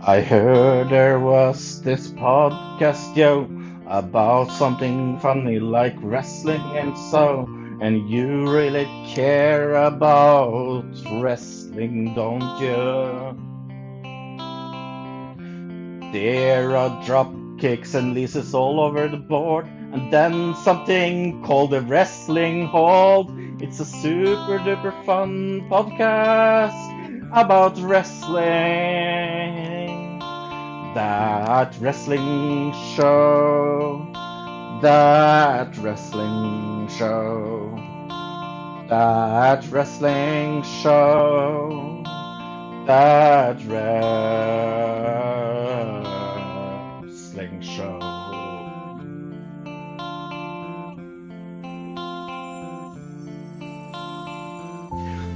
I heard there was this podcast, yo, about something funny like wrestling and so. And you really care about wrestling, don't you? There are drop kicks and leases all over the board, and then something called a wrestling hold. It's a super duper fun podcast about wrestling. That wrestling show. That wrestling show. That wrestling show. That wrestling show.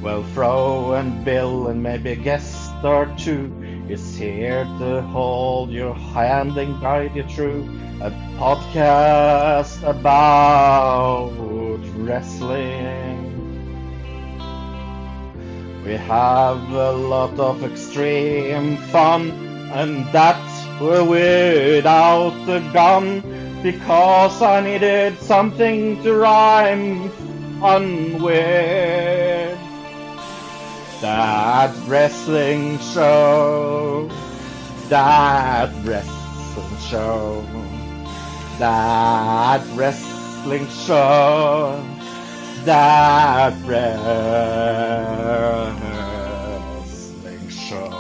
Well, Fro and Bill and maybe a guest or two is here to hold your hand and guide you through a podcast about wrestling. We have a lot of extreme fun, and that's without the gun, because I needed something to rhyme fun with. That wrestling show, that wrestling show, that wrestling show, that wrestling show.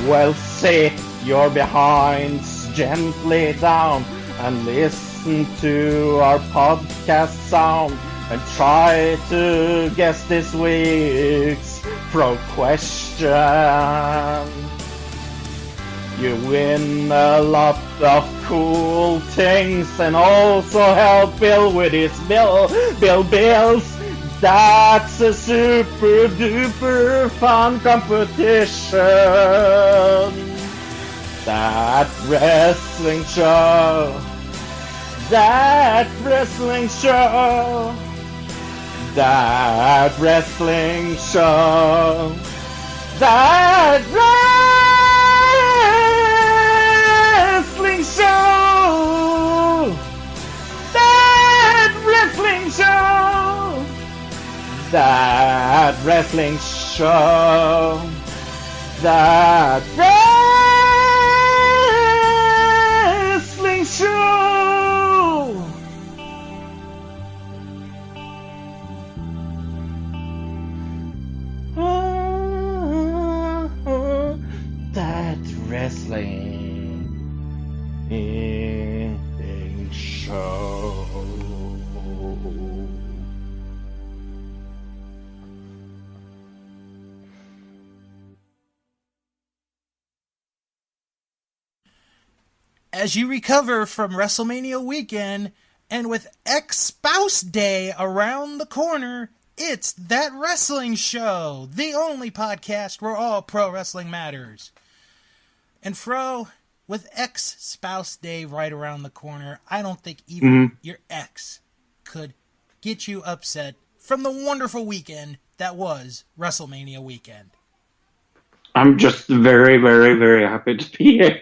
Well, sit your behinds gently down and listen to our podcast sound, and try to guess this week's pro question. You win a lot of cool things, and also help Bill with his bills. That's a super duper fun competition. That wrestling show. That wrestling show. That wrestling show. That wrestling show. That wrestling show. That wrestling show. That wrestling show. That wrestling show. As you recover from Wrestlemania weekend, and with ex-spouse day around the corner, it's That Wrestling Show, the only podcast where all pro wrestling matters. And Fro, with ex-spouse day right around the corner, I don't think even your ex could get you upset from the wonderful weekend that was Wrestlemania weekend. I'm just very, very, very happy to be here.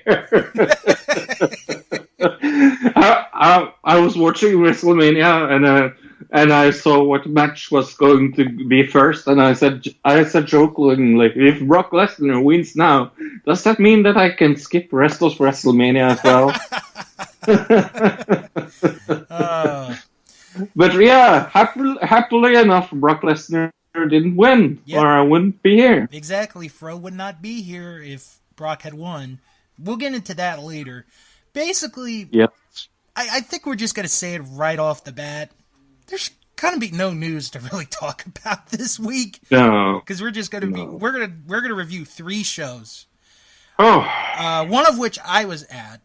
I was watching WrestleMania and I saw what match was going to be first, and I said jokingly, if Brock Lesnar wins now, does that mean that I can skip rest of WrestleMania as well? But yeah, happily enough, Brock Lesnar didn't win, or I wouldn't be here. Exactly, Fro would not be here if Brock had won. We'll get into that later. Basically, I think we're just going to say it right off the bat. There's going to be no news to really talk about this week. No. Because we're just going to we're going to review 3 shows. Oh. One of which I was at.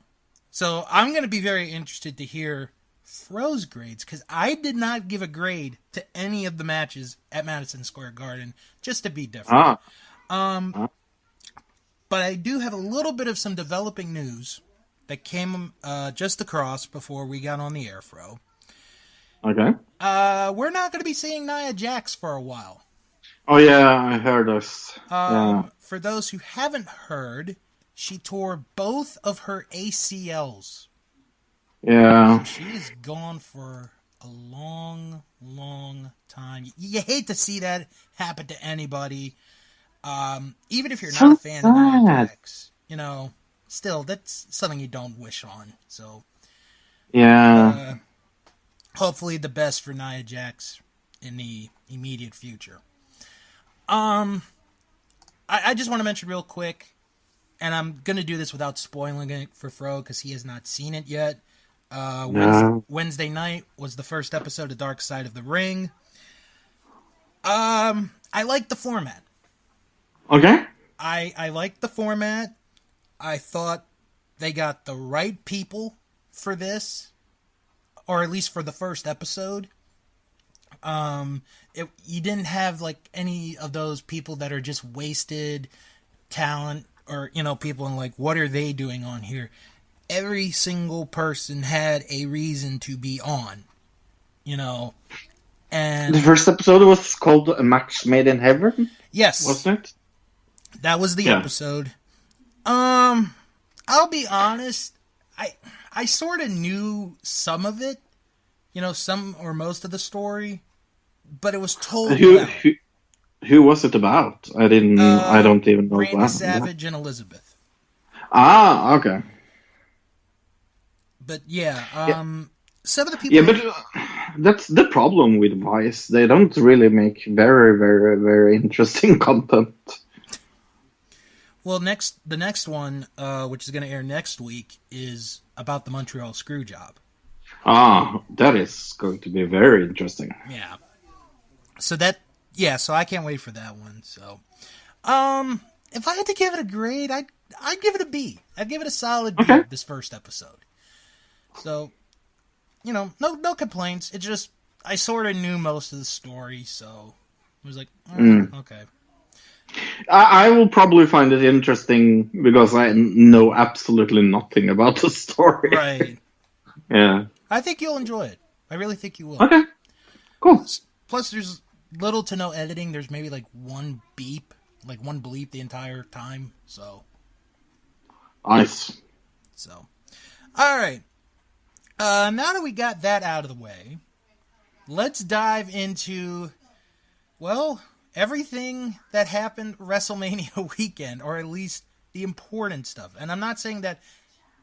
So I'm going to be very interested to hear Fro's grades, because I did not give a grade to any of the matches at Madison Square Garden, just to be different. But But I do have a little bit of some developing news that came just across before we got on the air, Fro. Okay. We're not going to be seeing Nia Jax for a while. Oh, yeah, I heard this. For those who haven't heard, she tore both of her ACLs. Yeah. So she is gone for a long, long time. You hate to see that happen to anybody. Even if you're not a fan of Nia Jax, still, that's something you don't wish on. So, yeah. Hopefully the best for Nia Jax in the immediate future. I just want to mention real quick, and I'm going to do this without spoiling it for Fro because he has not seen it yet. Wednesday night was the first episode of Dark Side of the Ring. I like the format. Okay. I like the format. I thought they got the right people for this, or at least for the first episode. You didn't have like any of those people that are just wasted talent, or people in like, what are they doing on here? Every single person had a reason to be on, and the first episode was called A Match Made in Heaven? Yes. Wasn't it? That was the episode. I'll be honest, I sort of knew some of it, some or most of the story, but it was told well. Who was it about? I don't even know. Randy Savage and Elizabeth. Ah, okay. But some of the people... Yeah, but that's the problem with Vice. They don't really make very, very, very interesting content. Well, the next one, which is going to air next week, is about the Montreal Screwjob. Ah, that is going to be very interesting. Yeah. So I can't wait for that one. So, if I had to give it a grade, I'd give it a B. I'd give it a solid B. This first episode. So, no complaints. It's just I sort of knew most of the story, so it was like, okay. I will probably find it interesting because I know absolutely nothing about the story. Right. Yeah. I think you'll enjoy it. I really think you will. Okay. Cool. Plus, there's little to no editing. There's maybe like one bleep the entire time. So. Nice. So. All right. Now that we got that out of the way, let's dive into, everything that happened WrestleMania weekend, or at least the important stuff. And I'm not saying that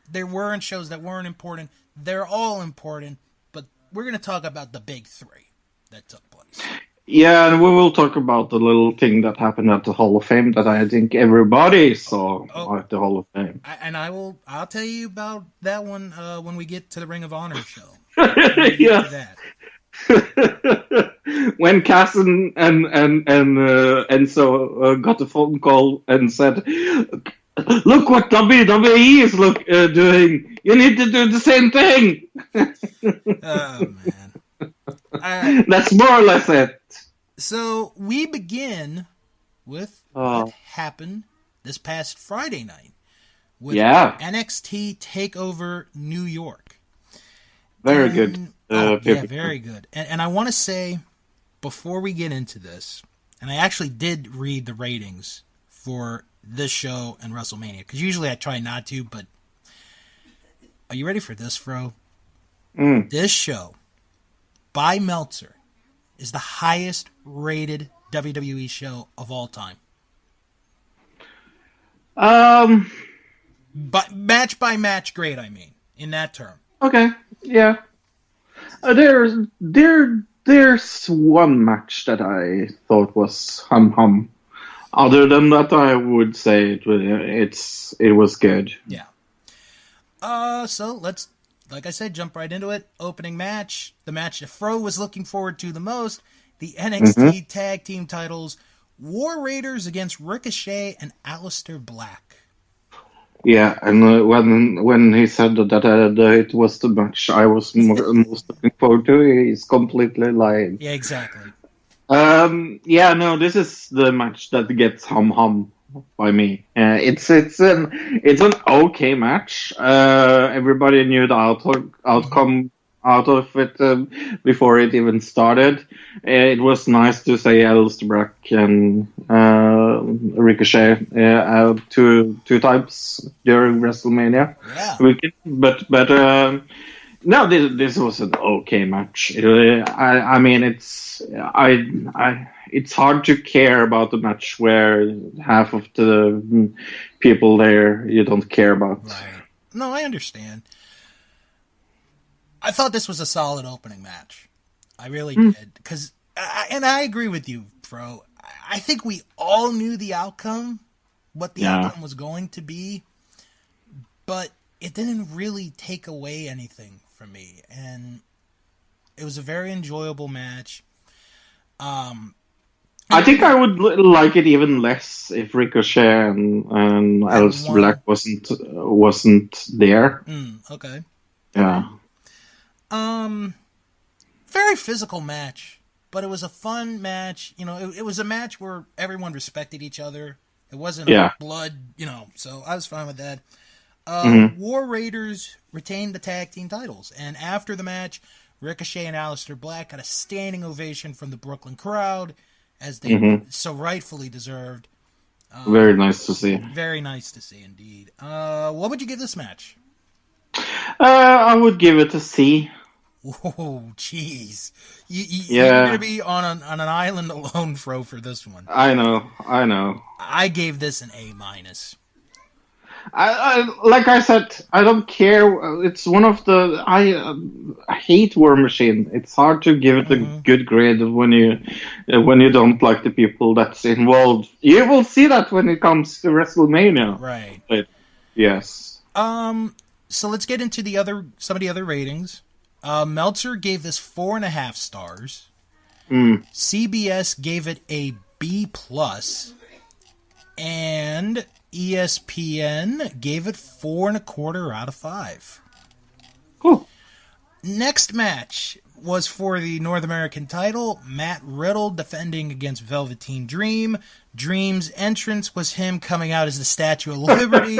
there weren't shows that weren't important. They're all important, but we're going to talk about the big three that took place. Yeah, and we will talk about the little thing that happened at the Hall of Fame that I think everybody saw at the Hall of Fame. And I'll tell you about that one when we get to the Ring of Honor show. Yeah. When Cass and Enzo got a phone call and said, "Look what WWE is doing. You need to do the same thing." Oh man, that's more or less it. So we begin with what happened this past Friday night with NXT Takeover New York. Very good. Very good. And I want to say, before we get into this, and I actually did read the ratings for this show and WrestleMania, because usually I try not to, but are you ready for this, Fro? This show, by Meltzer, is the highest rated WWE show of all time. But match by match grade, I mean, in that term. Okay, yeah. There's one match that I thought was hum. Other than that, I would say it was good. Yeah. So let's, like I said, jump right into it. Opening match, the match that Fro was looking forward to the most, the NXT Tag Team titles, War Raiders against Ricochet and Aleister Black. Yeah, and when he said that it was the match I was most looking forward to, he's completely lying. Yeah, exactly. This is the match that gets hum. by me. It's an okay match. Everybody knew the outcome out of it before it even started. It was nice to say Alistair Black and Ricochet two times during WrestleMania weekend, but no, this was an okay match. I mean, it's hard to care about a match where half of the people there you don't care about. Right. No, I understand. I thought this was a solid opening match. I really did. And I agree with you, Fro. I think we all knew the outcome, what the outcome was going to be, but it didn't really take away anything from me. And it was a very enjoyable match. I think I would like it even less if Ricochet and Alistair Black wasn't there. Okay. Yeah. Very physical match, but it was a fun match. You know, it was a match where everyone respected each other. It wasn't blood, so I was fine with that. War Raiders retained the tag team titles, and after the match, Ricochet and Alistair Black got a standing ovation from the Brooklyn crowd, as they so rightfully deserved. Very nice to see. Very nice to see, indeed. What would you give this match? I would give it a C. Whoa, jeez. You're going to be on an island alone, Fro, for this one. I know. I gave this an A-. Like I said, I don't care. It's one of the... I hate War Machine. It's hard to give it a good grade when you don't like the people that's involved. You will see that when it comes to WrestleMania. Right. But, yes. So let's get into some of the other ratings. Meltzer gave this 4.5 stars. CBS gave it a B+, and ESPN gave it 4.25 out of 5. Cool. Next match was for the North American title. Matt Riddle defending against Velveteen Dream. Dream's entrance was him coming out as the Statue of Liberty,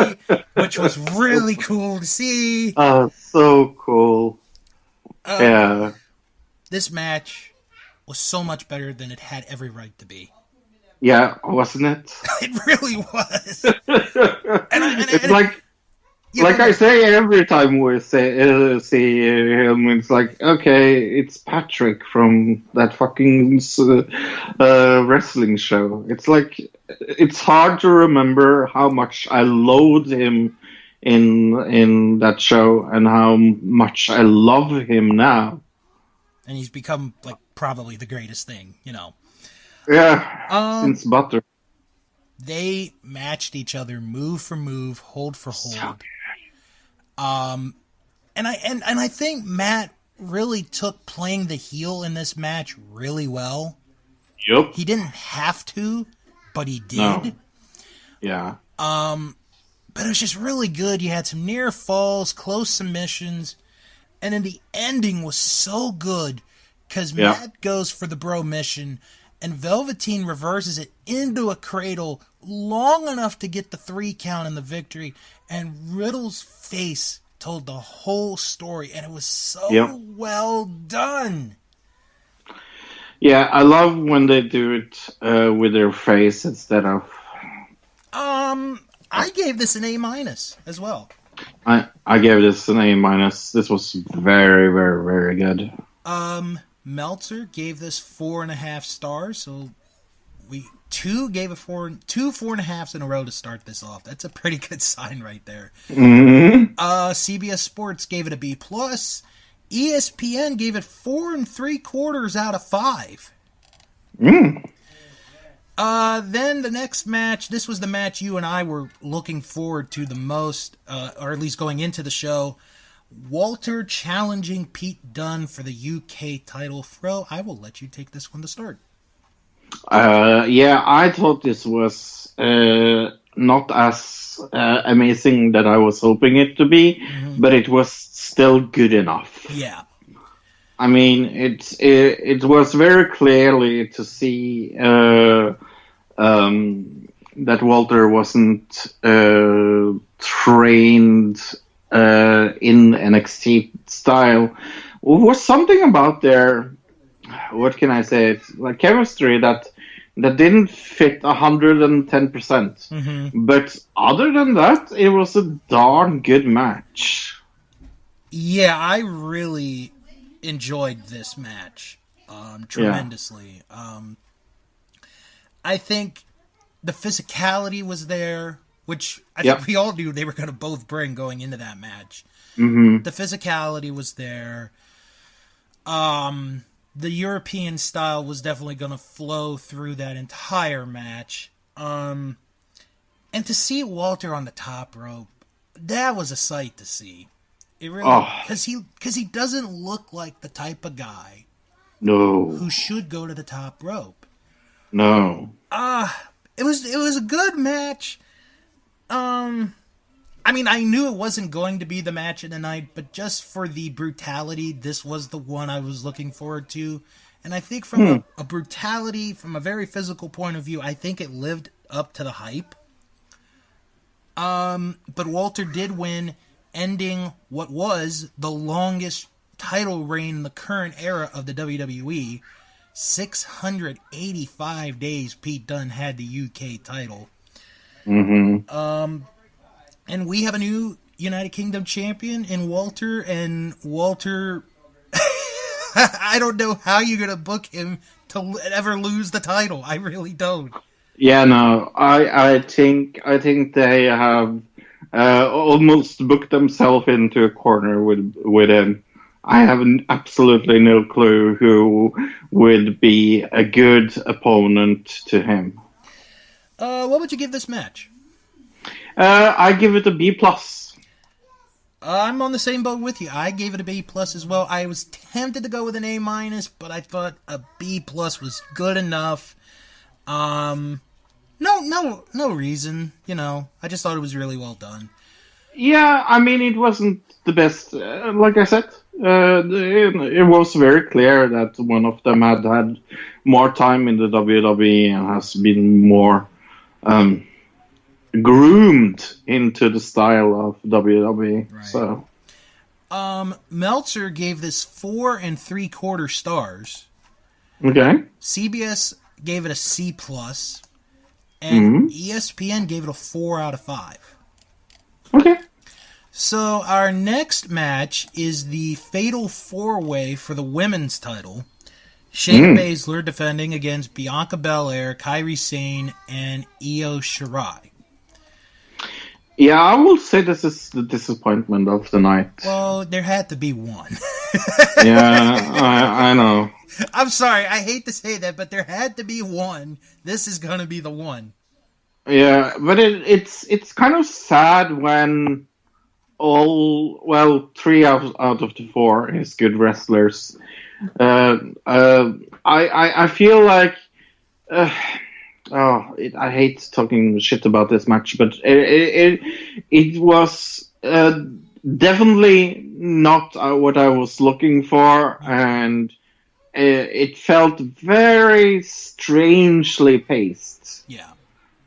which was really cool to see. So cool. Yeah. This match was so much better than it had every right to be. Yeah, wasn't it? It really was. It's like I say every time we see him, it's like, okay, it's Patrick from that fucking wrestling show. It's like, it's hard to remember how much I loathed him in that show and how much I love him now. And he's become like probably the greatest thing, Yeah, since Butter. They matched each other move for move, hold for hold. So and I think Matt really took playing the heel in this match really well. Yep. He didn't have to, but he did. No. Yeah. But it was just really good. You had some near falls, close submissions, and then the ending was so good because Matt goes for the bro mission, and Velveteen reverses it into a cradle long enough to get the 3 count and the victory, and Riddle's face told the whole story, and it was so well done. Yeah, I love when they do it with their face instead of... I gave this an A- as well. I gave this an A-. This was very, very, very good. Meltzer gave this 4.5 stars, so two gave it 4.5s in a row to start this off. That's a pretty good sign right there. CBS Sports gave it a B+. ESPN gave it 4.75 out of 5. Then the next match, this was the match you and I were looking forward to the most, or at least going into the show. Walter challenging Pete Dunne for the UK title. Fro, I will let you take this one to start. Yeah, I thought this was not as amazing that I was hoping it to be, but it was still good enough. Yeah. I mean, it was very clearly to see that Walter wasn't trained in NXT style. Was something about their, what can I say? It's like chemistry that didn't fit 110%. Mm-hmm. But other than that, it was a darn good match. Yeah, I really enjoyed this match tremendously. I think the physicality was there, which I think we all knew they were going to both bring going into that match. Mm-hmm. The physicality was there. The European style was definitely going to flow through that entire match. And to see Walter on the top rope, that was a sight to see. It really, because he doesn't look like the type of guy who should go to the top rope. No. It was a good match. I mean, I knew it wasn't going to be the match of the night, but just for the brutality, this was the one I was looking forward to. And I think from a brutality, from a very physical point of view, I think it lived up to the hype. But Walter did win, ending what was the longest title reign in the current era of the WWE. 685 days Pete Dunne had the UK title. Mm-hmm. And we have a new United Kingdom champion in Walter, and Walter, I don't know how you're going to book him to ever lose the title. I really don't. Yeah, no, I think they have almost booked themselves into a corner with him. I have absolutely no clue who would be a good opponent to him. What would you give this match? I give it a B+. I'm on the same boat with you. I gave it a B+ as well. I was tempted to go with an A-, but I thought a B+ was good enough. No reason. You know, I just thought it was really well done. Yeah, I mean, it wasn't the best. Like I said, it was very clear that one of them had more time in the WWE and has been more groomed into the style of WWE. Right. So, Meltzer gave this 4 3/4 stars. Okay. CBS gave it a C+, and ESPN gave it a 4 out of 5. Okay. So our next match is the Fatal 4-Way for the women's title. Shayna Baszler defending against Bianca Belair, Kairi Sane, and Io Shirai. Yeah, I will say this is the disappointment of the night. Well, there had to be one. Yeah, I know. I'm sorry, I hate to say that, but there had to be one. This is going to be the one. Yeah, but it's kind of sad when three out of the 4 is good wrestlers. I feel like I hate talking shit about this match, but it was definitely not what I was looking for, and it felt very strangely paced. Yeah.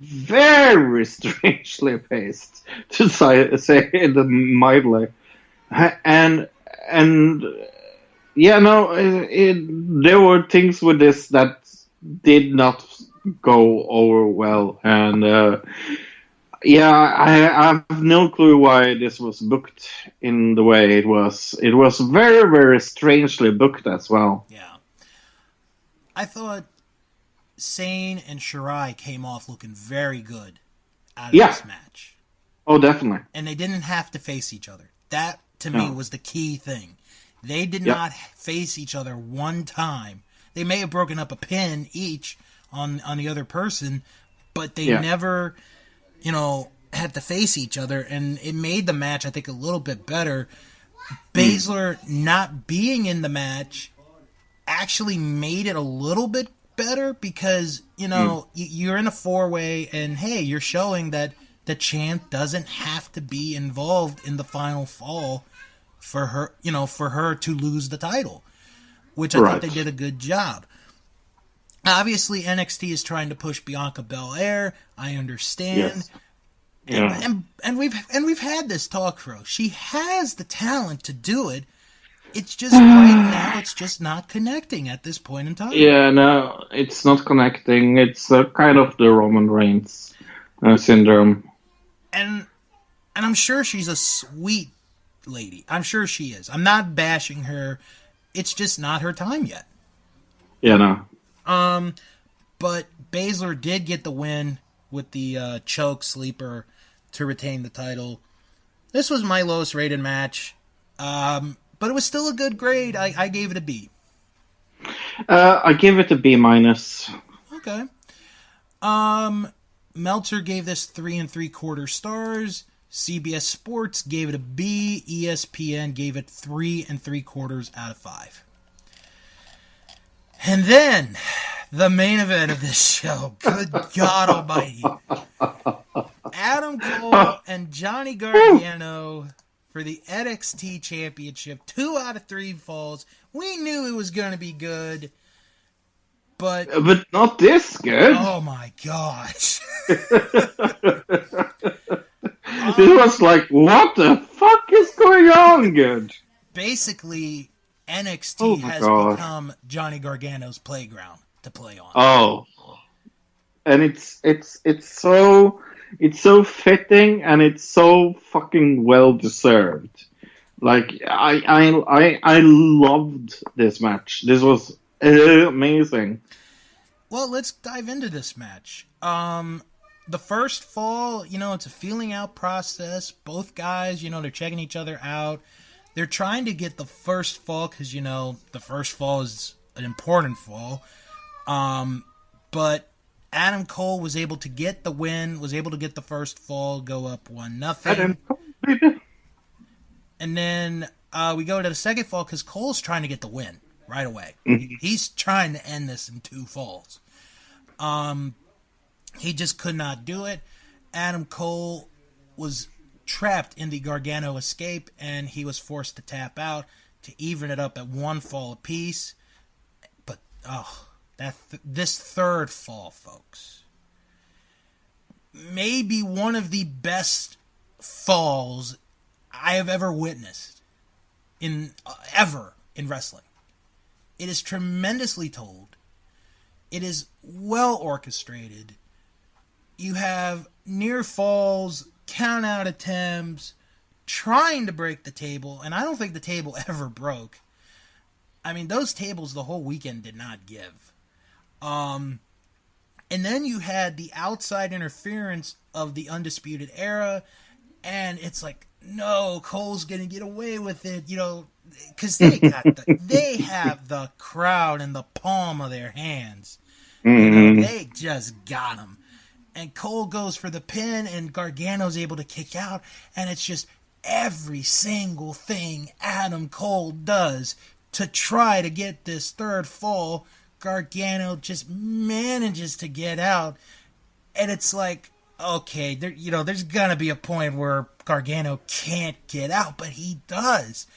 Very strangely paced, to say it mildly. And yeah, no, there were things with this that did not go over well, and I have no clue why this was booked in the way it was. It was very, very strangely booked as well. Yeah. I thought Sane and Shirai came off looking very good out of this match. Oh, definitely. And they didn't have to face each other. That, to me, was the key thing. They did not face each other one time. They may have broken up a pin each on the other person, but they never, had to face each other, and it made the match, I think, a little bit better. Baszler not being in the match actually made it a little bit better because, you're in a 4-way, and hey, you're showing that the champ doesn't have to be involved in the final fall for her, for her to lose the title, which I thought they did a good job. Obviously, NXT is trying to push Bianca Belair. I understand. Yes. Yeah. And we've had this talk, Fro. She has the talent to do it. It's just right now, it's just not connecting at this point in time. Yeah, no, it's not connecting. It's kind of the Roman Reigns syndrome. And I'm sure she's a sweet lady. I'm sure she is. I'm not bashing her. It's just not her time yet. Yeah, no. But Baszler did get the win with the choke sleeper to retain the title. This was my lowest rated match. But it was still a good grade. I gave it a B. I give it a B minus. Okay. Meltzer gave this 3 3/4 stars. CBS Sports gave it a B. ESPN gave it 3 3/4 out of 5. And then the main event of this show. Good God Almighty! Adam Cole and Johnny Gargano for the NXT Championship. 2 out of 3 falls. We knew it was going to be good, but not this good. Oh my gosh! It was like, what the fuck is going on? Good. Basically, NXT has become Johnny Gargano's playground to play on. Oh, and it's so fitting, and it's so fucking well deserved. Like I loved this match. This was amazing. Well, let's dive into this match. The first fall, it's a feeling out process. Both guys, they're checking each other out. They're trying to get the first fall because, the first fall is an important fall. But Adam Cole was able to get the win, was able to get the first fall, go up 1-0. And then we go to the second fall because Cole's trying to get the win right away. Mm-hmm. He's trying to end this in 2 falls. He just could not do it. Adam Cole was trapped in the Gargano escape, and he was forced to tap out to even it up at 1 fall apiece. But, this third fall, folks, maybe one of the best falls I have ever witnessed ever in wrestling. It is tremendously told. It is well orchestrated. You have near falls, count out attempts, trying to break the table, and I don't think the table ever broke. I mean, those tables the whole weekend did not give. And then you had the outside interference of the Undisputed Era, and it's like, no, Cole's gonna get away with it, because they have the crowd in the palm of their hands. Mm-hmm. They just got him. And Cole goes for the pin, and Gargano's able to kick out, and it's just every single thing Adam Cole does to try to get this third fall, Gargano just manages to get out. And it's like, okay, there's gonna be a point where Gargano can't get out, but he does.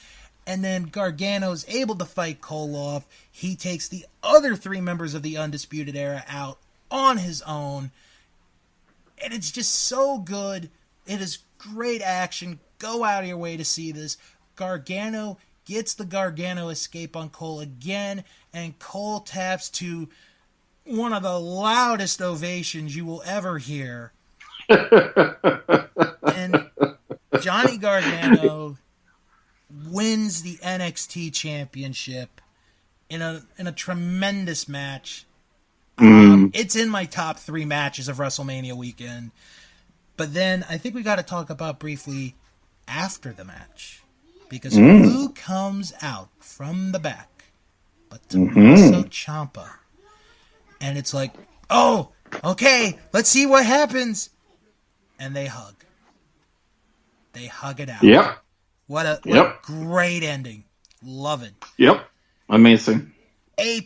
And then Gargano's able to fight Cole off. He takes the other 3 members of the Undisputed Era out on his own. And it's just so good. It is great action. Go out of your way to see this. Gargano gets the Gargano escape on Cole again, and Cole taps to one of the loudest ovations you will ever hear. And Johnny Gargano wins the NXT Championship in a tremendous match. It's in my top 3 matches of WrestleMania weekend. But then I think we got to talk about briefly after the match. Because who comes out from the back but Tommaso Ciampa? And it's like, oh, okay, let's see what happens. And they hug. They hug it out. Yep. What a great ending. Love it. Yep. Amazing. A+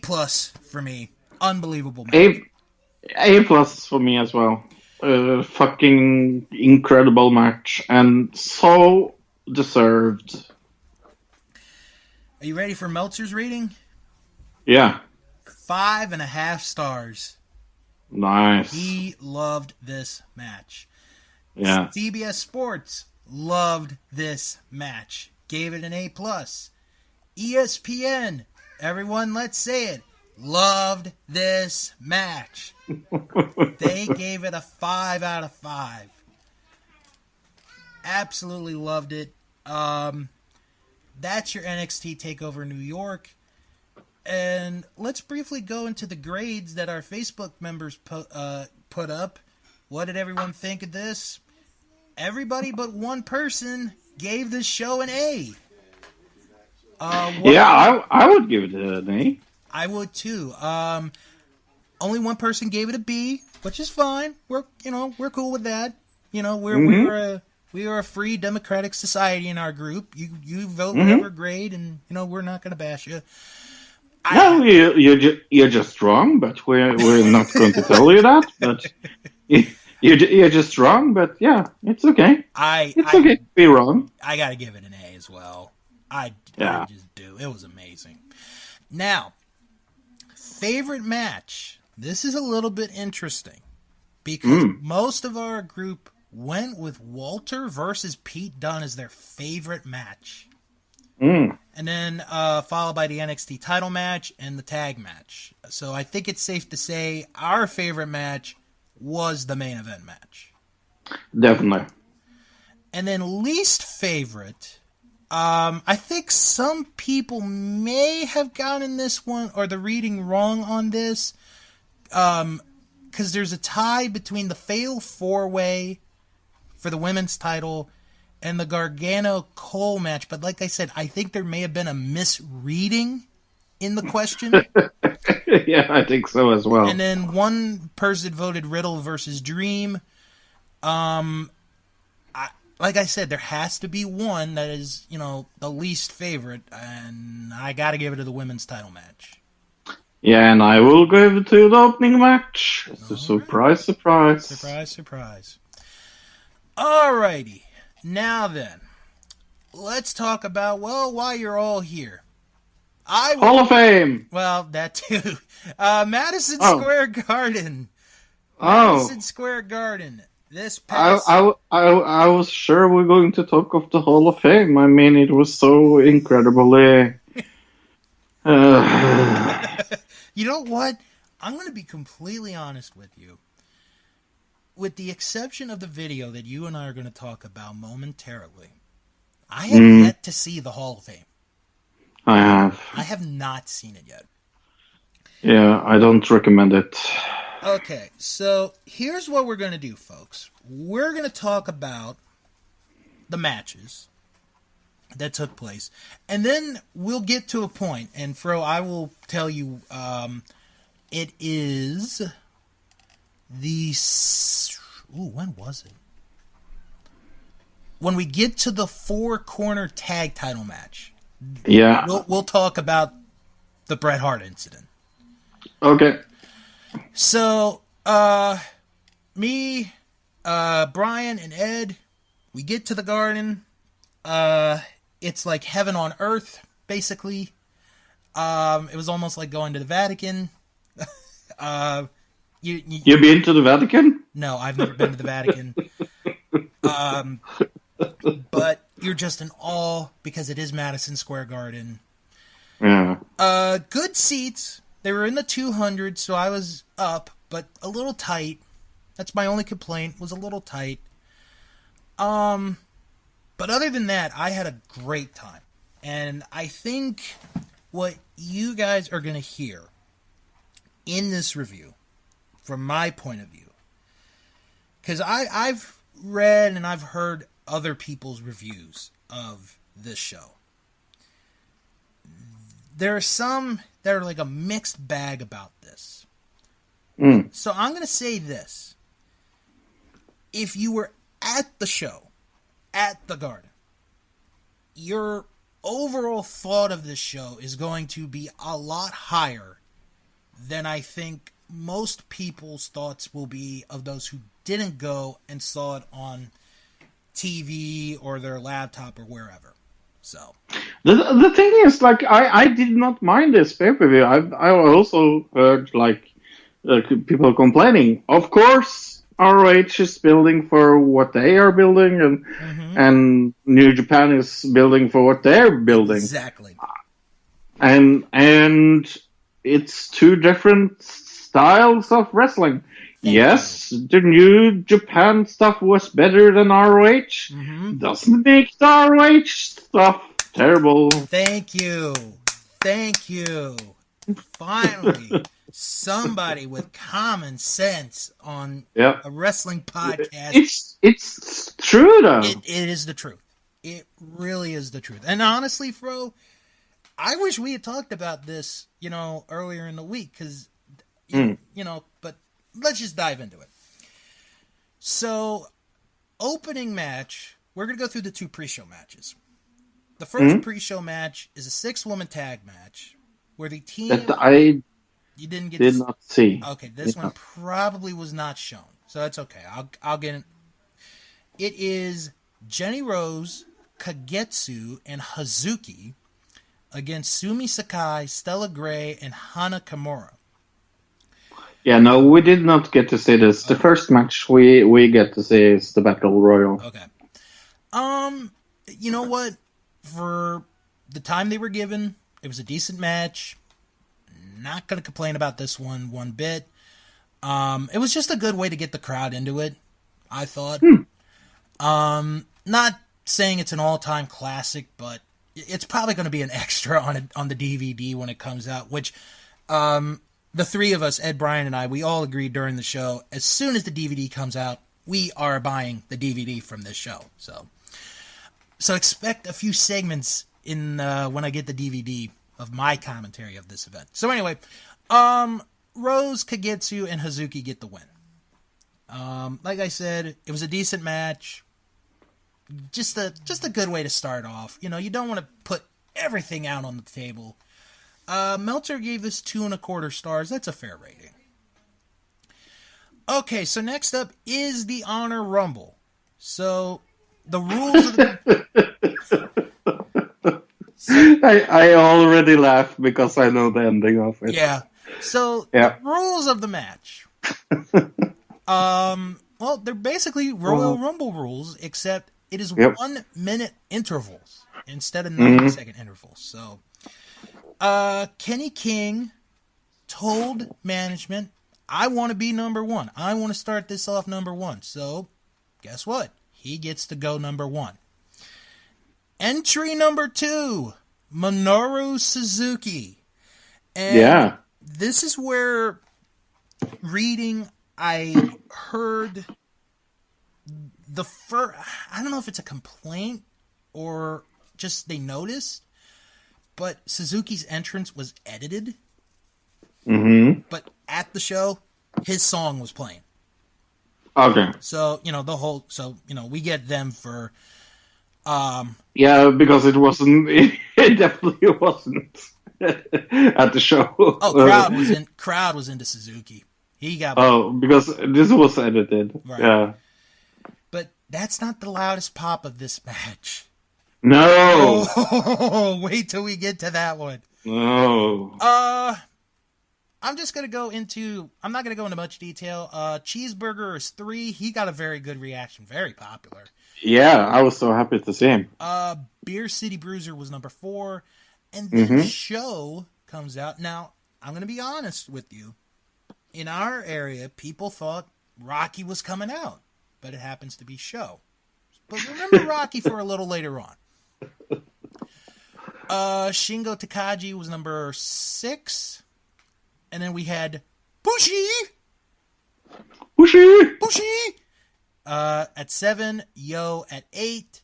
for me. Unbelievable match. A+ for me as well. Fucking incredible match, and so deserved. Are you ready for Meltzer's rating? Yeah. 5.5 stars. Nice. He loved this match. Yeah. CBS Sports loved this match. Gave it an A+. ESPN, everyone let's say it, loved this match. They gave it a 5 out of 5. Absolutely loved it. That's your NXT Takeover New York. And let's briefly go into the grades that our Facebook members put up. What did everyone think of this? Everybody but one person gave this show an A. I would give it an A. I would too. Only one person gave it a B, which is fine. We're cool with that. We are a free democratic society in our group. You vote whatever grade, and we're not going to bash you. You're just wrong, but we're not going to tell you that. But you're just wrong. But yeah, it's okay. It's okay to be wrong. I got to give it an A as well. I just do. It was amazing. Now, favorite match. This is a little bit interesting because most of our group went with Walter versus Pete Dunne as their favorite match. And then followed by the NXT title match and the tag match. So I think it's safe to say our favorite match was the main event match. Definitely. And then least favorite, I think some people may have gotten this one or the reading wrong on this. Because there's a tie between the Fatal 4-Way for the women's title and the Gargano-Cole match. But like I said, I think there may have been a misreading in the question. Yeah, I think so as well. And then one person voted Riddle versus Dream. Like I said, there has to be one that is, the least favorite, and I got to give it to the women's title match. Yeah, and I will give it to the opening match. Surprise, surprise. Surprise, surprise. Alrighty. Now then, let's talk about, why you're all here. Hall of Fame! Well, that too. Madison Square Garden. Madison Square Garden. This past... I was sure we were going to talk of the Hall of Fame. I mean, it was so incredibly... You know what? I'm going to be completely honest with you. With the exception of the video that you and I are going to talk about momentarily, I have yet to see the Hall of Fame. I have. I have not seen it yet. Yeah, I don't recommend it. Okay, so here's what we're going to do, folks. We're going to talk about the matches that took place, and then we'll get to a point, and Fro, I will tell you, it is the... when was it? When we get to the 4-corner tag title match. Yeah. We'll talk about the Bret Hart incident. Okay. So, me, Brian, and Ed, we get to the Garden. It's like heaven on earth, basically. It was almost like going to the Vatican. You've been to the Vatican? No, I've never been to the Vatican. But you're just in awe because it is Madison Square Garden. Yeah. Good seats. They were in the 200, so I was up, but a little tight. That's my only complaint, was a little tight. But other than that, I had a great time. And I think what you guys are going to hear in this review, from my point of view, because I've read and I've heard other people's reviews of this show. There are some that are like a mixed bag about this. So I'm going to say this. If you were at the show, at the Garden, your overall thought of this show is going to be a lot higher than I think most people's thoughts will be of those who didn't go and saw it on TV or their laptop or wherever. So The thing is, like, I did not mind this pay-per-view. I also heard, like, people complaining. Of course, ROH is building for what they are building, and New Japan is building for what they're building. Exactly. And it's two different styles of wrestling. Yes, the New Japan stuff was better than ROH. Doesn't make the ROH stuff terrible. Thank you. Finally, somebody with common sense on a wrestling podcast. It's true, though. It is the truth. It really is the truth. And honestly, Fro, I wish we had talked about this, earlier in the week, because, but let's just dive into it. So, opening match, we're going to go through the two pre-show matches. The first pre-show match is a 6-woman tag match where the team... That I did not see. Okay, this one probably was not shown, so that's okay. I'll get it. It is Jenny Rose, Kagetsu, and Hazuki against Sumi Sakai, Stella Gray, and Hana Kimura. Yeah, no, we did not get to see this. The first match we get to see is the Battle Royal. Okay. You know what? For the time they were given, it was a decent match. Not going to complain about this one bit. It was just a good way to get the crowd into it, I thought. Not saying it's an all-time classic, but it's probably going to be an extra on the DVD when it comes out, which the three of us, Ed, Brian, and I, we all agreed during the show, as soon as the DVD comes out, we are buying the DVD from this show. So expect a few segments in when I get the DVD of my commentary of this event. So anyway, Rose, Kagetsu, and Hazuki get the win. Like I said, it was a decent match. Just a good way to start off. You don't want to put everything out on the table. Meltzer gave this 2.25 stars. That's a fair rating. Okay, so next up is the Honor Rumble. So the rules of the... I already laughed because I know the ending of it. Yeah. So the rules of the match. Well, they're basically Royal Rumble rules, except it is 1 minute intervals instead of 90-second intervals. So Kenny King told management, I want to be number one. I want to start this off number one. So guess what? He gets to go number one. Entry number 2, Minoru Suzuki. And this is where I heard the first, I don't know if it's a complaint or just they noticed, but Suzuki's entrance was edited. But at the show, his song was playing. Okay. So, we get them for... because it wasn't... It definitely wasn't at the show. Oh, crowd was into Suzuki. He got... Oh, because this was edited. Right. Yeah. But that's not the loudest pop of this match. No! Oh, wait till we get to that one. No. I'm just going to go into... I'm not going to go into much detail. Cheeseburger is 3. He got a very good reaction. Very popular. Yeah, I was so happy to see him. Beer City Bruiser was number 4. And then Show comes out. Now, I'm going to be honest with you. In our area, people thought Rocky was coming out. But it happens to be Show. But remember Rocky for a little later on. Shingo Takagi was number 6. And then we had Bushi at 7, Yo at 8.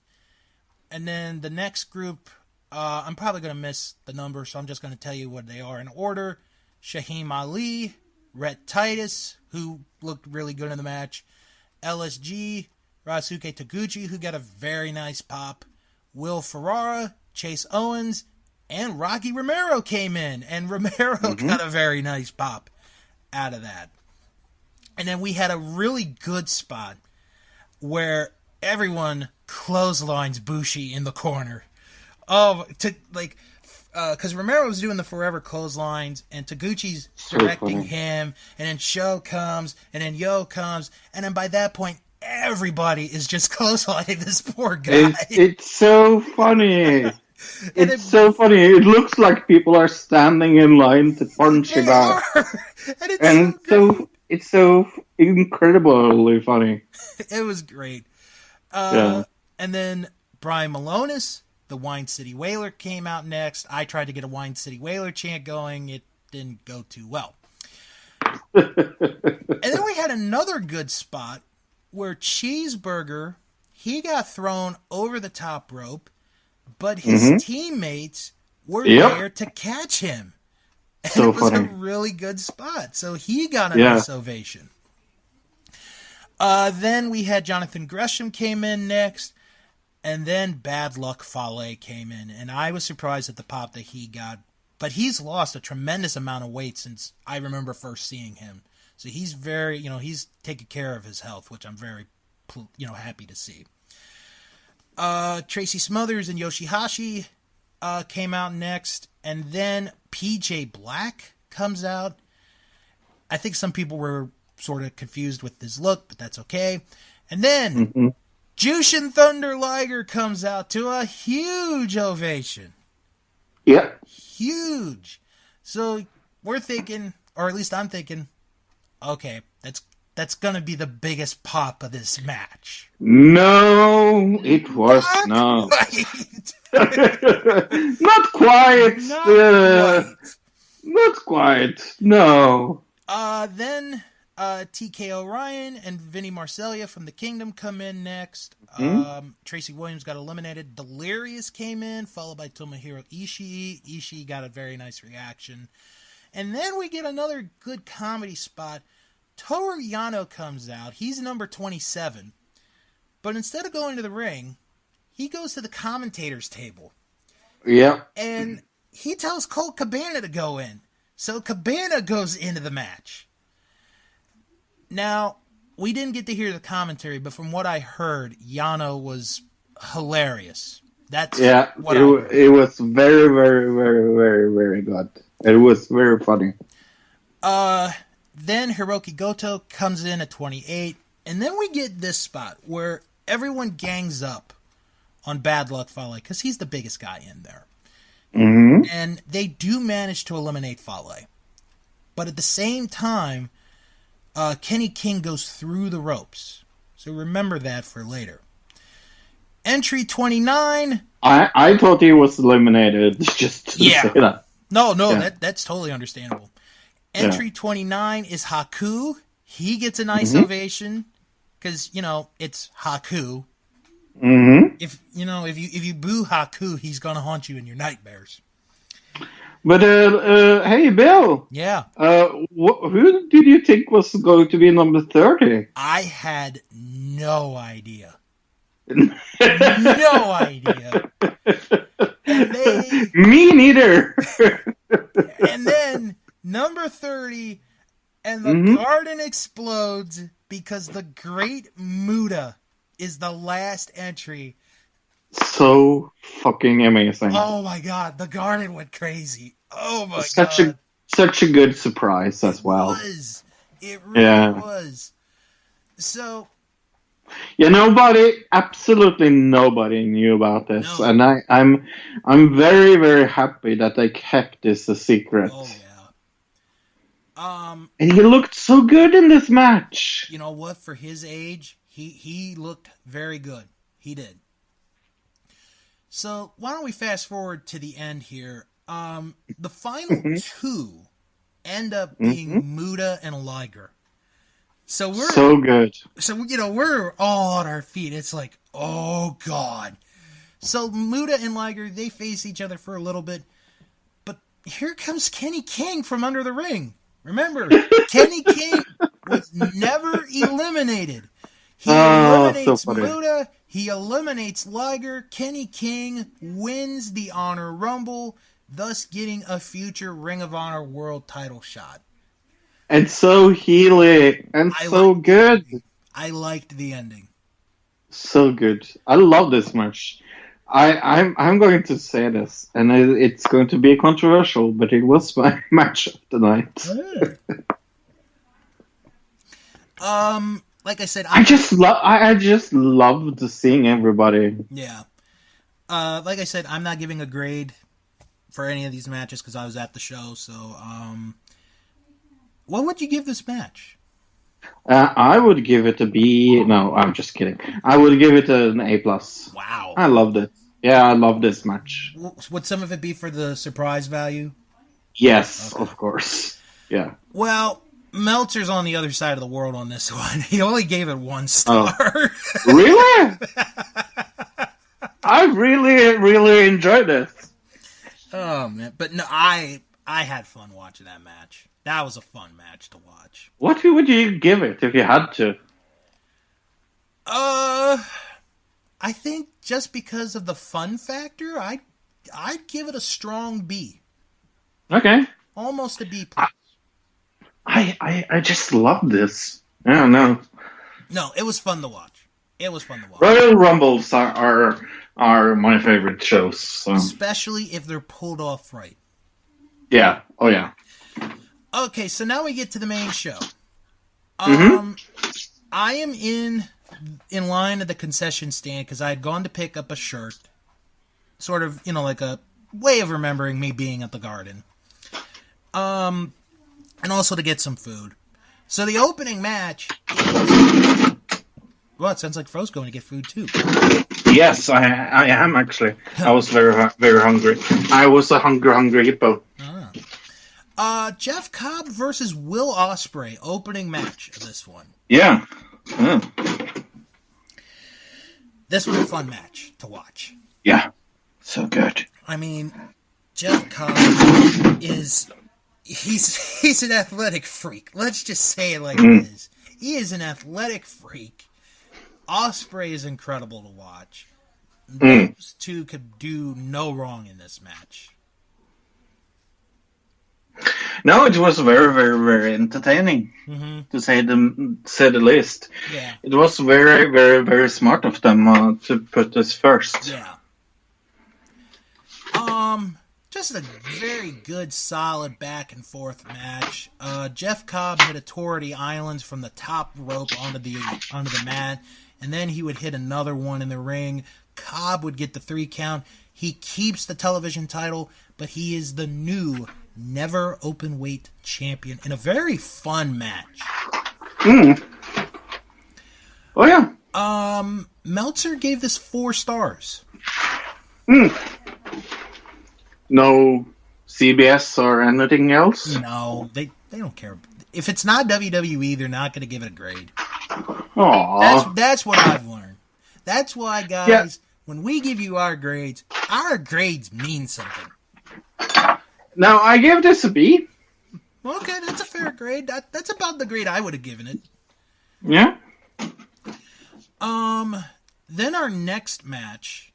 And then the next group, I'm probably going to miss the number, so I'm just going to tell you what they are in order. Shaheem Ali, Rhett Titus, who looked really good in the match, LSG, Rasuke Taguchi, who got a very nice pop, Will Ferrara, Chase Owens, and Rocky Romero came in, and Romero got a very nice pop out of that. And then we had a really good spot where everyone clotheslines Bushi in the corner. Because Romero was doing the forever clotheslines, and Taguchi's So directing funny. him, and then Sho comes, and then Yo comes, and then by that point, everybody is just clotheslining this poor guy. It's so funny. And It's so funny. It looks like people are standing in line to punch a they guy. are, and it's And so great. it's so incredibly funny. It was great. Yeah. And then Brian Malonis, the Wine City Whaler, came out next. I tried to get a Wine City Whaler chant going. It didn't go too well. And then we had another good spot where Cheeseburger, he got thrown over the top rope, but his teammates were there to catch him. And So it was funny. a really good spot. So he got a Yeah. nice ovation. Then we had Jonathan Gresham came in next, and then Bad Luck Fale came in, and I was surprised at the pop that he got, but he's lost a tremendous amount of weight since I remember first seeing him. So he's very, he's taking care of his health, which I'm very, happy to see. Tracy Smothers and Yoshihashi came out next, and then PJ Black comes out. I think some people were sort of confused with his look, but that's okay. And then Jushin Thunder Liger comes out to a huge ovation. Yeah. Huge. So we're thinking, or at least I'm thinking, okay, that's gonna be the biggest pop of this match. No, it was not. Not quite. Not quite. No. Then TK O'Ryan and Vinny Marcellia from the Kingdom come in next. Tracy Williams got eliminated. Delirious came in, followed by Tomohiro Ishii. Ishii got a very nice reaction. And then we get another good comedy spot. Toru Yano comes out. He's number 27. But instead of going to the ring, he goes to the commentator's table. Yeah. And he tells Colt Cabana to go in. So Cabana goes into the match. Now, we didn't get to hear the commentary, but from what I heard, Yano was hilarious. That's what I heard. It was very, very, very, very, very good. It was very funny. Then Hiroki Goto comes in at 28, and then we get this spot where everyone gangs up on Bad Luck Fale, because he's the biggest guy in there. And they do manage to eliminate Fale. But at the same time, Kenny King goes through the ropes. So remember that for later. Entry 29. I thought he was eliminated, just to say that. No, that's totally understandable. Entry 29 is Haku. He gets a nice ovation because, it's Haku. If you boo Haku, he's gonna haunt you in your nightmares. But hey, Bill. Yeah. Who did you think was going to be number 30? I had no idea. No idea. And Me neither. And then number 30, and the garden explodes because the Great Muta is the last entry. So fucking amazing. Oh my god, the garden went crazy. Oh my god. Such a good surprise as well. It really was. So absolutely nobody knew about this, and I'm very, very happy that they kept this a secret. Oh yeah. And he looked so good in this match. You know what? For his age, he looked very good. He did. So why don't we fast forward to the end here? The final two end up being Muta and Liger. So we're so good. So we're all on our feet. It's like, oh god. So Muta and Liger, they face each other for a little bit, but here comes Kenny King from under the ring. Remember, Kenny King was never eliminated. He eliminates Muta. He eliminates Liger. Kenny King wins the Honor Rumble, thus getting a future Ring of Honor World title shot. And so healing and so good. I liked the ending. So good. I love this match. I'm going to say this, and it's going to be controversial, but it was my match of the night. Like I said, I just loved seeing everybody. Yeah. Like I said, I'm not giving a grade for any of these matches because I was at the show. So, what would you give this match? I would give it a B. No, I'm just kidding. I would give it an A+. Wow. I loved it. Yeah, I love this match. Would some of it be for the surprise value? Yes, Okay. of course. Yeah. Well, Meltzer's on the other side of the world on this one. He only gave it 1 star. Oh. Really? I really enjoyed this. Oh, man. But no, I had fun watching that match. That was a fun match to watch. What would you give it if you had to? I think just because of the fun factor, I'd give it a strong B. Okay. Almost a B+. I just love this. I don't know. No, it was fun to watch. Royal Rumbles are my favorite shows. So. Especially if they're pulled off right. Yeah. Oh, yeah. Okay, so now we get to the main show. Mm-hmm. I am in line at the concession stand because I had gone to pick up a shirt. Sort of, like a way of remembering me being at the Garden. And also to get some food. So the opening match is... Well, it sounds like Fro's going to get food too. Yes, I am actually. I was very, very hungry. I was a hungry hippo. Jeff Cobb versus Will Ospreay, opening match of this one. Yeah. This was a fun match to watch. Yeah. So good. I mean, Jeff Cobb he's an athletic freak. Let's just say it like it is. He is an athletic freak. Ospreay is incredible to watch. Those two could do no wrong in this match. No, it was very, very, very entertaining, to say the least. Yeah. It was very, very, very smart of them to put this first. Yeah. Just a very good, solid back and forth match. Jeff Cobb hit a tour of the islands from the top rope onto the mat, and then he would hit another one in the ring. Cobb would get the 3 count. He keeps the television title, but he is the new never open weight champion in a very fun match. Oh yeah. Meltzer gave this 4 stars. No CBS or anything else? No, they don't care. If it's not WWE, they're not going to give it a grade. Aww. That's what I've learned. That's why, guys, when we give you our grades mean something. Now, I gave this a B. Okay, that's a fair grade. That's about the grade I would have given it. Yeah. Then our next match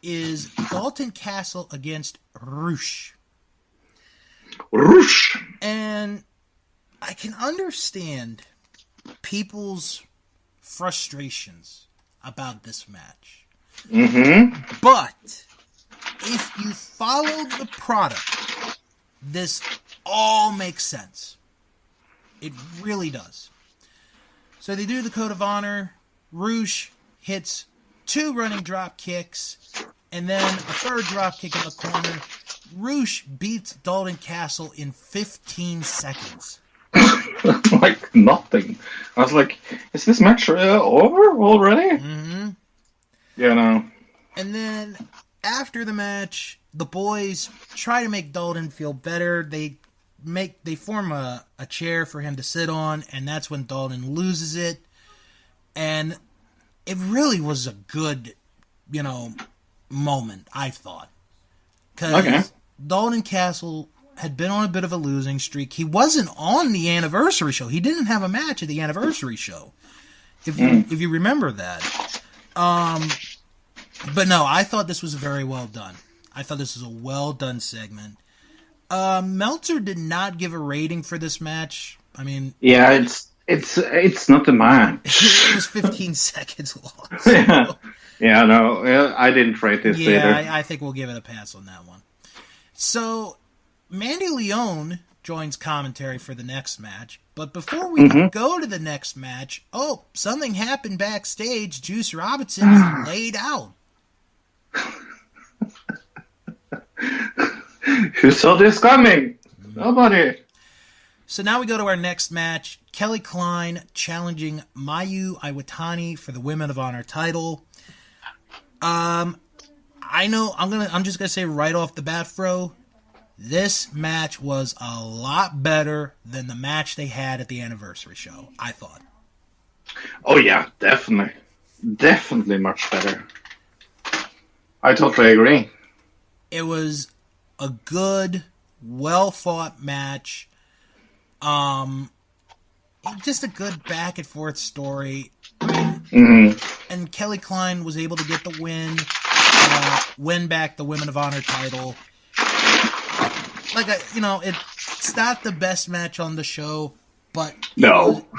is Dalton Castle against Rush. Rush. And I can understand people's frustrations about this match. But if you follow the product, this all makes sense. It really does. So they do the Code of Honor. Rush hits 2 running drop kicks and then a 3rd drop kick in the corner. Rush beats Dalton Castle in 15 seconds. Like nothing. I was like, is this match over already? Yeah, no. And then after the match, the boys try to make Dalton feel better. They form a chair for him to sit on, and that's when Dalton loses it. And it really was a good, moment, I thought. Because Dalton Castle had been on a bit of a losing streak. He wasn't on the anniversary show. He didn't have a match at the anniversary show. If you remember that. But no, I thought this was very well done. I thought this was a well done segment. Meltzer did not give a rating for this match. I mean, yeah, it's not a match. It was 15 seconds long. So, Yeah. Yeah, no, I didn't rate this either. Yeah, I think we'll give it a pass on that one. So, Mandy Leone joins commentary for the next match. But before we go to the next match, something happened backstage. Juice Robinson is laid out. Who saw this coming? Nobody. So now we go to our next match. Kelly Klein challenging Mayu Iwatani for the Women of Honor title. I know I'm just gonna say right off the bat, Fro, this match was a lot better than the match they had at the anniversary show, I thought. Oh yeah, definitely. Definitely much better. I totally agree. It was a good, well-fought match. Just a good back-and-forth story. I mean, and Kelly Klein was able to get the win back the Women of Honor title. It's not the best match on the show, but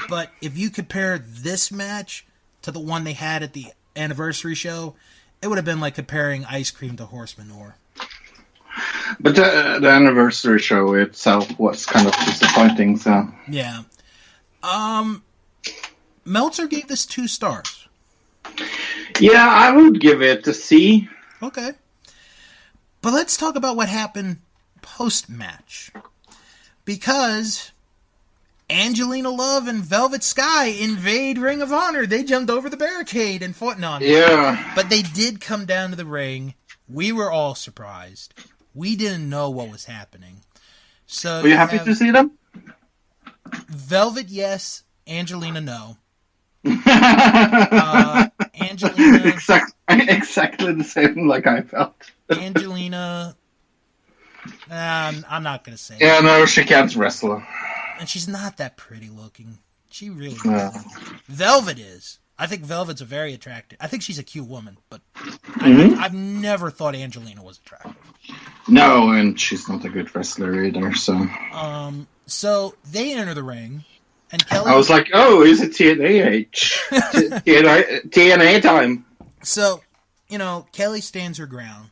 but if you compare this match to the one they had at the anniversary show, it would have been like comparing ice cream to horse manure. But the anniversary show itself was kind of disappointing, so... Yeah. Meltzer gave this 2 stars. Yeah, I would give it a C. Okay. But let's talk about what happened post-match. Because Angelina Love and Velvet Sky invade Ring of Honor. They jumped over the barricade and fought on. Yeah. But they did come down to the ring. We were all surprised. We didn't know what was happening. So were you happy to see them? Velvet, yes. Angelina, no. Angelina... Exactly the same like I felt. Angelina... I'm not going to say Yeah, no, she can't wrestle. And she's not that pretty looking. She really isn't. Velvet is. I think Velvet's a very attractive... I think she's a cute woman, but I've never thought Angelina was attractive. No, and she's not a good wrestler either, so... So, they enter the ring, and Kelly... I was like, is it TNA TNA time. So, Kelly stands her ground.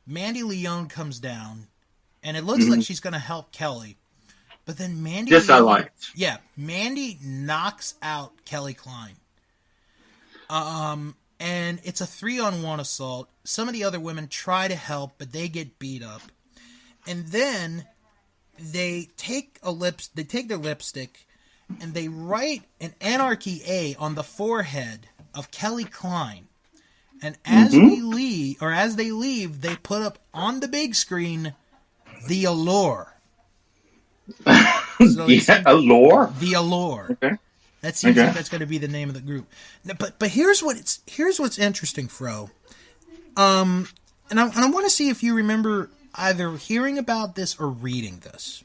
Mandy Leone comes down, and it looks like she's going to help Kelly. But then Mandy This Leone, I liked. Yeah, Mandy knocks out Kelly Klein. And it's a 3-on-1 assault. Some of the other women try to help, but they get beat up. And then they take their lipstick and they write an Anarchy A on the forehead of Kelly Klein. And as they leave, they put up on the big screen the Allure. So Allure? The Allure. Okay. That seems like that's going to be the name of the group. But here's what's interesting, Fro. And I want to see if you remember either hearing about this or reading this.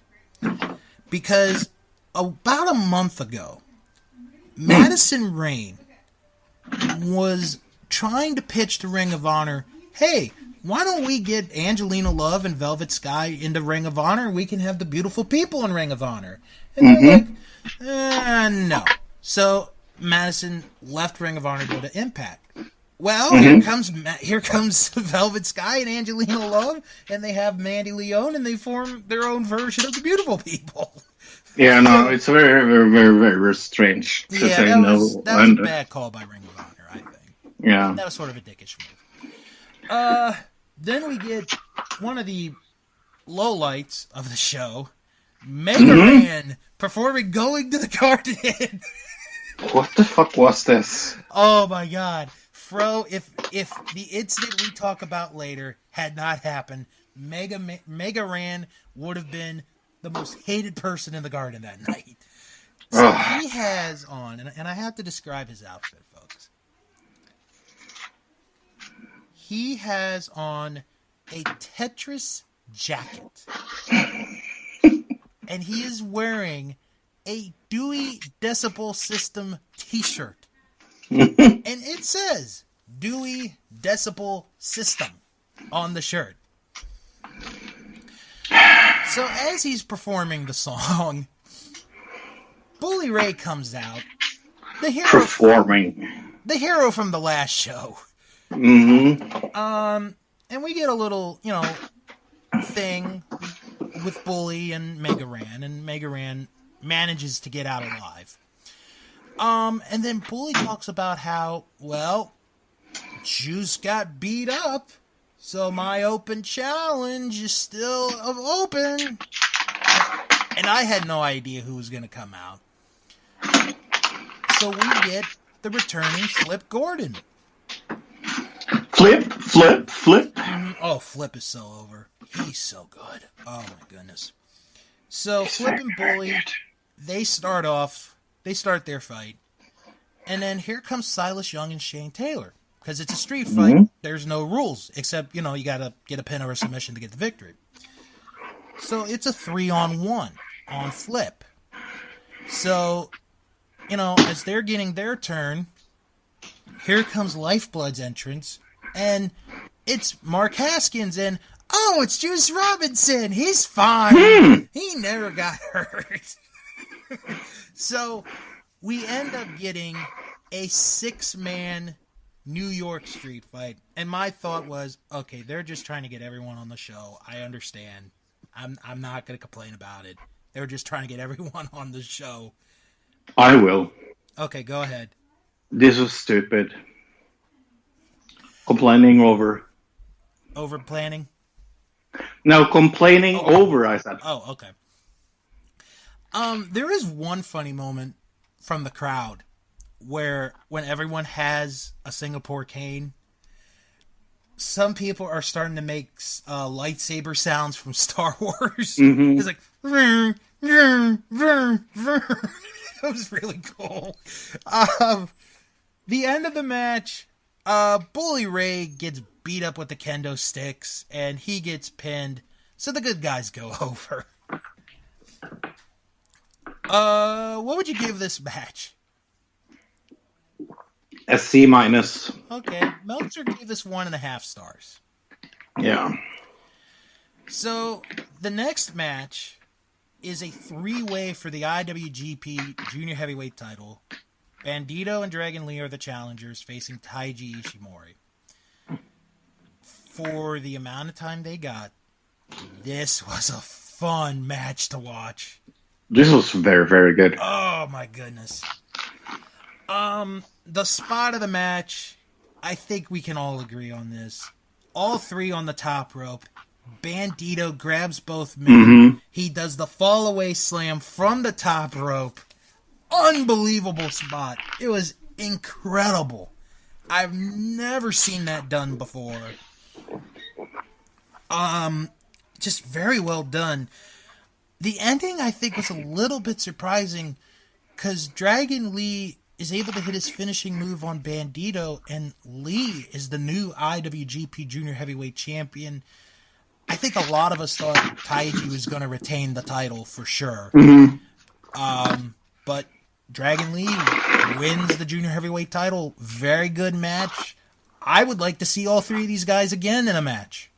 Because about a month ago, Madison Rayne was trying to pitch to Ring of Honor, hey, why don't we get Angelina Love and Velvet Sky into Ring of Honor and we can have the beautiful people in Ring of Honor? And they're like, no. So Madison left Ring of Honor to go to Impact. Well, here comes Velvet Sky and Angelina Love, and they have Mandy Leone, and they form their own version of the beautiful people. Yeah, no, it's very, very, very, very strange to say that no. Was a bad call by Ring of Honor, I think. Yeah. That was sort of a dickish move. Then we get one of the lowlights of the show, Mega Man performing Going to the Garden. What the fuck was this? Oh my god. Fro, if the incident we talk about later had not happened, Mega Ran would have been the most hated person in the Garden that night. So he has on, and I have to describe his outfit, folks. He has on a Tetris jacket. And he is wearing a Dewey Decibel System t-shirt. And it says Dewey Decibel System on the shirt. So as he's performing the song, Bully Ray comes out. The hero from the last show. And we get a little, thing with Bully and Mega Ran, and Mega Ran manages to get out alive. And then Bully talks about how, well, Juice got beat up, so my open challenge is still open. And I had no idea who was going to come out. So we get the returning Flip Gordon. Flip. Oh, Flip is so over. He's so good. Oh, my goodness. So Flip and Bully, they start their fight. And then here comes Silas Young and Shane Taylor. Because it's a street fight, there's no rules. Except, you got to get a pin or a submission to get the victory. So it's a 3-on-1 on Flip. So, as they're getting their turn, here comes Lifeblood's entrance. And it's Mark Haskins and, oh, it's Juice Robinson. He's fine. He never got hurt. So we end up getting a 6-man New York street fight. And my thought was, okay, they're just trying to get everyone on the show. I understand. I'm not going to complain about it. They're just trying to get everyone on the show. I will. Okay, go ahead. This was stupid. Complaining over. Over planning? No, complaining over, I said. Oh, okay. There is one funny moment from the crowd where when everyone has a Singapore cane, some people are starting to make lightsaber sounds from Star Wars. It's like, vroom, vroom, vroom, vroom. It was really cool. The end of the match, Bully Ray gets beat up with the kendo sticks, and he gets pinned, so the good guys go over. What would you give this match? A C-. Okay, Meltzer gave this 1.5 stars. Yeah. So, the next match is a 3-way for the IWGP Junior Heavyweight title. Bandito and Dragon Lee are the challengers, facing Taiji Ishimori. For the amount of time they got, this was a fun match to watch. This was very, very good. Oh, my goodness. The spot of the match, I think we can all agree on this. All three on the top rope. Bandito grabs both men. He does the fall away slam from the top rope. Unbelievable spot. It was incredible. I've never seen that done before. Just very well done. The ending, I think, was a little bit surprising because Dragon Lee is able to hit his finishing move on Bandito, and Lee is the new IWGP Junior Heavyweight Champion. I think a lot of us thought Taiji was going to retain the title for sure. But Dragon Lee wins the Junior Heavyweight title. Very good match. I would like to see all three of these guys again in a match.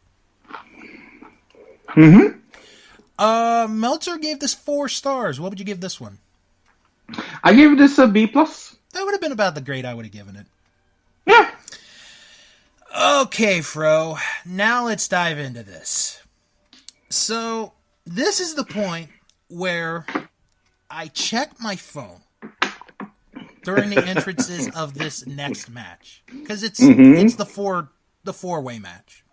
Meltzer gave this 4 stars. What would you give this one? I gave this a B+. That would have been about the grade I would have given it. Yeah. Okay, Fro. Now let's dive into this. So, this is the point where I check my phone during the entrances of this next match. Because it's the 4-way match.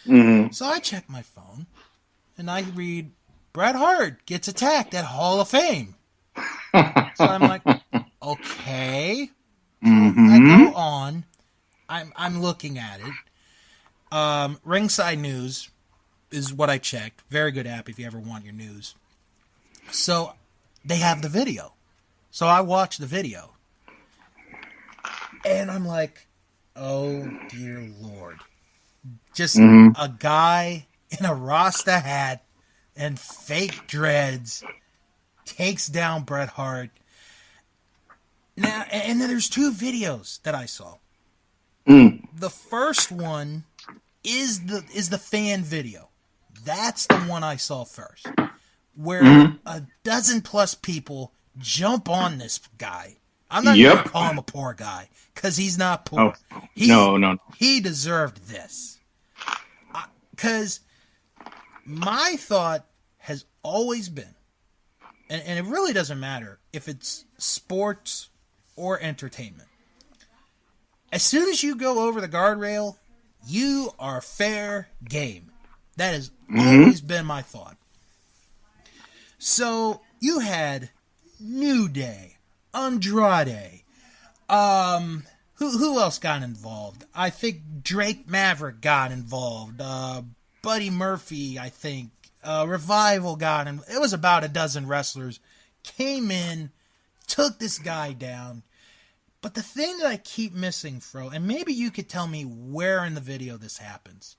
So I check my phone, and I read, Bret Hart gets attacked at Hall of Fame. So I'm like, okay. I go on. I'm looking at it. Ringside News is what I checked. Very good app if you ever want your news. So they have the video. So I watch the video. And I'm like, oh dear Lord. Just a guy in a Rasta hat and fake dreads takes down Bret Hart. Now, and then there's 2 videos that I saw. The first one is the fan video. That's the one I saw first, where a dozen plus people jump on this guy. I'm not even going to call him a poor guy, because he's not poor. Oh, no. He deserved this. Because my thought has always been, and it really doesn't matter if it's sports or entertainment. As soon as you go over the guardrail, you are fair game. That has always been my thought. So you had New Day, Andrade, who else got involved? I think Drake Maverick got involved. Buddy Murphy, I think. Revival got involved. It was about a dozen wrestlers came in, took this guy down. But the thing that I keep missing, Fro, and maybe you could tell me where in the video this happens.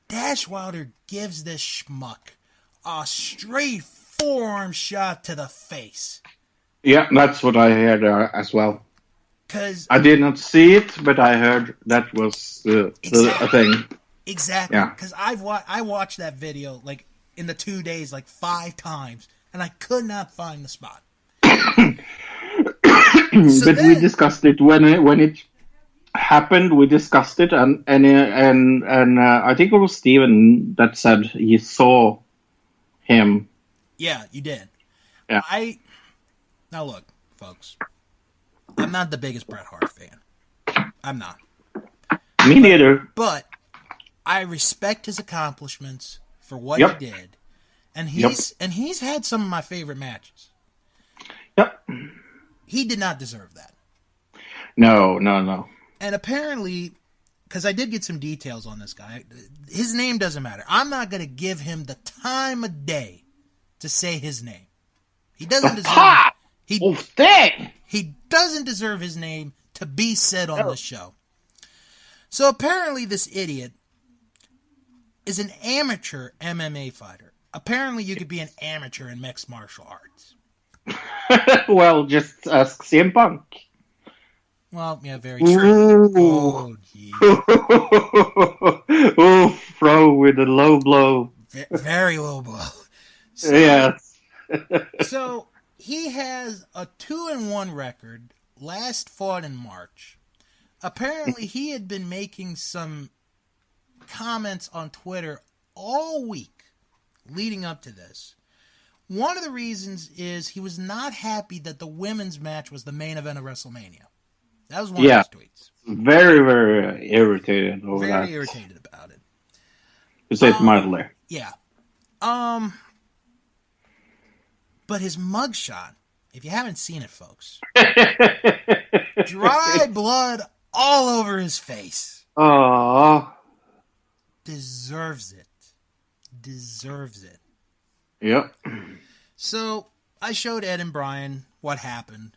Dash Wilder gives this schmuck a straight forearm shot to the face. Yeah, that's what I heard as well. Cause I did not see it, but I heard that was a thing. Exactly. Yeah. Because I watched that video like in the 2 days like 5 times, and I could not find the spot. But we discussed it when it happened. We discussed it, and I think it was Steven that said he saw him. Yeah, you did. Yeah. Now look, folks. I'm not the biggest Bret Hart fan. I'm not. Me neither. But I respect his accomplishments for what he did, and he's had some of my favorite matches. Yep. He did not deserve that. No. And apparently, because I did get some details on this guy, his name doesn't matter. I'm not going to give him the time of day to say his name. He doesn't deserve He doesn't deserve his name to be said on the show. So apparently this idiot is an amateur MMA fighter. Apparently you could be an amateur in mixed martial arts. Well, just ask CM Punk. Well, yeah, very true. Oh, oh, Fro with a low blow. Very low blow. So, yes. So he has a 2-1 record. Last fought in March. Apparently, he had been making some comments on Twitter all week leading up to this. One of the reasons is he was not happy that the women's match was the main event of WrestleMania. That was one of his tweets. Very, very irritated over that. Very irritated about it. To say it mildly. Yeah. But his mugshot, if you haven't seen it, folks, dry blood all over his face. Aww. Deserves it. Yep. So I showed Ed and Brian what happened,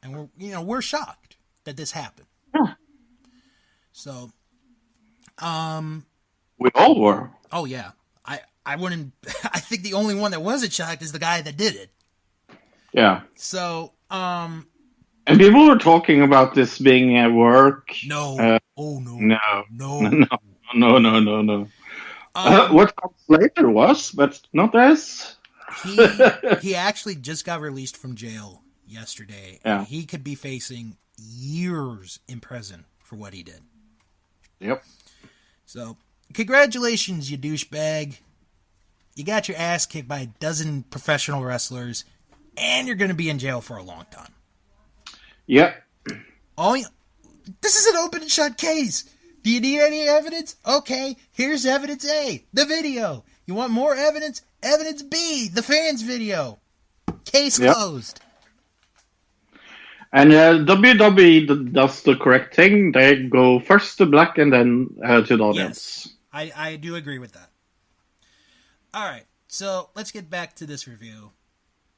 and we're shocked that this happened. Yeah. So, we all were. Oh yeah, I wouldn't. I think the only one that wasn't shocked is the guy that did it. Yeah. So, and people were talking about this being at work. No. No. What comes later was, but not this. He actually just got released from jail yesterday. Yeah. He could be facing years in prison for what he did. Yep. So, congratulations, you douchebag. You got your ass kicked by a dozen professional wrestlers, and you're going to be in jail for a long time. Yep. This is an open and shut case. Do you need any evidence? Okay, here's evidence A, the video. You want more evidence? Evidence B, the fans' video. Case closed. And WWE does the correct thing. They go first to black and then to the audience. Yes, I do agree with that. All right, so let's get back to this review.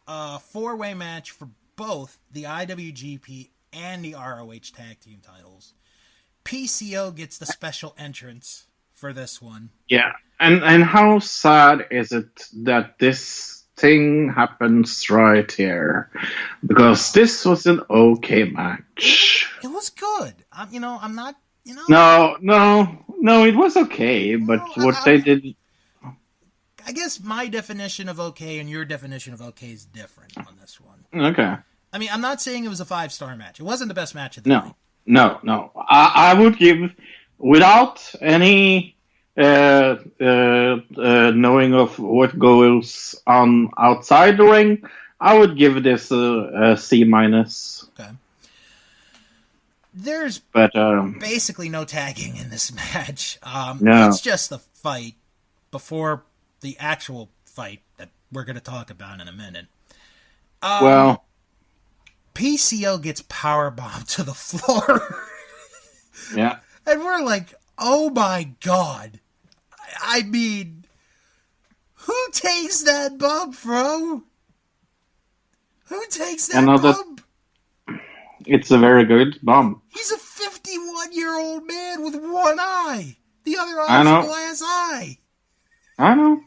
4-way match for both the IWGP and the ROH Tag Team titles. PCO gets the special entrance for this one. Yeah, and how sad is it that this thing happens right here? Because this was an okay match. It was good. I'm not, No, it was okay, but they did... I guess my definition of okay and your definition of okay is different on this one. Okay. I mean, I'm not saying it was a 5-star match. It wasn't the best match of the night. No. I would give, without any knowing of what goes on outside the ring, I would give this a C-. Okay. There's basically no tagging in this match. No. It's just the fight before the actual fight that we're going to talk about in a minute. Well, PCO gets powerbombed to the floor. Yeah. And we're like, oh my God. I mean, who takes that bump, bro? Who takes that bump? It's a very good bump. He's a 51-year-old man with one eye. The other eye is a glass eye. I know.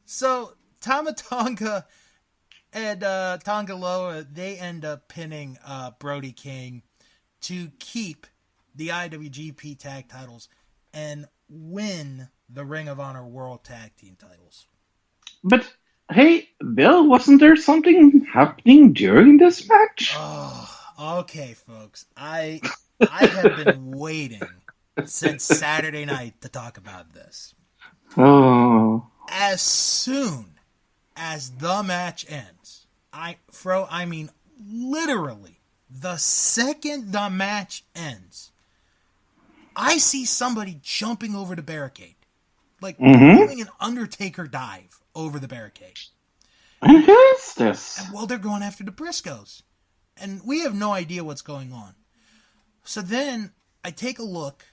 So Tama Tonga and Tonga Loa, they end up pinning Brody King to keep the IWGP Tag Titles and win the Ring of Honor World Tag Team Titles. But hey, Bill, wasn't there something happening during this match? Oh, okay, folks. I have been waiting since Saturday night to talk about this. Oh. As soon as the match ends, I mean literally, the second the match ends, I see somebody jumping over the barricade. Like doing an Undertaker dive over the barricade. And who is this? And well, they're going after the Briscoes. And we have no idea what's going on. So then I take a look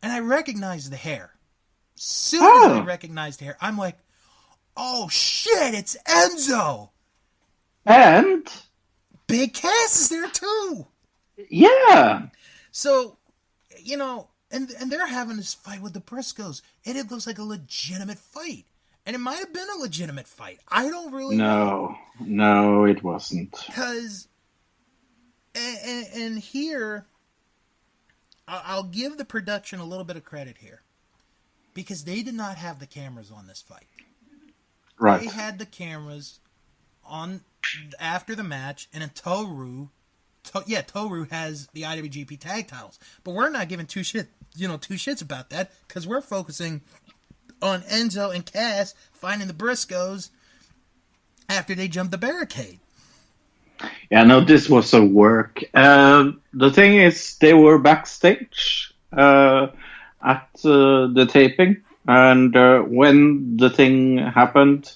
and I recognize the hair. As soon as I recognize the hair, I'm like, oh shit, it's Enzo. And Big Cass is there too. Yeah. So, you know, and they're having this fight with the Briscoes. And it looks like a legitimate fight. And it might have been a legitimate fight. I don't really know. No, it wasn't. Because, and here, I'll give the production a little bit of credit here. Because they did not have the cameras on this fight. Right. They had the cameras on after the match, and then Toru has the IWGP Tag Titles. But we're not giving two shits about that, because we're focusing on Enzo and Cass finding the Briscoes after they jumped the barricade. Yeah, no, this was a work. The thing is, they were backstage at the taping, and when the thing happened,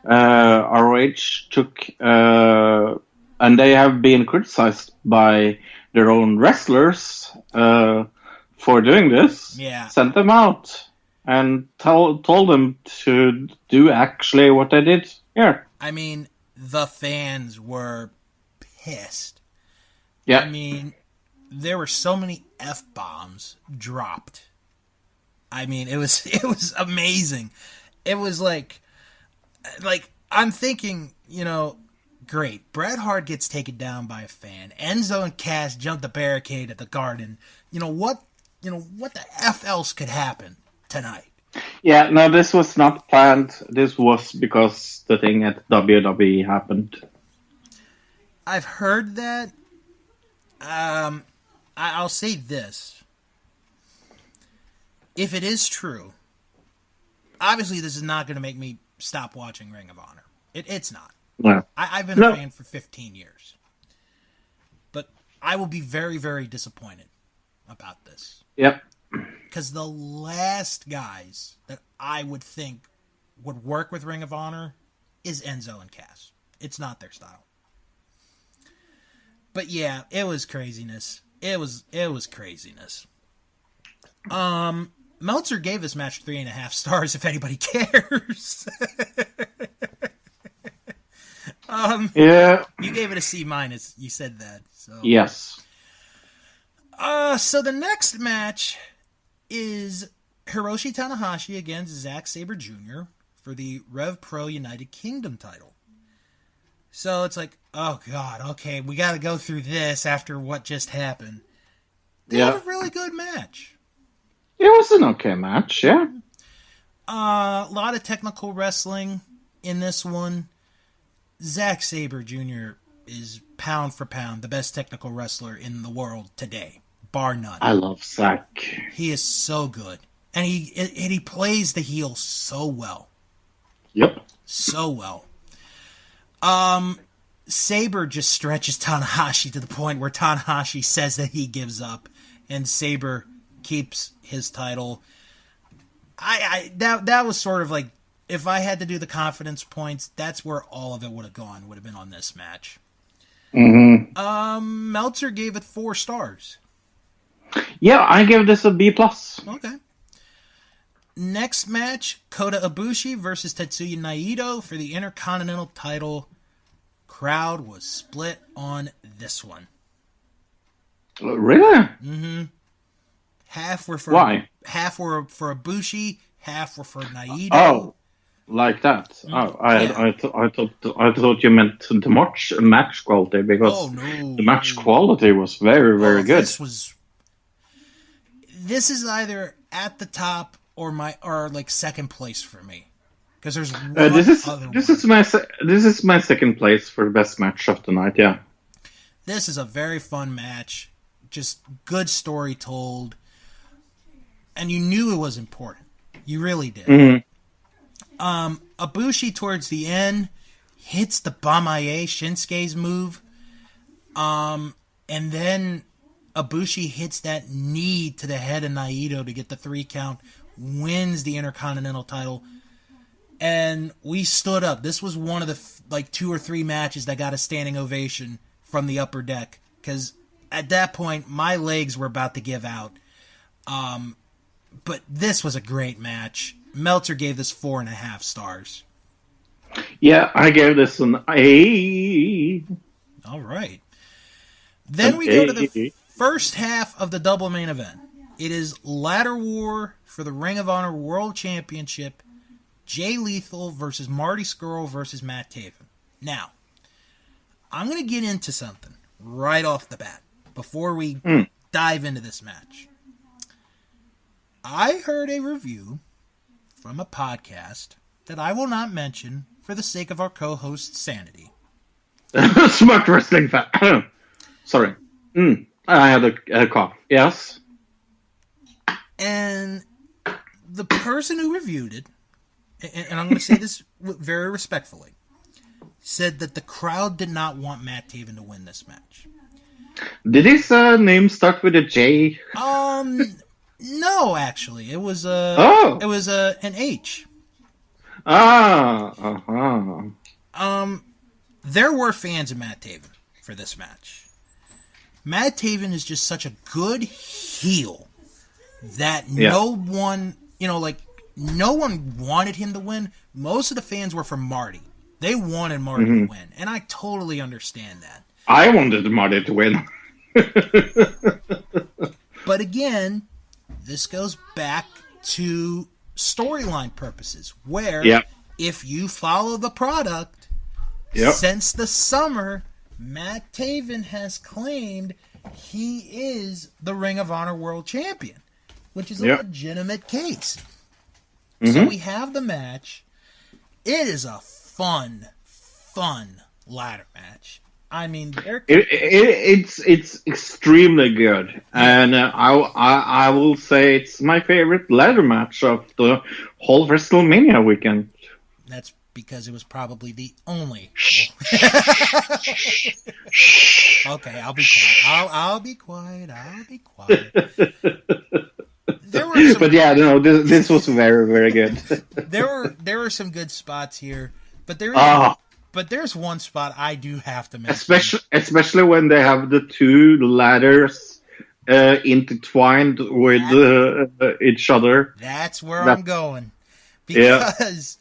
ROH took, and they have been criticized by their own wrestlers for doing this. Yeah. Sent them out and told them to do actually what they did here. I mean, the fans were pissed. Yeah. I mean, there were so many F-bombs dropped. I mean, it was amazing. It was like I'm thinking, great. Bret Hart gets taken down by a fan. Enzo and Cass jump the barricade at the Garden. What the F else could happen tonight? Yeah, no, this was not planned. This was because the thing at WWE happened. I've heard that. I'll say this. If it is true, obviously this is not going to make me stop watching Ring of Honor. It's not. Yeah. I've been a fan for 15 years. But I will be very, very disappointed about this. Yep. Because the last guys that I would think would work with Ring of Honor is Enzo and Cass. It's not their style. But yeah, it was craziness. It was craziness. Meltzer gave this match 3.5 stars, if anybody cares. Yeah. You gave it a C-. You said that. So. Yes. So the next match is Hiroshi Tanahashi against Zack Sabre Jr. for the Rev Pro United Kingdom title. So it's like, oh God, okay, we got to go through this after what just happened. They had a really good match. It was an okay match, yeah. A lot of technical wrestling in this one. Zack Sabre Jr. is pound for pound the best technical wrestler in the world today, bar none. I love Zack. He is so good, and he plays the heel so well. Yep. So well. Sabre just stretches Tanahashi to the point where Tanahashi says that he gives up, and Sabre keeps his title. That was sort of like, if I had to do the confidence points, that's where all of it would have gone. Would have been on this match. Mm-hmm. Meltzer gave it 4 stars. Yeah, I give this a B+. Okay. Next match, Kota Ibushi versus Tetsuya Naito for the Intercontinental title. Crowd was split on this one. Really? Mm-hmm. Half were for Ibushi, half were for Naito. Oh, like that. Oh, I thought you meant the match quality, because the match quality was very, very good. This is either at the top or like second place for me, because there's one this is my second place for best match of the night. Yeah, this is a very fun match, just good story told, and you knew it was important. You really did. Mm-hmm. Ibushi towards the end hits the Bamaye Shinsuke's move, and then Ibushi hits that knee to the head of Naito to get the 3 count, wins the Intercontinental title, and we stood up. This was one of the 2 or 3 matches that got a standing ovation from the upper deck, because at that point my legs were about to give out. But this was a great match. Meltzer gave this 4.5 stars. Yeah, I gave this an A. All right. Then we go to the first half of the double main event. It is Ladder War for the Ring of Honor World Championship. Jay Lethal versus Marty Scurll versus Matt Taven. Now, I'm going to get into something right off the bat before we dive into this match. I heard a review from a podcast that I will not mention for the sake of our co-host's sanity. Smart wrestling fan. Sorry. I had a cough. Yes. And the person who reviewed it, and I'm going to say this very respectfully, said that the crowd did not want Matt Taven to win this match. Did his name start with a J? No, actually, it was an H. There were fans of Matt Taven for this match. Matt Taven is just such a good heel that no one wanted him to win. Most of the fans were for Marty. They wanted Marty to win, and I totally understand that. I wanted Marty to win. But again, this goes back to storyline purposes, where if you follow the product, since the summer, Matt Taven has claimed he is the Ring of Honor World Champion, which is a legitimate case. So we have the match. It is a fun ladder match. I mean, it's extremely good, and I will say it's my favorite ladder match of the whole WrestleMania weekend. That's because it was probably the only. Okay, I'll be quiet. I'll be quiet. This was very, very good. there were some good spots here, but there's one spot I do have to mention. Especially when they have the 2 ladders intertwined with each other. That's where I'm going. Because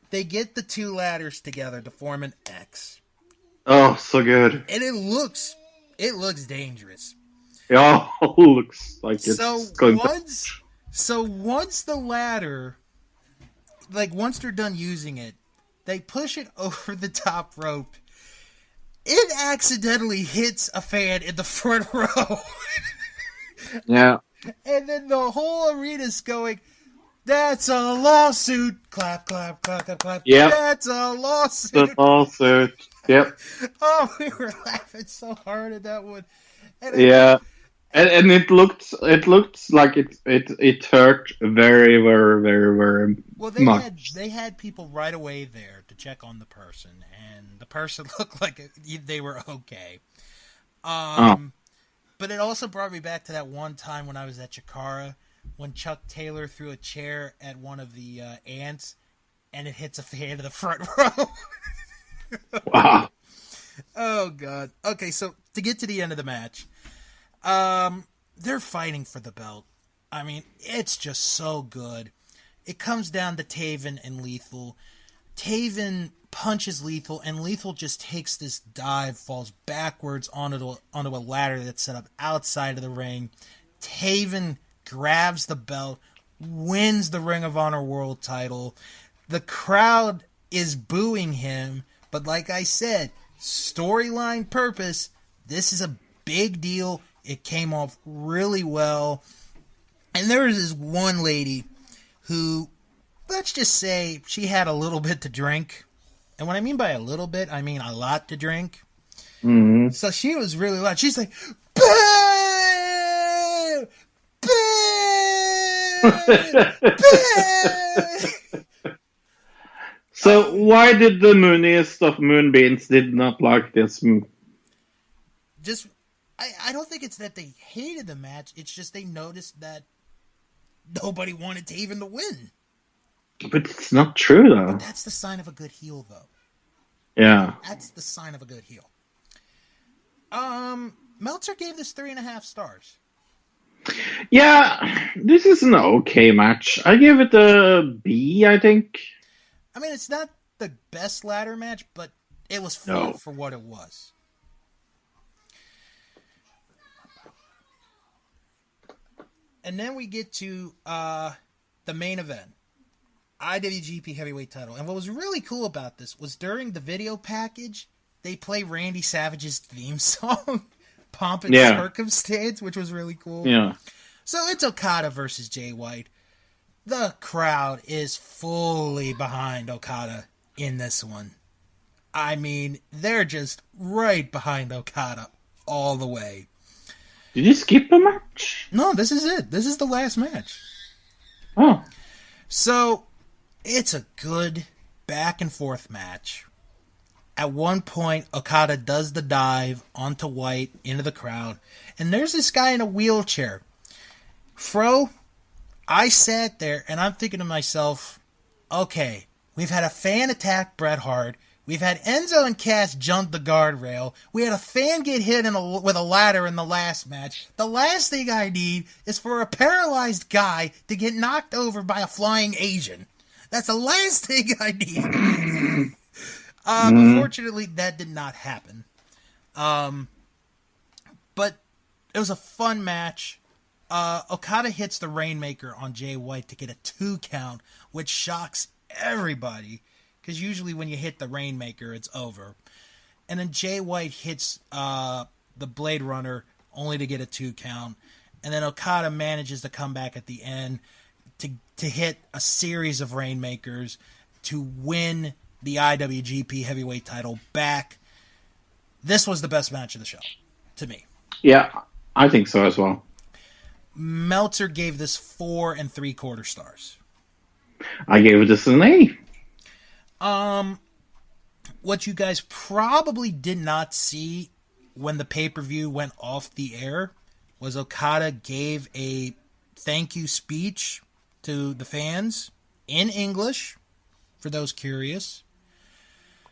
they get the 2 ladders together to form an X. Oh, so good. And it looks dangerous. Yeah, it looks like it's going So once the ladder, once they're done using it, they push it over the top rope. It accidentally hits a fan in the front row. Yeah. And then the whole arena's going, That's a lawsuit. Clap, clap, clap, clap, clap. Yep. That's a lawsuit. The lawsuit. Yep. Oh, we were laughing so hard at that one. And Yeah. And it looked like it hurt very, very, very, very well, much. they had people right away there to check on the person, and the person looked like they were okay. But it also brought me back to that one time when I was at Chikara, when Chuck Taylor threw a chair at one of the ants, and it hits a fan in the front row. Wow. Oh, God. Okay, so to get to the end of the match, they're fighting for the belt. I mean, it's just so good. It comes down to Taven and Lethal. Taven punches Lethal, and Lethal just takes this dive, falls backwards onto a ladder that's set up outside of the ring. Taven grabs the belt, wins the Ring of Honor World title. The crowd is booing him, but like I said, storyline purpose, this is a big deal. It came off really well. And there was this one lady who, let's just say, she had a little bit to drink. And what I mean by a little bit, I mean a lot to drink. Mm-hmm. So she was really loud. She's like, boo! Boo! Boo! So why did the mooniest of moonbeams did not like this move? Just, I don't think it's that they hated the match. It's just they noticed that nobody wanted Taven to win. But it's not true, though. But that's the sign of a good heel, though. Yeah. That's the sign of a good heel. Meltzer gave this 3.5 stars. Yeah, this is an okay match. I give it a B, I think. I mean, it's not the best ladder match, but it was fun for what it was. And then we get to the main event. IWGP Heavyweight title. And what was really cool about this was during the video package, they play Randy Savage's theme song, Pomp and Circumstance, which was really cool. Yeah. So it's Okada versus Jay White. The crowd is fully behind Okada in this one. I mean, they're just right behind Okada all the way. Did you skip a match? No, this is it. This is the last match. Oh. So, it's a good back and forth match. At one point, Okada does the dive onto White into the crowd. And there's this guy in a wheelchair. Fro, I sat there and I'm thinking to myself, okay, we've had a fan attack Bret Hart. We've had Enzo and Cass jump the guardrail. We had a fan get hit with a ladder in the last match. The last thing I need is for a paralyzed guy to get knocked over by a flying Asian. That's the last thing I need. Unfortunately, that did not happen. But it was a fun match. Okada hits the Rainmaker on Jay White to get a 2 count, which shocks everybody. Because usually when you hit the Rainmaker, it's over. And then Jay White hits the Blade Runner only to get a 2 count. And then Okada manages to come back at the end to hit a series of Rainmakers to win the IWGP Heavyweight title back. This was the best match of the show, to me. Yeah, I think so as well. Meltzer gave this 4 3/4 stars. I gave this an A. What you guys probably did not see when the pay-per-view went off the air was Okada gave a thank you speech to the fans in English, for those curious.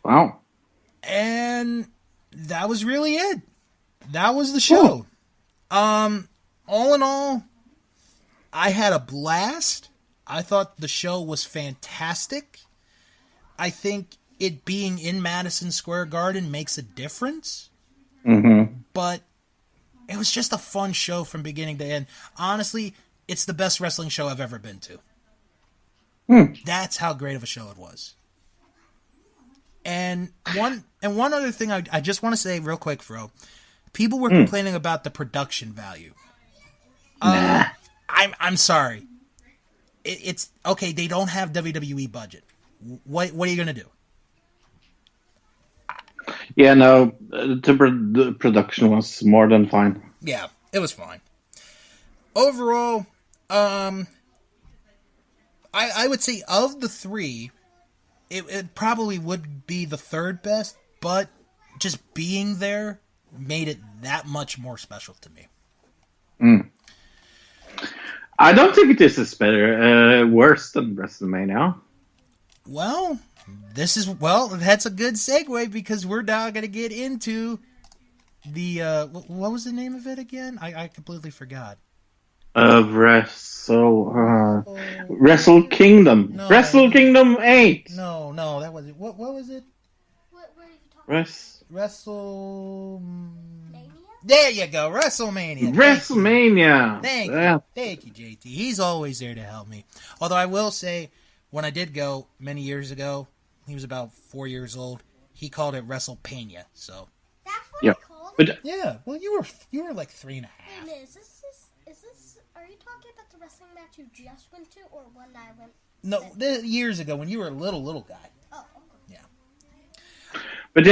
Wow. And that was really it. That was the show. Cool. All in all, I had a blast. I thought the show was fantastic. I think it being in Madison Square Garden makes a difference. Mm-hmm. But it was just a fun show from beginning to end. Honestly, it's the best wrestling show I've ever been to. That's how great of a show it was. And one other thing I just want to say real quick, Fro. People were complaining about the production value. Nah. I'm sorry. it's okay. They don't have WWE budget. What are you gonna do? Yeah, no, the production was more than fine. Yeah, it was fine. Overall, I would say of the three, it probably would be the third best, but just being there made it that much more special to me. I don't think this is worse than WrestleMania. Well, that's a good segue because we're now going to get into the what was the name of it again? I completely forgot. Wrestle Kingdom. No. Wrestle Kingdom 8. No, that was it. What was it? What are you talking Wrestle. Mania? There you go, WrestleMania. WrestleMania. Thank you, JT. He's always there to help me. Although I will say, when I did go many years ago, he was about 4 years old. He called it WrestlePania. So. That's what Yeah. I called it? Yeah. Well, you were like 3.5. Wait a minute, is this? Are you talking about the wrestling match you just went to, or one that I went? No, years ago when you were a little guy. Oh, okay. Yeah. But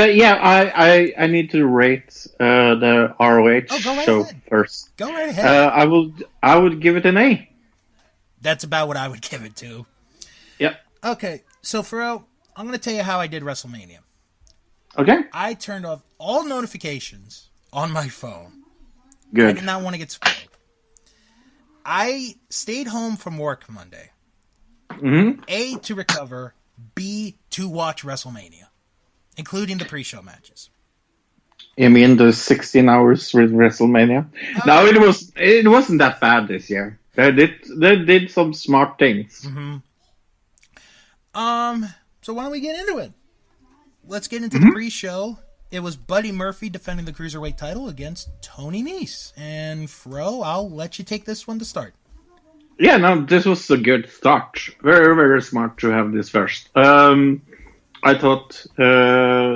I need to rate the ROH go right show ahead. first. Go right ahead. I would give it an A. That's about what I would give it to. Yep. Okay, so Fro, I'm going to tell you how I did WrestleMania. Okay. I turned off all notifications on my phone. I Good. did not want to get spoiled. I stayed home from work Monday. Mm-hmm. A, to recover. B, to watch WrestleMania, including the pre-show matches. You mean the 16 hours with WrestleMania? No, it wasn't that bad this year. They did some smart things. Mm-hmm. So why don't we get into it? Let's get into the pre-show. It was Buddy Murphy defending the Cruiserweight title against Tony Nese. And Fro, I'll let you take this one to start. Yeah, no, this was a good start. Very, very smart to have this first. I thought,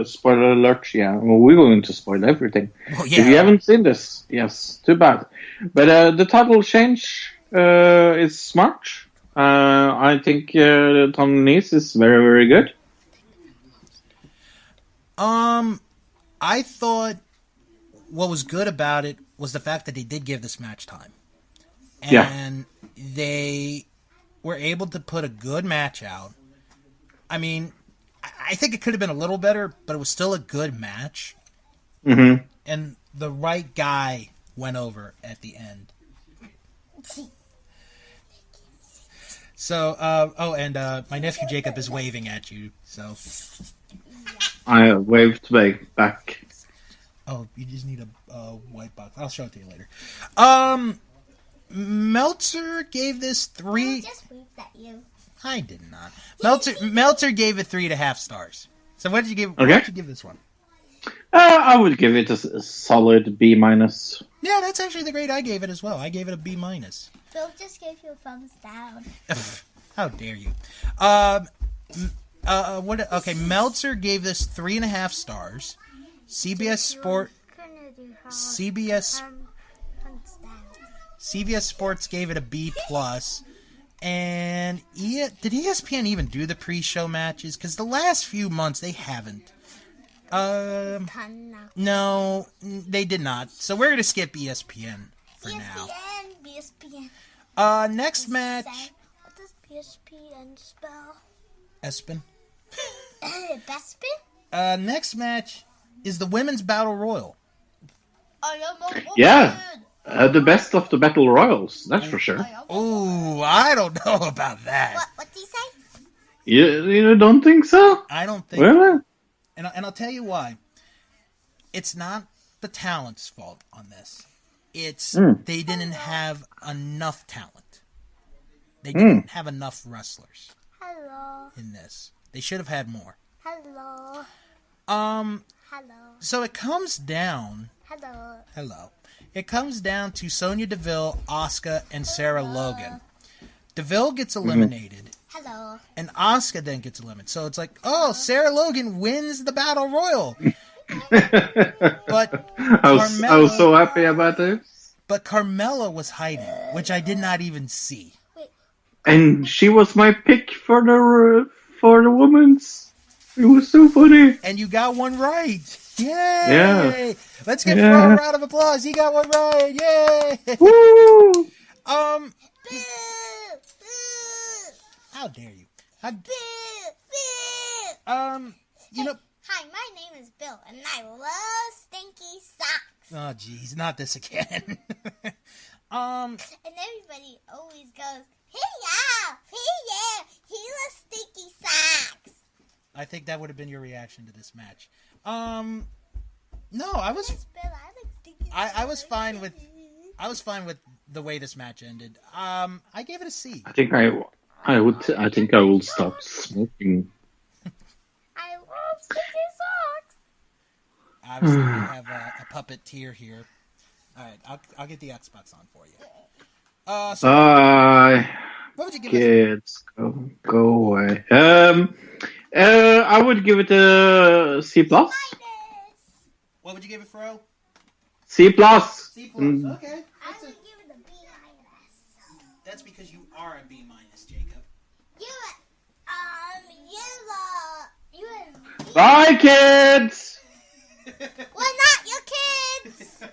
spoiler alert, yeah, well, we're going to spoil everything. Well, yeah. If you haven't seen this, yes, too bad. But the title change is smart. I think Tom Nese is very, very good. I thought what was good about it was the fact that they did give this match time. And they were able to put a good match out. I mean, I think it could have been a little better, but it was still a good match. Mm-hmm. And the right guy went over at the end. So, my nephew Jacob is waving at you, so... I waved back. Oh, you just need a white box. I'll show it to you later. Meltzer gave this 3... I just waved at you. I did not. Meltzer gave it 3.5 stars. So what did you give? Okay. What did you give this one? I would give it a solid B-. Yeah, that's actually the grade I gave it as well. I gave it a B-. Bill just gave you a thumbs down. How dare you? Okay, Meltzer gave this 3.5 stars. CBS Sports gave it a B+. And did ESPN even do the pre-show matches? Because the last few months they haven't. No, they did not. So we're gonna skip ESPN for now. ESPN. Next match. What does ESPN spell? Espen. Bespin? Next match is the Women's Battle Royal. I am a woman. Yeah. The best of the Battle Royals, that's for sure. Ooh, I don't know about that. What did he say? You don't think so? I don't think. Really? And I'll tell you why. It's not the talent's fault on this. It's they didn't have enough talent. They didn't have enough wrestlers Hello. in this. They should have had more. Hello. Hello. So it comes down. Hello. It comes down to Sonya Deville, Asuka, and Sarah Logan. Deville gets eliminated. Hello. And Asuka then gets eliminated. So it's like, oh, Sarah Logan wins the Battle Royal. But I was so happy about this. But Carmella was hiding, which I did not even see. Wait. And she was my pick for the women's. It was so funny. And you got one right. Yay! Yeah. Let's give Fro a round of applause. He got one right. Yay! Woo! Boo! Boo! How dare you? Boo! You know. Hi, my name is Bill, and I love stinky socks. Oh, geez, not this again. And everybody always goes, hey yeah, he loves stinky socks. I think that would have been your reaction to this match. No, I was. Yes, Bill, I like stinky I was fine with. I was fine with the way this match ended. I gave it a C. I think I will stop smoking. I love stinky socks. Obviously, we have a puppeteer here. All right, I'll get the Xbox on for you. So what would you give it? Kids, go away. I would give it a C plus. What would you give it, Fro? C plus. C plus. Okay. I would give it a B minus. That's because you are a B minus, Jacob. Bye, kids. We're not your kids.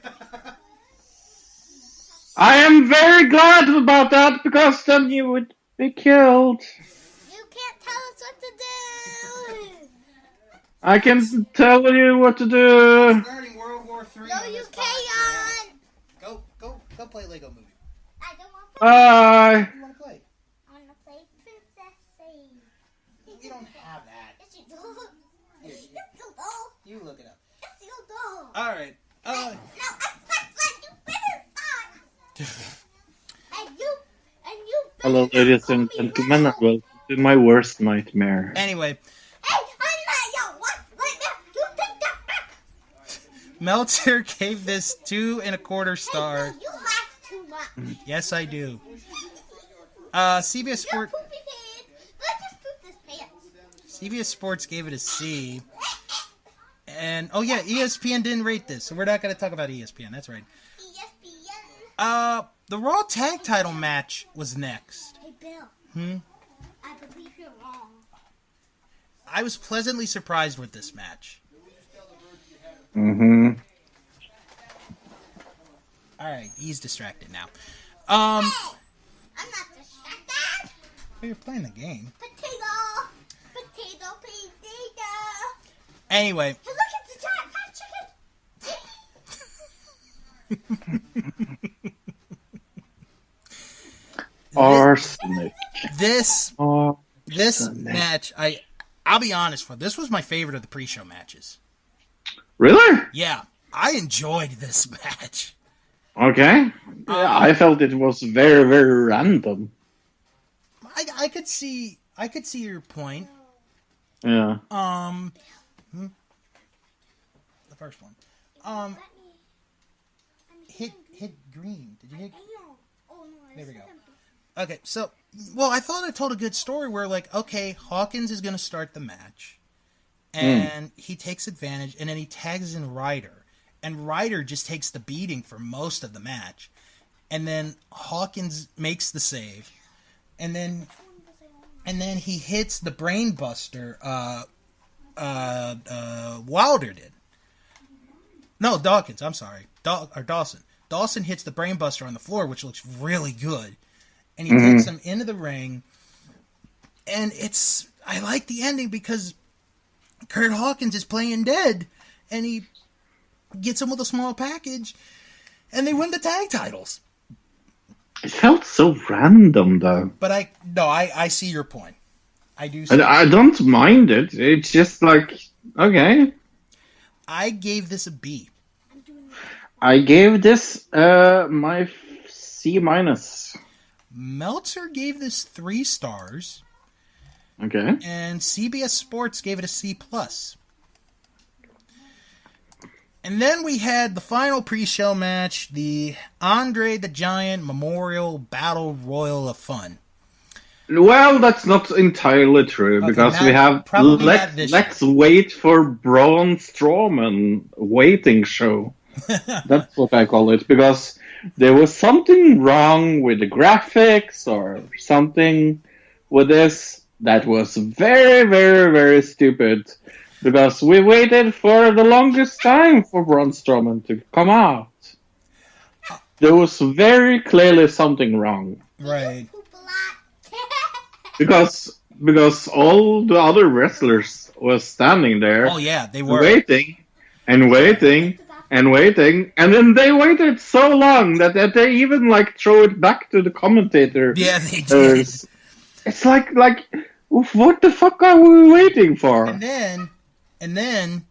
I am very glad about that because then you would be killed. You can't tell us what to do. I can tell you what to do. Starting World War III. No, you can't. Go play Lego Movie. I don't want to. Bye. You want to play? I want to play Princess Save. You don't have that. Yes, you do. Here, Yes, you do. you look it up. Yes, you do. All right. No, I you better start. And you Hello, better ladies not and call me gentlemen, Rebel. welcome to my worst nightmare. Anyway, Hey, I'm not your what? Right now, you take that back. Meltzer gave this 2.25 stars. Hey, Bill, you laugh too much. Yes, I do. CBS You're Sport. poopy pants. Let's just poop this pants. CBS Sports gave it a C. And oh yeah, ESPN didn't rate this, so we're not going to talk about ESPN. That's right. ESPN. The Raw Tag Title match was next. Hey, Bill. I believe you're wrong. I was pleasantly surprised with this match. Mm-hmm. All right, he's distracted now. Hey, I'm not distracted. Well, you're playing the game. Potato. Anyway, Hey, look at the giant fat chicken. Arsenic. this Arsenic. match, I'll be honest, this was my favorite of the pre-show matches. Really? Yeah, I enjoyed this match. Okay. Yeah, I felt it was very, very random. I could see your point. Yeah. The first one. Hit green. Did you hit? There we go. Okay, so, well, I thought I told a good story where, like, okay, Hawkins is going to start the match, and he takes advantage, and then he tags in Ryder, and Ryder just takes the beating for most of the match, and then Hawkins makes the save, and then he hits the Brain Buster, Wilder did. No, Dawkins, I'm sorry. Dawson. Dawson hits the Brain Buster on the floor, which looks really good. And he takes him into the ring. And I like the ending because Kurt Hawkins is playing dead. And he gets him with a small package. And they win the tag titles. It felt so random, though. But I see your point. I do see I don't mind it. It's just like, okay. I gave this a B. I gave this my C minus. Meltzer gave this 3 stars. Okay. And CBS Sports gave it a C+. And then we had the final pre-show match, the Andre the Giant Memorial Battle Royal of Fun. Well, that's not entirely true, Okay, because not- we have probably not this let's wait for Braun Strowman waiting show. That's what I call it, because there was something wrong with the graphics or something with this that was very, very, very stupid. Because we waited for the longest time for Braun Strowman to come out. There was very clearly something wrong. Right. Because all the other wrestlers were standing there. Oh yeah, they were waiting and waiting and waiting, and then they waited so long that they even like throw it back to the commentator. Yeah, they did. It's like what the fuck are we waiting for? And then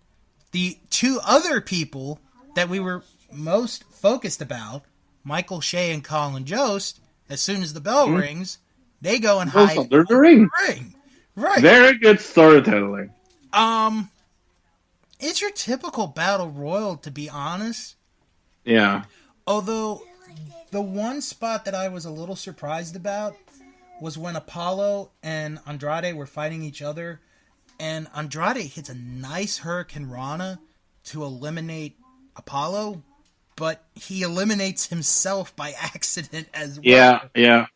the two other people that we were most focused about, Michael Shea and Colin Jost, as soon as the bell rings, they go and hide under the ring. Right. Very good storytelling. It's your typical battle royal, to be honest. Yeah. Although the one spot that I was a little surprised about was when Apollo and Andrade were fighting each other, and Andrade hits a nice Hurricane Rana to eliminate Apollo, but he eliminates himself by accident as well. Yeah.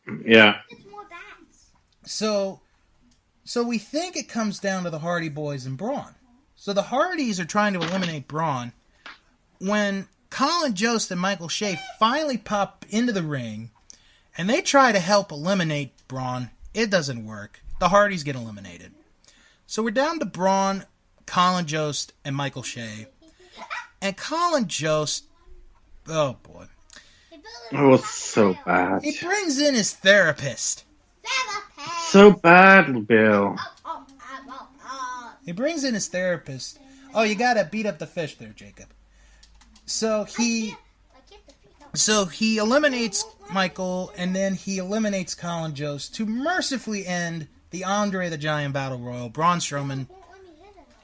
So we think it comes down to the Hardy Boys and Braun. So the Hardys are trying to eliminate Braun. When Colin Jost and Michael Shea finally pop into the ring, and they try to help eliminate Braun, it doesn't work. The Hardys get eliminated. So we're down to Braun, Colin Jost, and Michael Shea. And Colin Jost, oh boy. It was so bad. He brings in his therapist. So bad, Bill. He brings in his therapist. Oh, you gotta beat up the fish there, Jacob. So he eliminates Michael, and then he eliminates Colin Jost to mercifully end the Andre the Giant Battle Royal. Braun Strowman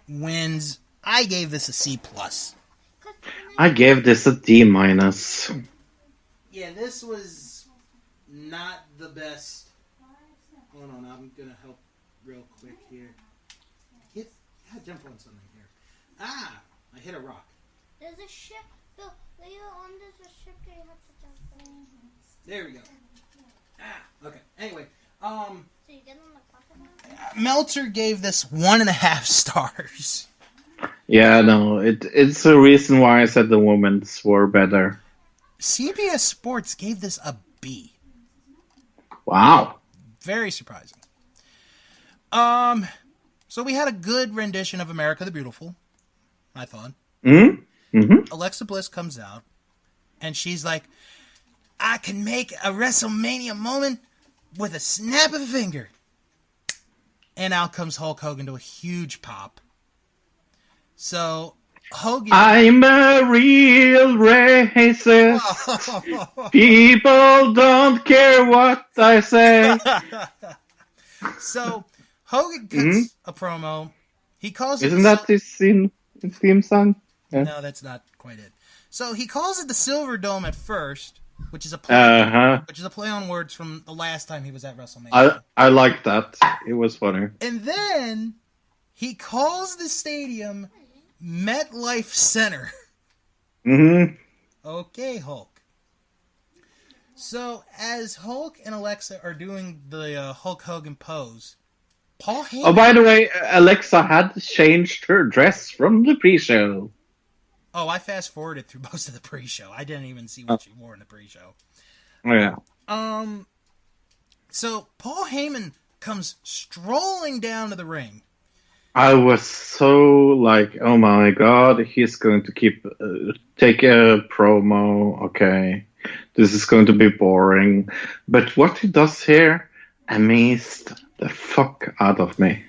wins. I gave this a C+. I gave this a D-. Yeah, this was not the best. Hold on, I'm gonna help real quick here. Jump on something here. I hit a rock. There's a ship. Bill, later on there's a ship that you have to jump on. There we go. Okay. Anyway, So you get on the clock now? Meltzer gave this 1.5 stars. Yeah, no, it's a reason why I said the women's were better. CBS Sports gave this a B. Wow. Very surprising. So we had a good rendition of America the Beautiful, I thought. Alexa Bliss comes out, and she's like, I can make a WrestleMania moment with a snap of a finger. And out comes Hulk Hogan to a huge pop. So, Hogan... I'm a real racist. People don't care what I say. So... Hogan cuts a promo. He calls it... Isn't that his theme song? Yeah. No, that's not quite it. So he calls it the Silver Dome at first, which is a play on words from the last time he was at WrestleMania. I like that. It was funny. And then he calls the stadium MetLife Center. Okay, Hulk. So as Hulk and Alexa are doing the Hulk Hogan pose, Paul Heyman... Oh, by the way, Alexa had changed her dress from the pre-show. Oh, I fast-forwarded through most of the pre-show. I didn't even see what she wore in the pre-show. Oh, yeah. So, Paul Heyman comes strolling down to the ring. I was so like, oh my god, he's going to take a promo. Okay, this is going to be boring. But what he does here amazed the fuck out of me.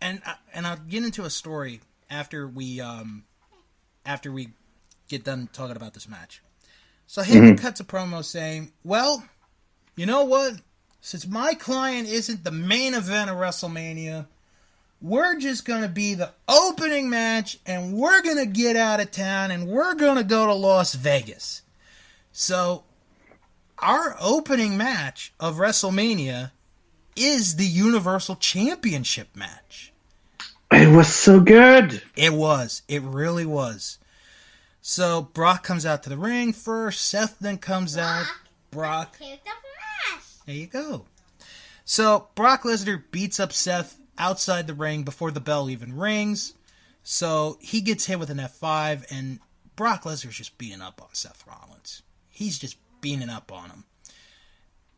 And I'll get into a story after we get done talking about this match. So Heyman cuts a promo saying, well, you know what? Since my client isn't the main event of WrestleMania, we're just going to be the opening match, and we're going to get out of town, and we're going to go to Las Vegas. So our opening match of WrestleMania is the Universal Championship match. It was so good. It was. It really was. So Brock comes out to the ring first. Seth then comes out. Brock. There you go. So Brock Lesnar beats up Seth outside the ring before the bell even rings. So he gets hit with an F5, and Brock Lesnar's just beating up on Seth Rollins. He's just beating up on him.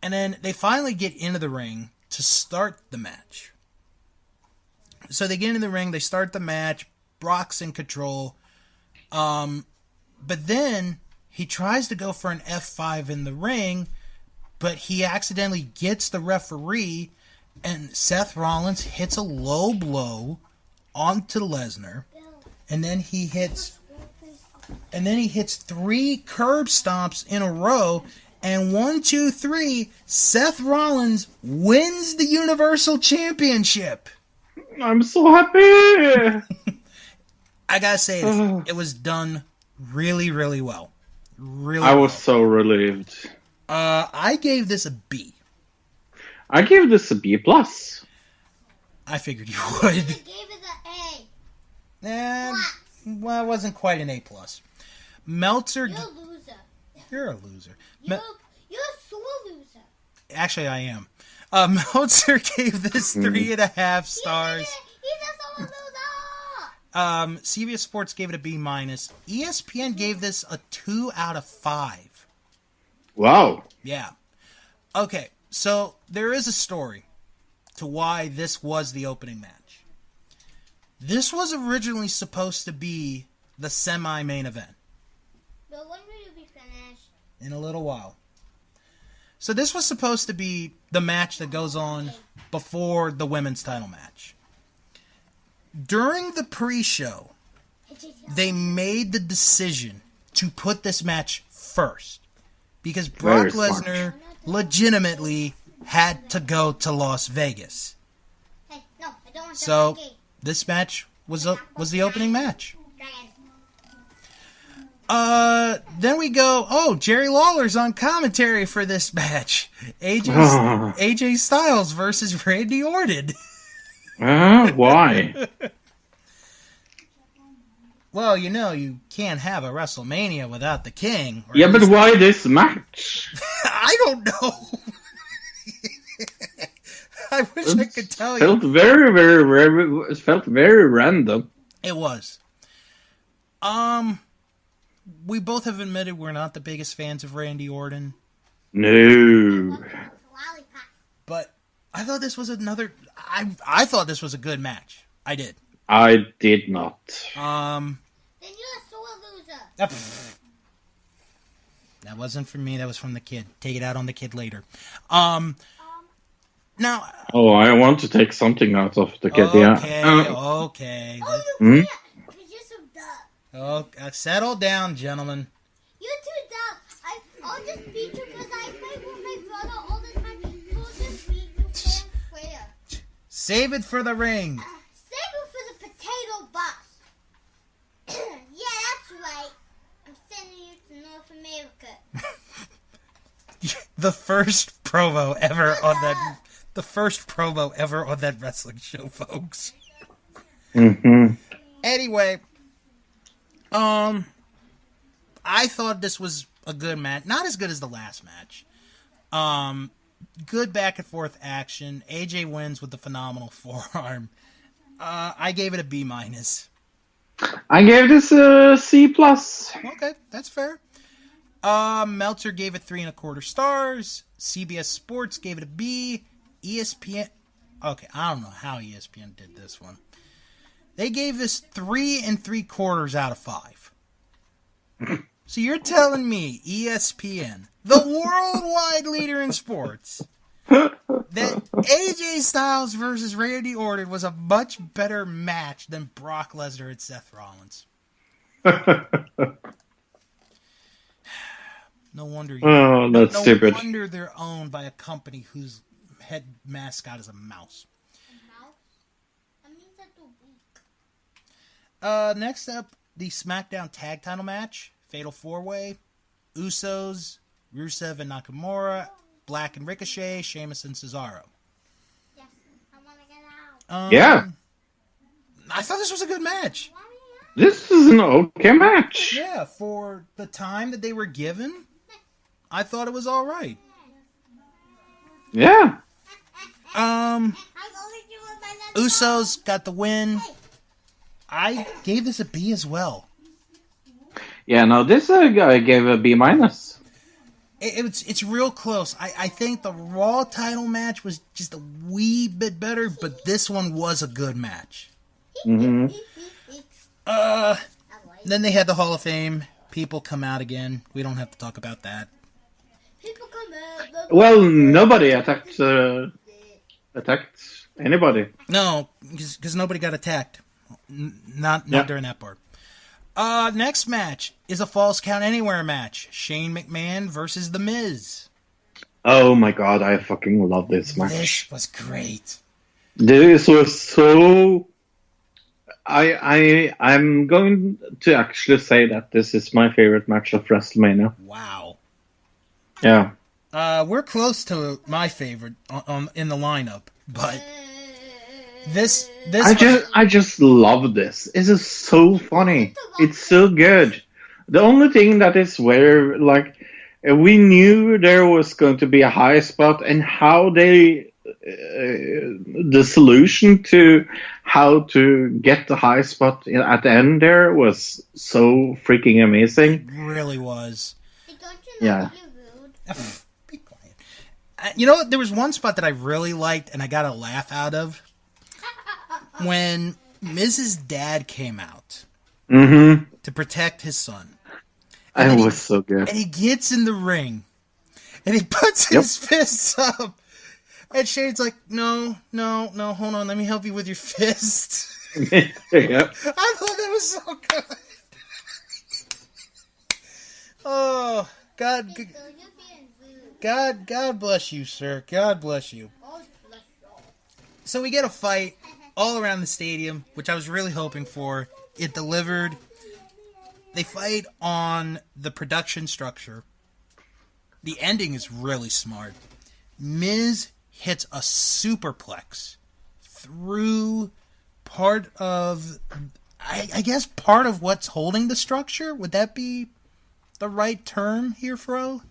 And then they finally get into the ring to start the match. So they get into the ring, they start the match, Brock's in control. But then he tries to go for an F5 in the ring, but he accidentally gets the referee, and Seth Rollins hits a low blow onto Lesnar, and then he hits 3 curb stomps in a row, and 1, 2, 3, Seth Rollins wins the Universal Championship. I'm so happy. I gotta say, it was done really, really well. I was so relieved. I gave this a B. I gave this a B+. I figured you would. I gave it an A. Well, it wasn't quite an A+. Meltzer... You're a loser. You're a loser. You're a sore loser. Actually, I am. Meltzer gave this 3.5 stars. He's a sore loser. CBS Sports gave it a B-. ESPN gave this a 2 out of 5. Wow. Yeah. Okay, so there is a story to why this was the opening match. This was originally supposed to be the semi-main event. But when will you be finished? In a little while. So this was supposed to be the match that goes on before the women's title match. During the pre-show, they made the decision to put this match first. Because Brock Lesnar legitimately had to go to Las Vegas. Hey, no, I don't want to So this match was the opening match. Then we go, Jerry Lawler's on commentary for this match. AJ Styles versus Randy Orton. Why? Well, you can't have a WrestleMania without the King. Yeah, but why this match? I don't know. I wish I could tell you. Felt it felt very random. It was. We both have admitted we're not the biggest fans of Randy Orton. No. But I thought this was I thought this was a good match. I did. I did not. Then you're a sore loser. That wasn't from me. That was from the kid. Take it out on the kid later. Now. Oh, I want to take something out of the kid. Okay. Yeah. Okay. Oh, you can't. Because you're so dumb. Oh, settle down, gentlemen. You're too dumb. I'll just beat you because I play with my brother all the time. So I'll just beat you fair and square. Save it for the ring. Save it for the potato box. Yeah, that's right. I'm sending you to North America. The first promo ever on that wrestling show, folks. Mm-hmm. Anyway, I thought this was a good match. Not as good as the last match. Good back and forth action. AJ wins with the phenomenal forearm. I gave it a B-. I gave this a C+. Okay, that's fair. Meltzer gave it 3.25 stars. CBS Sports gave it a B. ESPN. Okay, I don't know how ESPN did this one. They gave this 3.75 out of 5. So you're telling me ESPN, the worldwide leader in sports, that AJ Styles versus Randy Orton was a much better match than Brock Lesnar and Seth Rollins? No wonder. That's stupid. No wonder they're owned by a company whose head mascot is a mouse. A mouse? That means that they're weak. Next up, the SmackDown Tag Title match, Fatal 4-Way, Usos, Rusev and Nakamura, Black and Ricochet, Sheamus and Cesaro. Yes, I want to get out. Yeah. I thought this was a good match. This is an okay match. Yeah, for the time that they were given, I thought it was all right. Yeah. Usos got the win. I gave this a B as well. Yeah, no, this I gave a B minus. It's real close. I think the Raw title match was just a wee bit better, but this one was a good match. Mm-hmm. Then they had the Hall of Fame. People come out again. We don't have to talk about that. Well, nobody attacked anybody. No, because nobody got attacked. Not during that part. Next match is a Falls Count Anywhere match. Shane McMahon versus The Miz. Oh my god, I fucking love this match. This was great. This was so... I'm going to actually say that this is my favorite match of WrestleMania. Wow. Yeah. We're close to my favorite in the lineup, but this I just love this. This is so funny. It's so good. The only thing that is where, like, we knew there was going to be a high spot, and how they the solution to how to get the high spot at the end there was so freaking amazing. It really was. Yeah. Be quiet. You know, there was one spot that I really liked and I got a laugh out of. When Miz's dad came out to protect his son. It was so good. And he gets in the ring. And he puts his fists up. And Shane's like, no, hold on, let me help you with your fist. Yep. I thought that was so good. Oh, God bless you, sir. God bless you. So we get a fight all around the stadium, which I was really hoping for. It delivered. They fight on the production structure. The ending is really smart. Miz hits a superplex through part of, I guess, part of what's holding the structure. Would that be the right term here, Fro?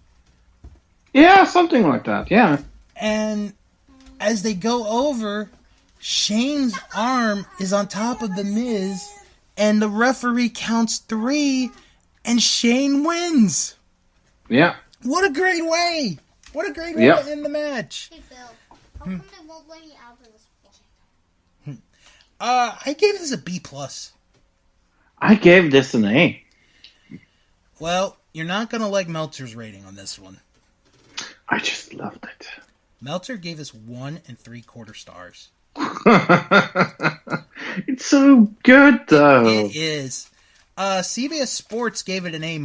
Yeah, something like that, yeah. And as they go over, Shane's arm is on top of the Miz, and the referee counts 3, and Shane wins. Yeah. What a great way! What a great way to end the match. Hey, Bill, how come they won't let me out of this one? I gave this a B+. I gave this an A. Well, you're not going to like Meltzer's rating on this one. I just loved it. Meltzer gave us 1 3/4 stars. It's so good, though. It is. CBS Sports gave it an A-.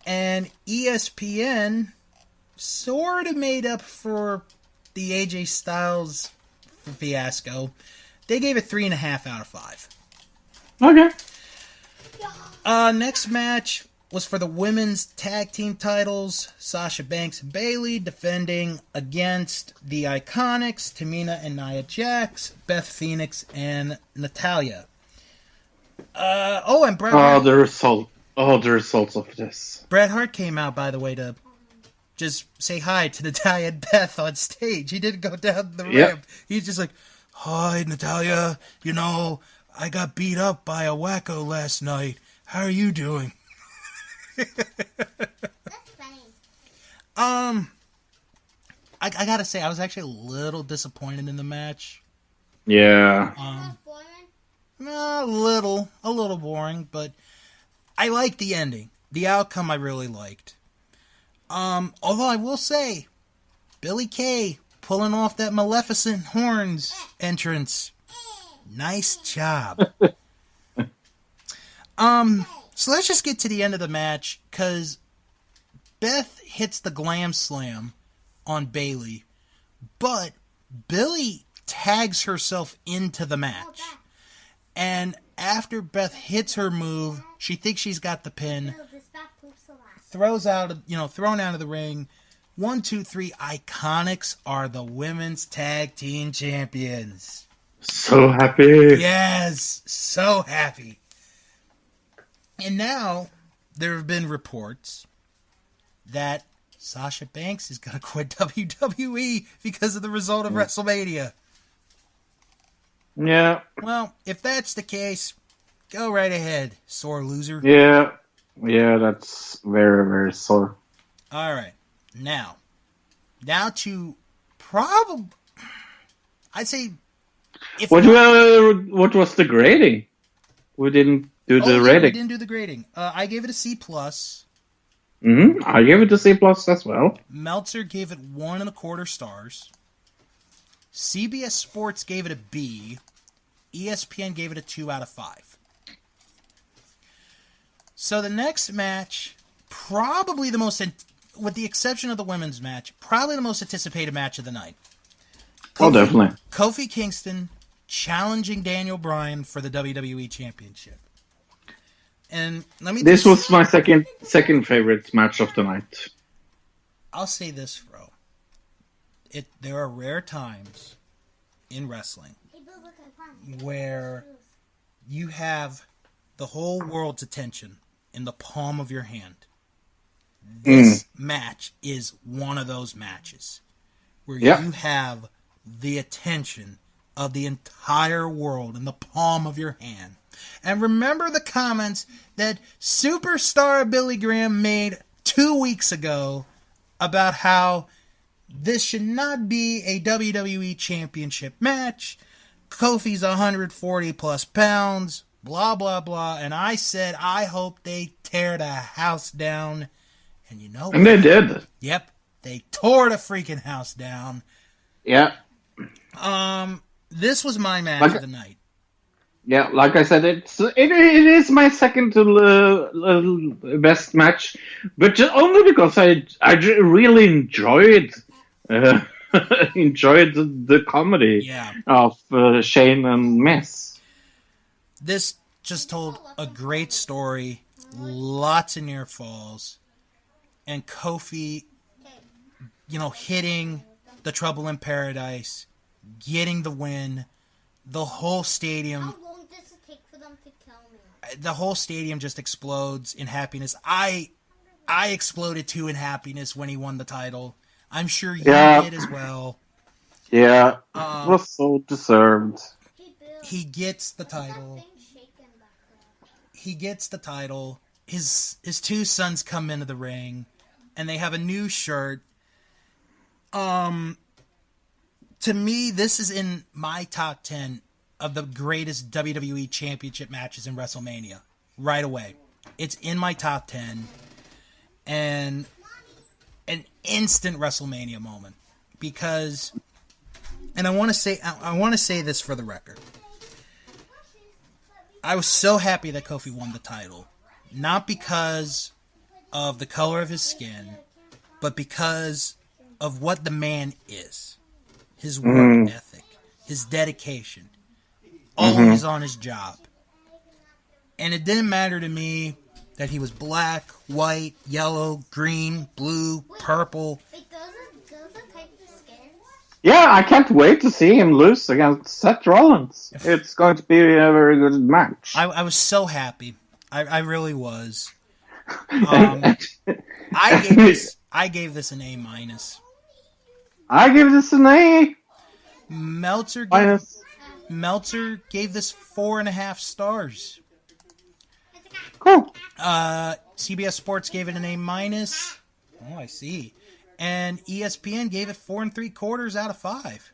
And ESPN sort of made up for the AJ Styles fiasco. They gave it 3.5 out of 5. Okay. Next match was for the women's tag team titles. Sasha Banks and Bayley defending against the Iconics, Tamina and Nia Jax, Beth Phoenix and Natalya. And Bret Hart. The results of this. Bret Hart came out, by the way, to just say hi to Natalya and Beth on stage. He didn't go down the ramp. He's just like, hi, Natalya. You know, I got beat up by a wacko last night. How are you doing? That's funny. I gotta say, I was actually a little disappointed in the match. Yeah. That's boring. A little boring, but I liked the ending. The outcome I really liked. Although I will say, Billy Kay pulling off that Maleficent horns entrance. Nice job. So let's just get to the end of the match, because Beth hits the glam slam on Bayley, but Billy tags herself into the match. And after Beth hits her move, she thinks she's got the pin, thrown out of the ring. 1, 2, 3, Iconics are the women's tag team champions. So happy. Yes, so happy. And now there have been reports that Sasha Banks is going to quit WWE because of the result of WrestleMania. Yeah. Well, if that's the case, go right ahead, sore loser. Yeah. Yeah, that's very, very sore. All right. Now to probably, I'd say, if What was the grading? We didn't do the we rating. didn't do the grading. I gave it a C+. I gave it a C+ as well. Meltzer gave it 1.25 stars. CBS Sports gave it a B. ESPN gave it a 2 out of 5. So the next match, probably the most, with the exception of the women's match, probably the most anticipated match of the night. Definitely. Kofi Kingston challenging Daniel Bryan for the WWE Championship. And This was my second favorite match of the night. I'll say this, bro. There are rare times in wrestling where you have the whole world's attention in the palm of your hand. This match is one of those matches where you have the attention of the entire world in the palm of your hand. And remember the comments that superstar Billy Graham made 2 weeks ago about how this should not be a WWE Championship match. Kofi's 140 plus pounds, blah, blah, blah. And I said, I hope they tear the house down. And you know what? And they did. Yep. They tore the freaking house down. Yeah. This was my match of the night. Yeah, like I said, it is my second best match, but just only because I really enjoyed the comedy of Shane and Miz. This just told a great story, lots of near falls, and Kofi, hitting the Trouble in Paradise, getting the win, the whole stadium. How long does it take for them to kill me? The whole stadium just explodes in happiness. I exploded too in happiness when he won the title. I'm sure you did as well. Yeah, it was so deserved. He gets the title. He gets the title. His two sons come into the ring, and they have a new shirt. To me, this is in my top 10 of the greatest WWE Championship matches in WrestleMania. Right away. It's in my top 10. And an instant WrestleMania moment. Because, and I want to say this for the record. I was so happy that Kofi won the title. Not because of the color of his skin, but because of what the man is. His work ethic, his dedication, always on his job. And it didn't matter to me that he was black, white, yellow, green, blue, purple. Wait, those are type of skins? Yeah, I can't wait to see him lose against Seth Rollins. It's going to be a very good match. I was so happy. I really was. I gave this an A-. I give this an A. Meltzer gave this 4.5 stars. Cool. CBS Sports gave it an A-. Oh, I see. And ESPN gave it 4.75 out of 5.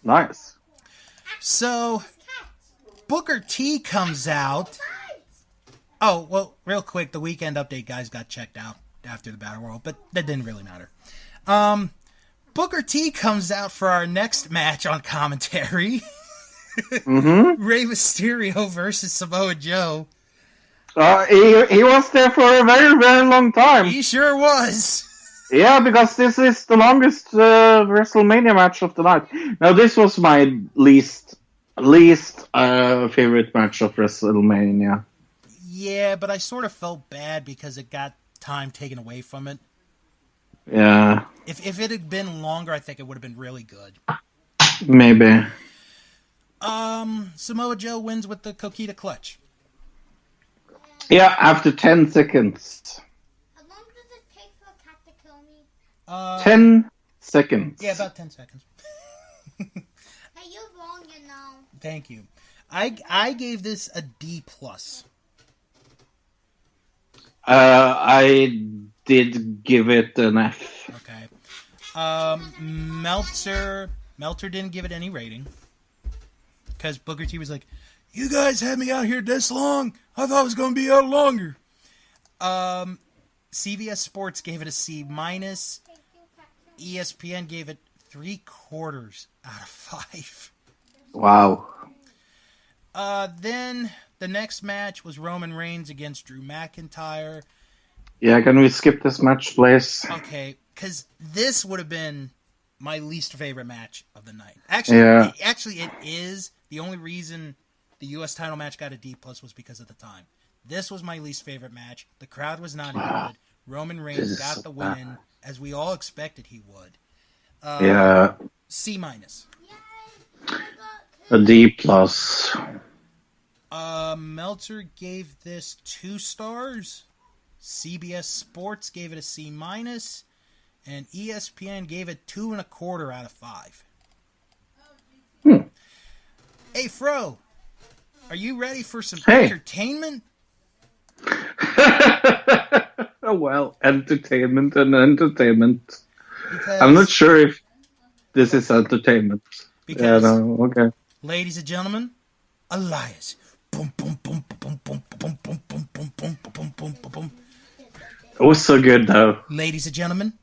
Nice. So, Booker T comes out. Oh, well, real quick, the Weekend Update guys got checked out after the Battle Royal, but that didn't really matter. Booker T comes out for our next match on commentary. Rey Mysterio versus Samoa Joe. He was there for a very, very long time. He sure was. Yeah, because this is the longest WrestleMania match of the night. Now, this was my least favorite match of WrestleMania. Yeah, but I sort of felt bad because it got time taken away from it. Yeah. If it had been longer, I think it would have been really good. Maybe. Samoa Joe wins with the Coquita Clutch. Yeah, after 10 seconds. How long does it take for a cat to kill me? 10 seconds. Yeah, about 10 seconds. Hey, you're wrong, you know. Thank you. I gave this a D+. I did give it an F. Okay. Meltzer didn't give it any rating. Because Booker T was like, you guys had me out here this long? I thought it was going to be out longer. CBS Sports gave it a C-. ESPN gave it 3/4 out of 5. Wow. Then the next match was Roman Reigns against Drew McIntyre. Yeah, can we skip this match, please? Okay, because this would have been my least favorite match of the night. Actually, it is. The only reason the U.S. title match got a D+ was because of the time. This was my least favorite match. The crowd was not into it. Roman Reigns got the win, as we all expected he would. C-. A D+. Meltzer gave this 2 stars. CBS Sports gave it a C-, and ESPN gave it 2.25 out of 5. Hey, Fro, are you ready for some entertainment? Well, entertainment and entertainment. Because, I'm not sure if this is entertainment. Because, okay. Ladies and gentlemen, Elias. Boom, boom, boom, boom, boom, boom, boom, boom, boom, boom, boom, boom, boom. It was so good, though. Ladies and gentlemen,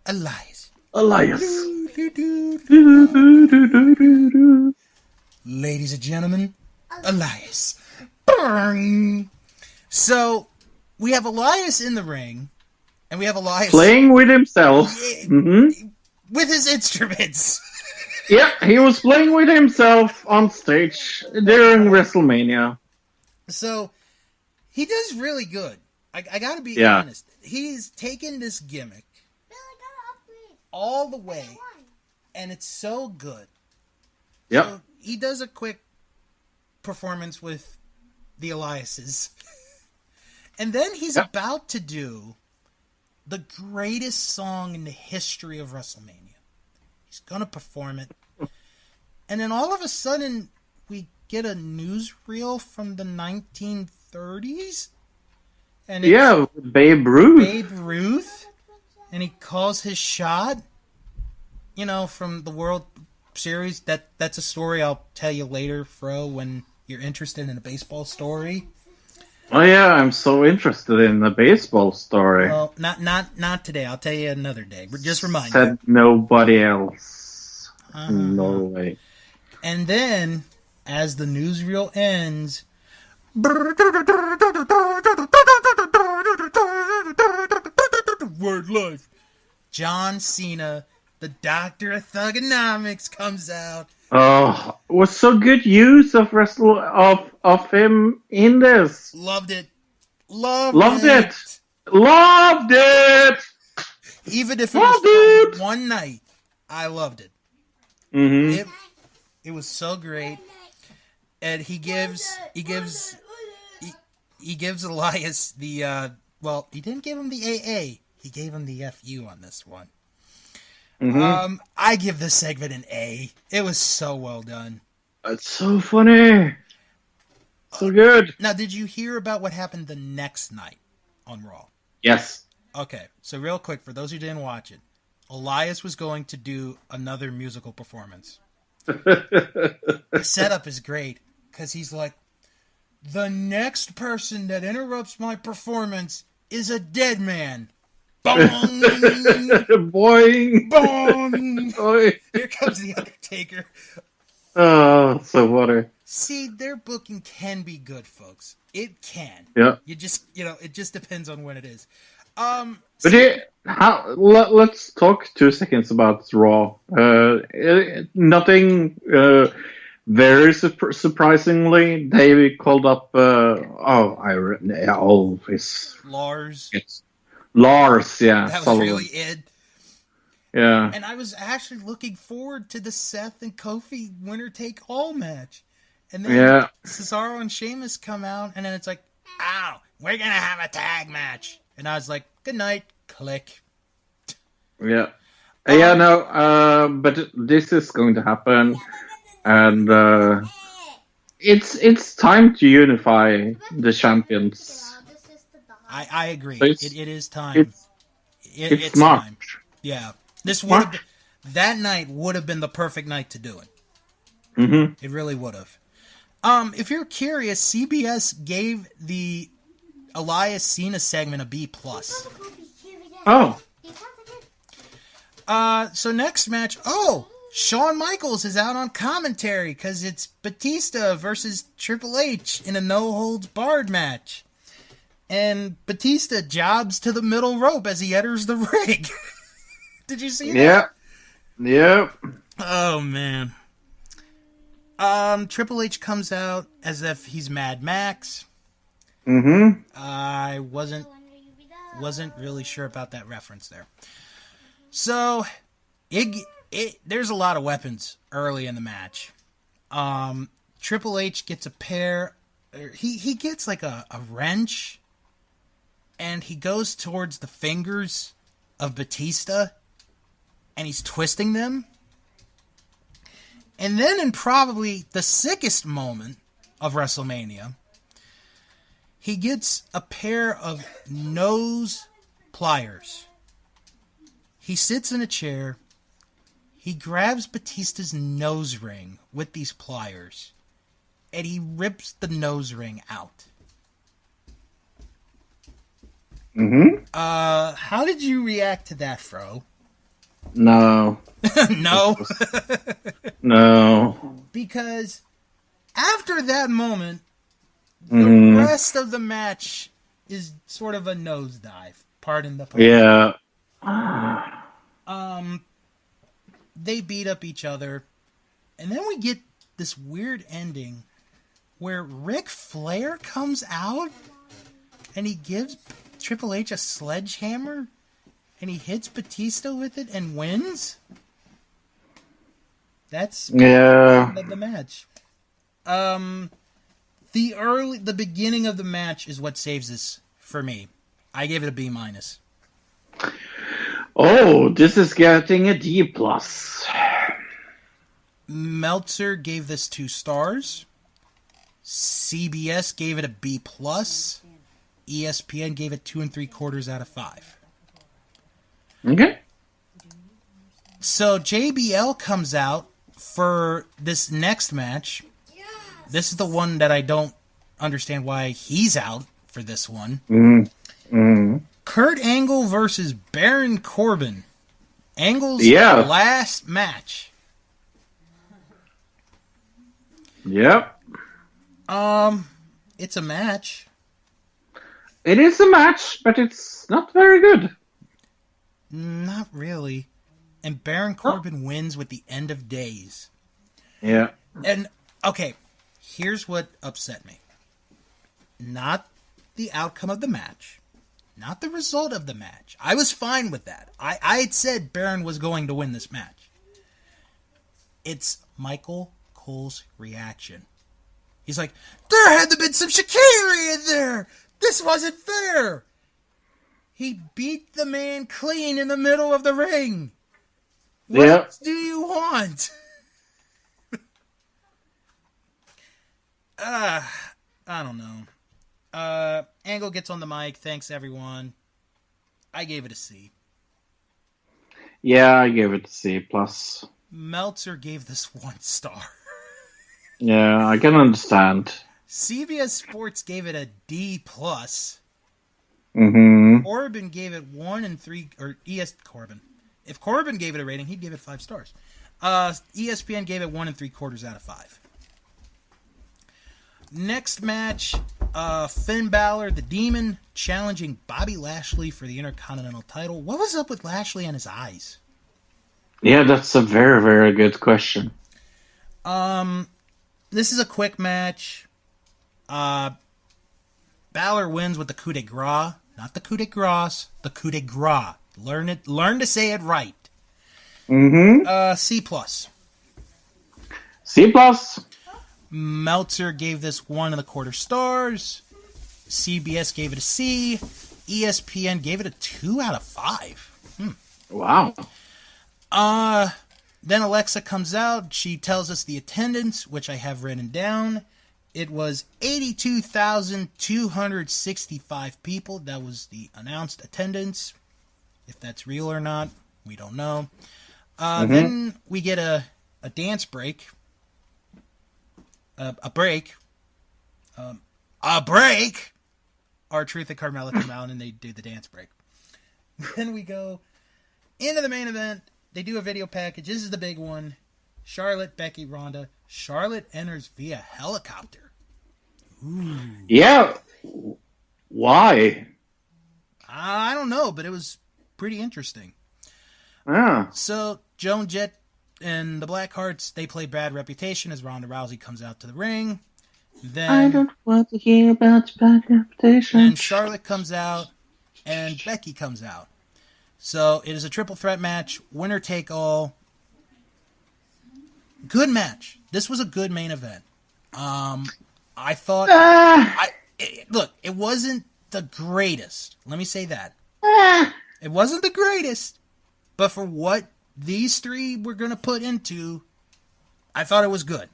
Elias. Ladies and gentlemen, Elias. Bang! So, we have Elias in the ring, and we have Elias playing with himself. With his instruments. Yeah, he was playing with himself on stage during WrestleMania. So, he does really good. I gotta be honest. He's taken this gimmick all the way, and it's so good. Yep. So he does a quick performance with the Eliases. And then he's about to do the greatest song in the history of WrestleMania. He's going to perform it. And then all of a sudden, we get a newsreel from the 1930s. And it's Babe Ruth. Babe Ruth. And he calls his shot, from the World Series. That's a story I'll tell you later, Fro, when you're interested in a baseball story. Oh yeah, I'm so interested in the baseball story. Well, not today. I'll tell you another day. Just remind me. Said nobody else. No way. And then, as the newsreel ends, word life. John Cena, the Doctor of Thugonomics, comes out. Oh, it was so good use of him in this. Loved it. Loved it. Loved it. Even if it was for one night, I loved it. Mm-hmm. It was so great. And he gives Elias the he didn't give him the AA. He gave him the FU on this one. Mm-hmm. I give this segment an A. It was so well done. It's so funny. So good. Now, did you hear about what happened the next night on Raw? Yes. Okay, so real quick, for those who didn't watch it, Elias was going to do another musical performance. The setup is great, because he's like, the next person that interrupts my performance is a dead man. Bong! Boing! Bong! Boing. Here comes the Undertaker. Oh, so funny. See, their booking can be good, folks. It can. Yeah. You just, it just depends on when it is. Let's talk 2 seconds about Raw. Nothing very surprisingly. They called up. Lars. Lars, yeah. That was Sullivan. really it. Yeah. And I was actually looking forward to the Seth and Kofi winner take all match. And then Cesaro and Sheamus come out, and then it's like, ow, we're going to have a tag match. And I was like, good night, click. Yeah. But this is going to happen. And it's time to unify the champions. I agree. So it is time. It's smart. Time. Yeah. That night would have been the perfect night to do it. Mm-hmm. It really would have. If you're curious, CBS gave the Elias Cena segment a B+. Oh. So next match, Shawn Michaels is out on commentary because it's Batista versus Triple H in a no-holds-barred match. And Batista jobs to the middle rope as he enters the ring. Did you see that? Yep. Oh, man. Triple H comes out as if he's Mad Max. Mm-hmm. I wasn't really sure about that reference there. So, there's a lot of weapons early in the match. Triple H gets a pair. He gets like a wrench, and he goes towards the fingers of Batista, and he's twisting them. And then in probably the sickest moment of WrestleMania, he gets a pair of nose pliers. He sits in a chair. He grabs Batista's nose ring with these pliers, and he rips the nose ring out. Mm-hmm. How did you react to that, Fro? No. No? No. Because after that moment, the rest of the match is sort of a nosedive. Pardon the pun. Yeah. They beat up each other, and then we get this weird ending where Ric Flair comes out and he gives Triple H a sledgehammer and he hits Batista with it and wins. That's the match. The beginning of the match is what saves this for me. I gave it a B-. Oh, this is getting a D+. Meltzer gave this 2 stars. CBS gave it a B+. ESPN gave it 2 3/4 out of 5. Okay. So JBL comes out for this next match. This is the one that I don't understand why he's out for this one. Kurt Angle versus Baron Corbin. Angle's last match. Yep. It's a match. It is a match, but it's not very good. Not really. And Baron Corbin wins with the end of days. Yeah. And, okay, here's what upset me. Not the outcome of the match. Not the result of the match. I was fine with that. I had said Baron was going to win this match. It's Michael Cole's reaction. He's like, there had to been some chicanery in there. This wasn't fair. He beat the man clean in the middle of the ring. What do you want? I don't know. Angle gets on the mic. Thanks, everyone. I gave it a C. Yeah, I gave it a C+. Meltzer gave this 1 star. Yeah, I can understand. CBS Sports gave it a D+. Corbin gave it 1 3, or Corbin. If Corbin gave it a rating, he'd give it 5 stars. ESPN gave it 1 3/4 out of 5. Next match, Finn Balor, the Demon, challenging Bobby Lashley for the Intercontinental title. What was up with Lashley and his eyes? Yeah, that's a very, very good question. This is a quick match. Balor wins with the coup de grace. Not the coup de grace, the coup de grace. Learn to say it right. C+. C+. Meltzer gave this 1.25 stars. CBS gave it a C. ESPN gave it a 2 out of 5. Wow. Then Alexa comes out. She tells us the attendance, which I have written down. It was 82,265 people. That was the announced attendance. If that's real or not, we don't know. Then we get a dance break. A break. R-Truth and Carmella come out and they do the dance break. Then we go into the main event. They do a video package. This is the big one. Charlotte, Becky, Ronda. Charlotte enters via helicopter. Ooh. Yeah. Why? I don't know, but it was pretty interesting. Yeah. So, Joan Jett and the Blackhearts, they play Bad Reputation as Ronda Rousey comes out to the ring. Then, I don't want to hear about Bad Reputation. And Charlotte comes out, and Becky comes out. So, it is a triple threat match, winner take all. Good match. This was a good main event. I thought... Look, it wasn't the greatest. Let me say that. It wasn't the greatest. But for what these three were going to put into, I thought it was good.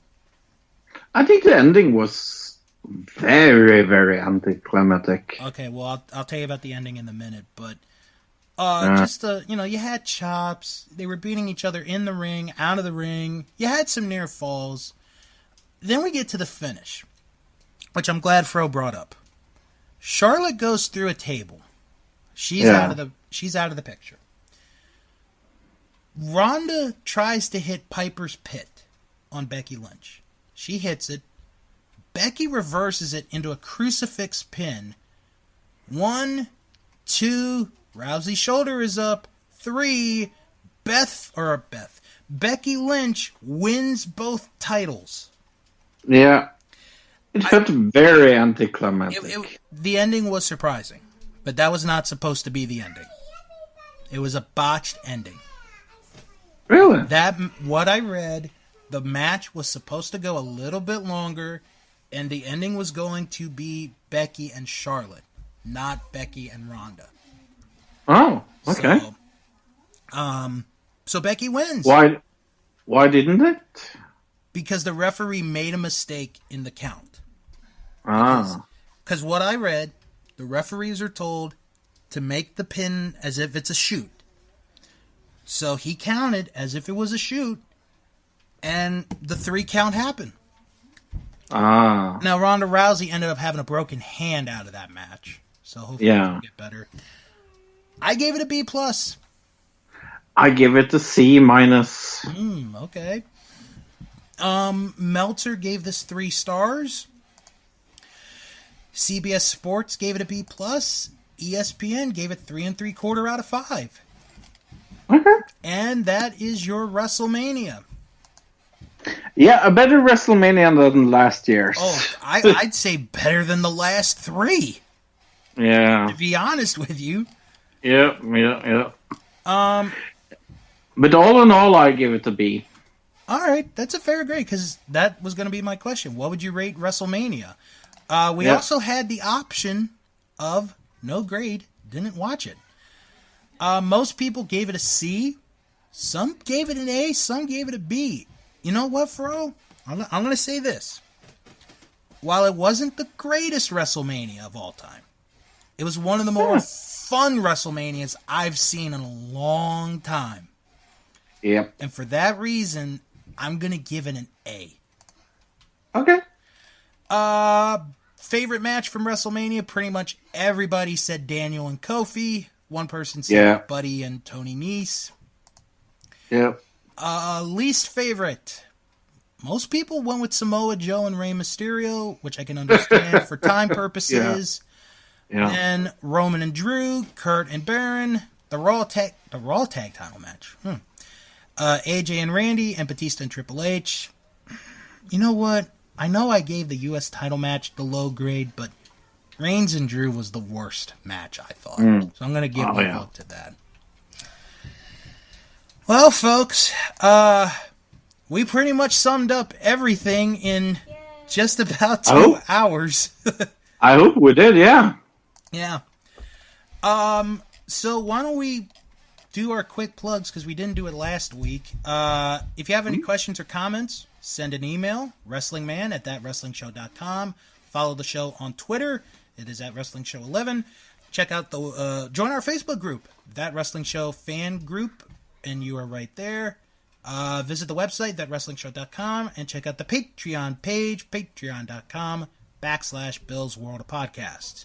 I think the ending was very, very anticlimactic. Okay, well, I'll tell you about the ending in a minute, but you had chops. They were beating each other in the ring, out of the ring. You had some near falls. Then we get to the finish, which I'm glad Fro brought up. Charlotte goes through a table. She's out of the picture. Ronda tries to hit Piper's Pit on Becky Lynch. She hits it. Becky reverses it into a crucifix pin. 1, 2, Rousey's shoulder is up. 3, Becky Lynch wins both titles. Yeah. It felt very anticlimactic. The ending was surprising, but that was not supposed to be the ending. It was a botched ending. Really? What I read, the match was supposed to go a little bit longer, and the ending was going to be Becky and Charlotte, not Becky and Ronda. Oh, okay. So Becky wins. Why didn't it? Because the referee made a mistake in the count. Because what I read, the referees are told to make the pin as if it's a shoot. So he counted as if it was a shoot, and the 3 count happened. Now, Ronda Rousey ended up having a broken hand out of that match, so hopefully it'll get better. I gave it a B+. I give it a C-. Okay. Meltzer gave this 3 stars. CBS Sports gave it a B+. ESPN gave it 3 3/4 out of 5. Okay. And that is your WrestleMania. Yeah, a better WrestleMania than last year's. Oh, I'd say better than the last 3. Yeah. To be honest with you. Yeah. But all in all, I give it a B. All right, that's a fair grade, because that was going to be my question. What would you rate WrestleMania? We also had the option of no grade, didn't watch it. Most people gave it a C. Some gave it an A. Some gave it a B. You know what, Fro? I'm going to say this. While it wasn't the greatest WrestleMania of all time, it was one of the more fun WrestleManias I've seen in a long time. Yep. And for that reason, I'm going to give it an A. Okay. Favorite match from WrestleMania? Pretty much everybody said Daniel and Kofi. One person said Buddy and Tony Nese. Yep. Least favorite? Most people went with Samoa Joe and Rey Mysterio, which I can understand for time purposes. Yeah. Then Roman and Drew, Kurt and Baron, the Raw tag title match. AJ and Randy, and Batista and Triple H. You know what? I know I gave the U.S. title match the low grade, but Reigns and Drew was the worst match, I thought. So I'm going to give my vote to that. Well, folks, we pretty much summed up everything in just about I 2 hope- hours. I hope we did, yeah. Yeah. So why don't we do our quick plugs, because we didn't do it last week. If you have any questions or comments, send an email, wrestlingman@thatwrestlingshow.com. Follow the show on Twitter. It is at WrestlingShow11. Check out join our Facebook group, That Wrestling Show Fan Group, and you are right there. Visit the website, thatwrestlingshow.com, and check out the Patreon page, patreon.com/Bill's World of Podcasts.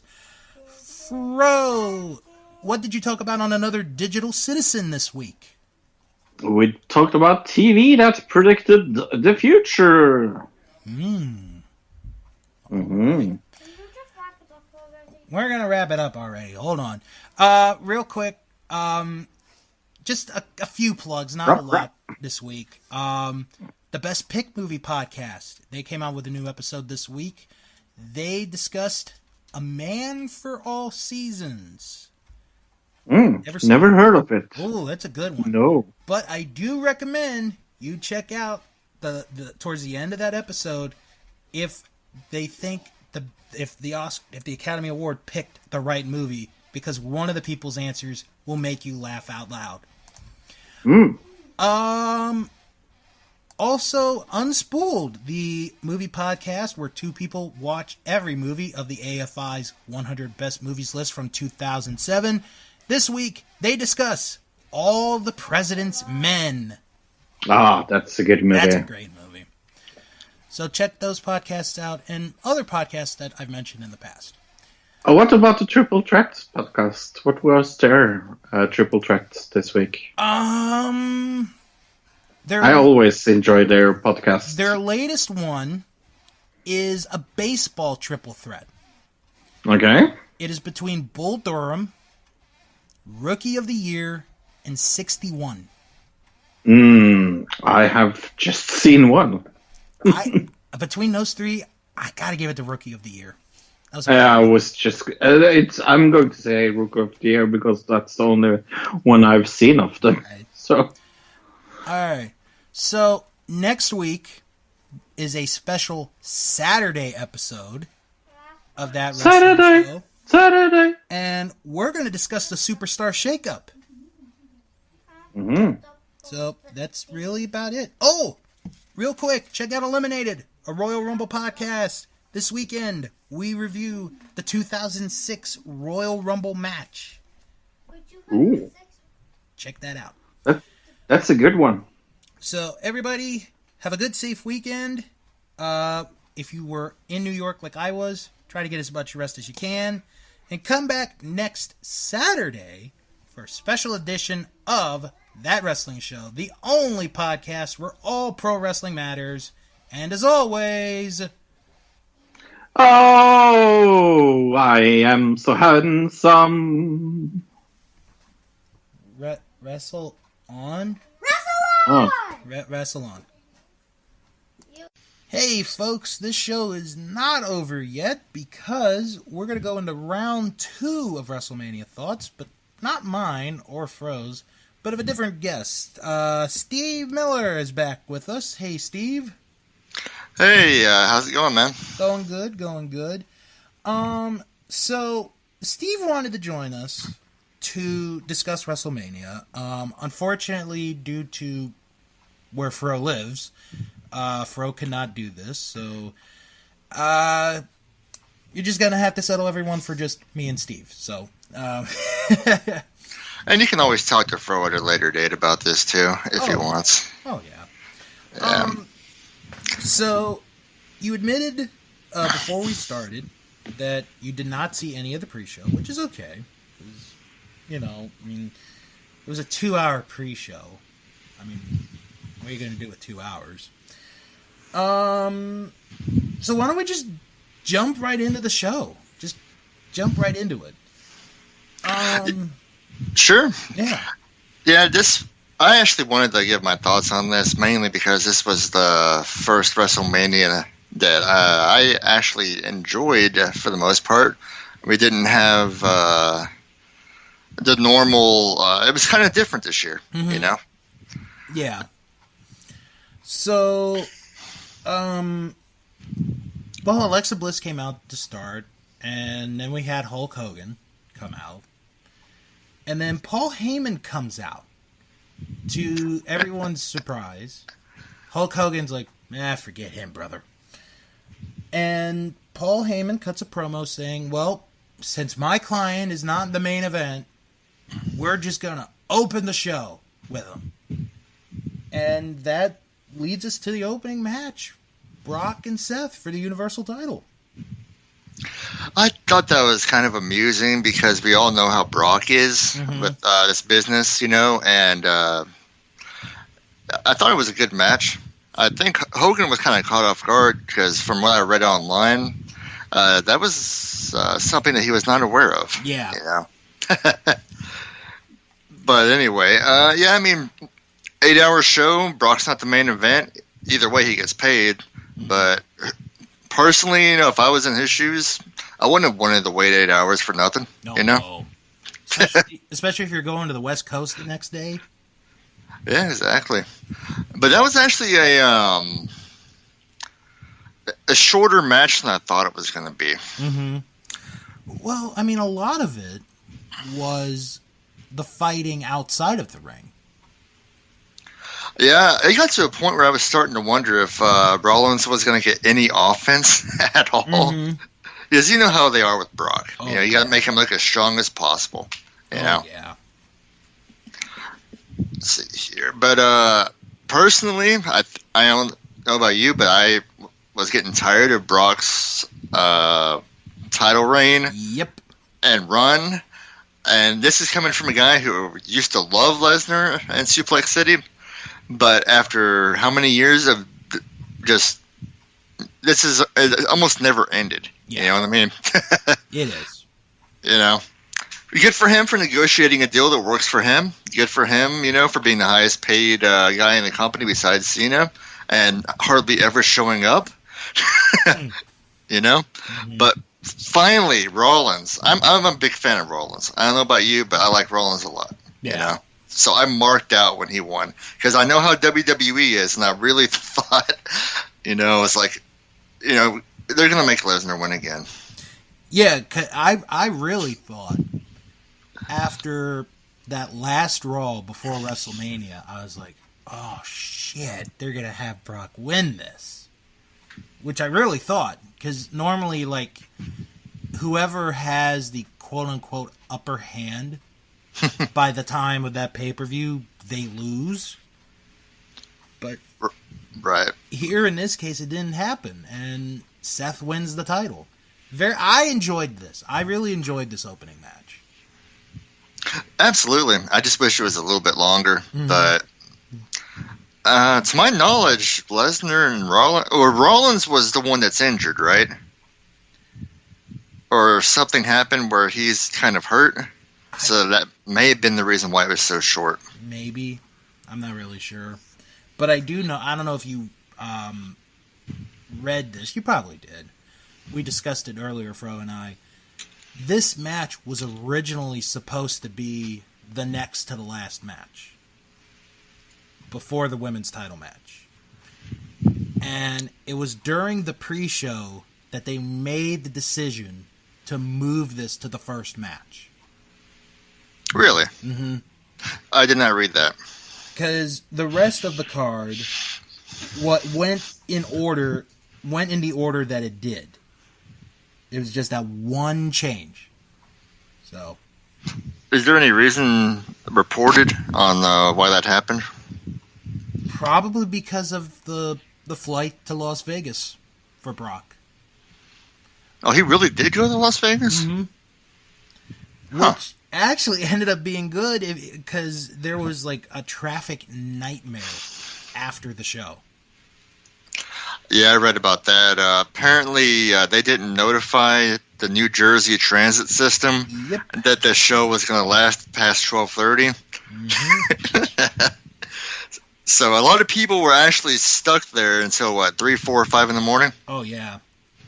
Fro, what did you talk about on Another Digital Citizen this week? We talked about TV that predicted the future. We're going to wrap it up already. Hold on. Real quick, just a few plugs, not a lot this week. The Best Pick Movie Podcast. They came out with a new episode this week. They discussed A Man for All Seasons. Never heard of it. Oh, that's a good one. No. But I do recommend you check out the towards the end of that episode if they think if the Academy Award picked the right movie, because one of the people's answers will make you laugh out loud. Also, Unspooled, the movie podcast where two people watch every movie of the AFI's 100 Best Movies list from 2007. This week, they discuss All the President's Men. Ah, that's a good movie. That's a great movie. So check those podcasts out and other podcasts that I've mentioned in the past. Oh, what about the Triple Threat podcast? What was their Triple Threat this week? I always enjoy their podcast. Their latest one is a baseball triple threat. Okay. It is between Bull Durham, Rookie of the Year, and 61. I have just seen one. Between those three, I gotta give it to Rookie of the Year. That was I was just. I'm going to say Rookie of the Year because that's the only one I've seen of them. Right. So. Alright. So, next week is a special Saturday episode of That Wrestling Show. Saturday! And we're going to discuss the Superstar Shakeup. So, that's really about it. Oh! Real quick, check out Eliminated, a Royal Rumble podcast. This weekend, we review the 2006 Royal Rumble match. Ooh. Check that out. That's a good one. So, everybody, have a good, safe weekend. If you were in New York like I was, try to get as much rest as you can. And come back next Saturday for a special edition of That Wrestling Show, the only podcast where all pro wrestling matters. And as always... Oh, I am so handsome. Wrestle on? Oh. Wrestle on. Hey folks, this show is not over yet because we're going to go into round 2 of WrestleMania Thoughts, but not mine or Fro's, but of a different guest. Steve Miller is back with us. Hey Steve. Hey, how's it going, man? Going good, going good. So Steve wanted to join us to discuss WrestleMania. Unfortunately, due to where Fro lives, Fro cannot do this, so you're just gonna have to settle everyone for just me and Steve. So, and you can always talk to Fro at a later date about this too, if he wants. Oh yeah. So, you admitted before we started that you did not see any of the pre-show, which is okay. You know, I mean, it was a 2-hour pre-show. I mean, what are you going to do with 2 hours? So why don't we just jump right into the show? Just jump right into it. Sure. Yeah. Yeah, I actually wanted to give my thoughts on this, mainly because this was the first WrestleMania that I actually enjoyed for the most part. We didn't have the normal... it was kind of different this year, you know? Yeah. So, Well, Alexa Bliss came out to start, and then we had Hulk Hogan come out. And then Paul Heyman comes out. To everyone's surprise, Hulk Hogan's like, forget him, brother. And Paul Heyman cuts a promo saying, well, since my client is not in the main event, we're just going to open the show with him. And that leads us to the opening match. Brock and Seth for the Universal title. I thought that was kind of amusing because we all know how Brock is with this business, and I thought it was a good match. I think Hogan was kind of caught off guard because from what I read online, that was something that he was not aware of. Yeah. But anyway, 8-hour show. Brock's not the main event. Either way, he gets paid. But personally, if I was in his shoes, I wouldn't have wanted to wait 8 hours for nothing. No. Especially if you're going to the West Coast the next day. Yeah, exactly. But that was actually a shorter match than I thought it was going to be. Mm-hmm. Well, a lot of it was the fighting outside of the ring. Yeah, it got to a point where I was starting to wonder if Rollins was going to get any offense at all. Mm-hmm. Because you know how they are with Brock. Oh, you got to make him look as strong as possible. Yeah. Let's see here. But personally, I don't know about you, but I was getting tired of Brock's title reign and run. And this is coming from a guy who used to love Lesnar and Suplex City. But after how many years of just, this is almost never ended. Yeah. You know what I mean? It is. Good for him for negotiating a deal that works for him. Good for him, for being the highest paid guy in the company besides Cena and hardly ever showing up. Mm-hmm. But finally, Rollins. I'm a big fan of Rollins. I don't know about you, but I like Rollins a lot. Yeah. So I marked out when he won because I know how WWE is, and I really thought, it's like, they're going to make Lesnar win again. Yeah, 'cause I really thought after that last Raw before WrestleMania, I was like, oh shit, they're going to have Brock win this. Which I really thought, because normally, whoever has the quote-unquote upper hand by the time of that pay-per-view, they lose. But right here in this case, it didn't happen, and Seth wins the title. I enjoyed this. I really enjoyed this opening match. Absolutely. I just wish it was a little bit longer, but to my knowledge, Lesnar and Rollins was the one that's injured, right? Or something happened where he's kind of hurt. So that may have been the reason why it was so short. Maybe. I'm not really sure. But I do know, I don't know if you read this. You probably did. We discussed it earlier, Fro and I. This match was originally supposed to be the next to the last match. Before the women's title match. And it was during the pre-show that they made the decision to move this to the first match. Really? Mm-hmm. I did not read that. Because the rest of the card went in the order that it did. It was just that one change. So, is there any reason reported on why that happened? Probably because of the flight to Las Vegas for Brock. Oh, he really did go to Las Vegas? Mm-hmm. Which actually ended up being good because there was a traffic nightmare after the show. Yeah, I read about that. Apparently, they didn't notify the New Jersey transit system that the show was going to last past 12:30. Mm-hmm. So a lot of people were actually stuck there until 3, 4, 5 in the morning. Oh yeah,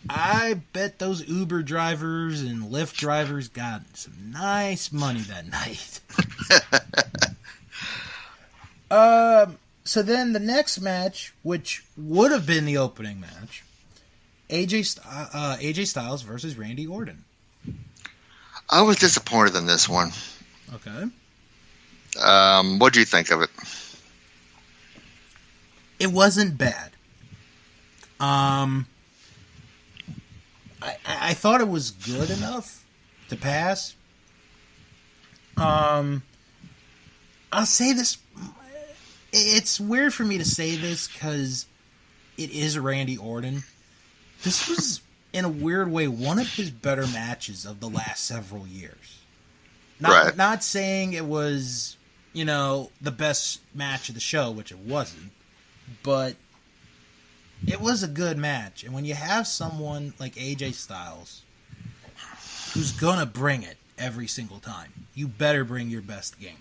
I bet those Uber drivers and Lyft drivers got some nice money that night. So then the next match, which would have been the opening match, AJ Styles versus Randy Orton. I was disappointed in this one. Okay. What do you think of it? It wasn't bad. I thought it was good enough to pass. I'll say this. It's weird for me to say this because it is Randy Orton. This was, in a weird way, one of his better matches of the last several years. Not saying it was, the best match of the show, which it wasn't, but it was a good match. And when you have someone like AJ Styles who's gonna bring it every single time, you better bring your best game.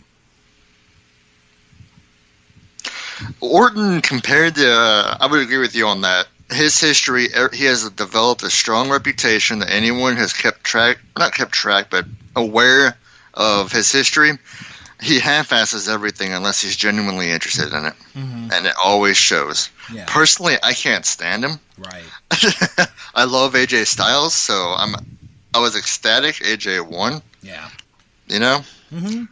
Orton, compared to, I would agree with you on that. His history, he has developed a strong reputation that anyone has but aware of his history. He half-asses everything unless he's genuinely interested in it. Mm-hmm. And it always shows. Yeah. Personally, I can't stand him. Right. I love AJ Styles, so I was ecstatic AJ won. Yeah. Mm-hmm.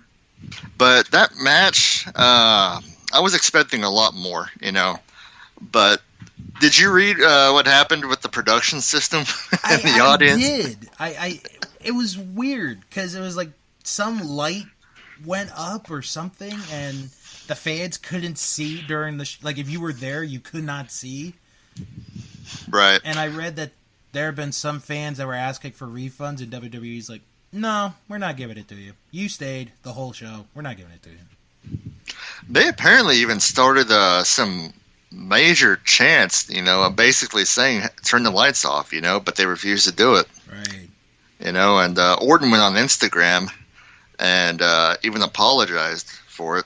But that match, I was expecting a lot more, But did you read what happened with the production system in the audience? I did. It was weird because it was like some light went up or something, and the fans couldn't see during the like if you were there, you could not see. Right. And I read that there have been some fans that were asking for refunds, and WWE's like, no, we're not giving it to you. You stayed the whole show. We're not giving it to you. They apparently even started some major chants, basically saying turn the lights off, but they refused to do it. Right. And Orton went on Instagram and even apologized for it.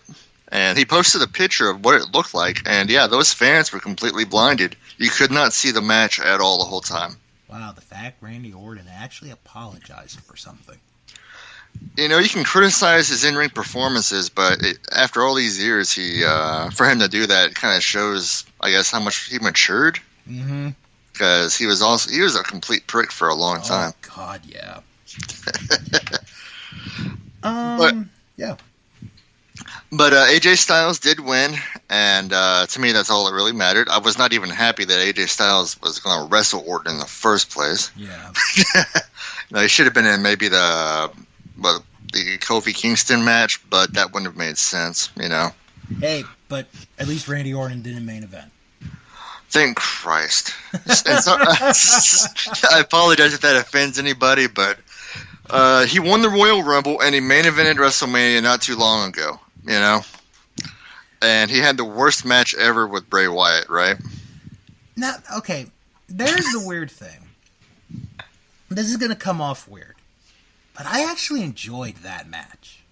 And he posted a picture of what it looked like. And yeah, those fans were completely blinded. You could not see the match at all the whole time. Wow, the fact Randy Orton actually apologized for something. You can criticize his in-ring performances, but after all these years, for him to do that, it kind of shows, I guess, how much he matured. Mm-hmm. Because he was a complete prick for a long time. Oh God, yeah. Yeah. But AJ Styles did win, and to me, that's all that really mattered. I was not even happy that AJ Styles was going to wrestle Orton in the first place. Yeah. He should have been in maybe the Kofi Kingston match, but that wouldn't have made sense, Hey, but at least Randy Orton did a main event. Thank Christ. I apologize if that offends anybody, but he won the Royal Rumble and he main evented WrestleMania not too long ago, And he had the worst match ever with Bray Wyatt, right? Now, okay, there's the weird thing. This is going to come off weird. But I actually enjoyed that match.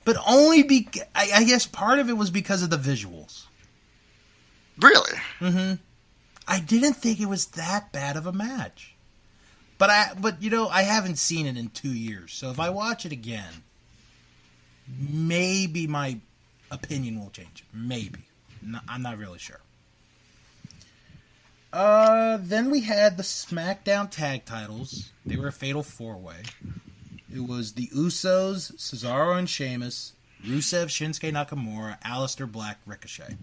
But only I guess part of it was because of the visuals. Really? Mm-hmm. I didn't think it was that bad of a match. But I haven't seen it in 2 years. So if I watch it again, maybe my opinion will change. Maybe. No, I'm not really sure. Then we had the SmackDown tag titles. They were a fatal 4-way. It was the Usos, Cesaro and Sheamus, Rusev, Shinsuke Nakamura, Aleister Black, Ricochet.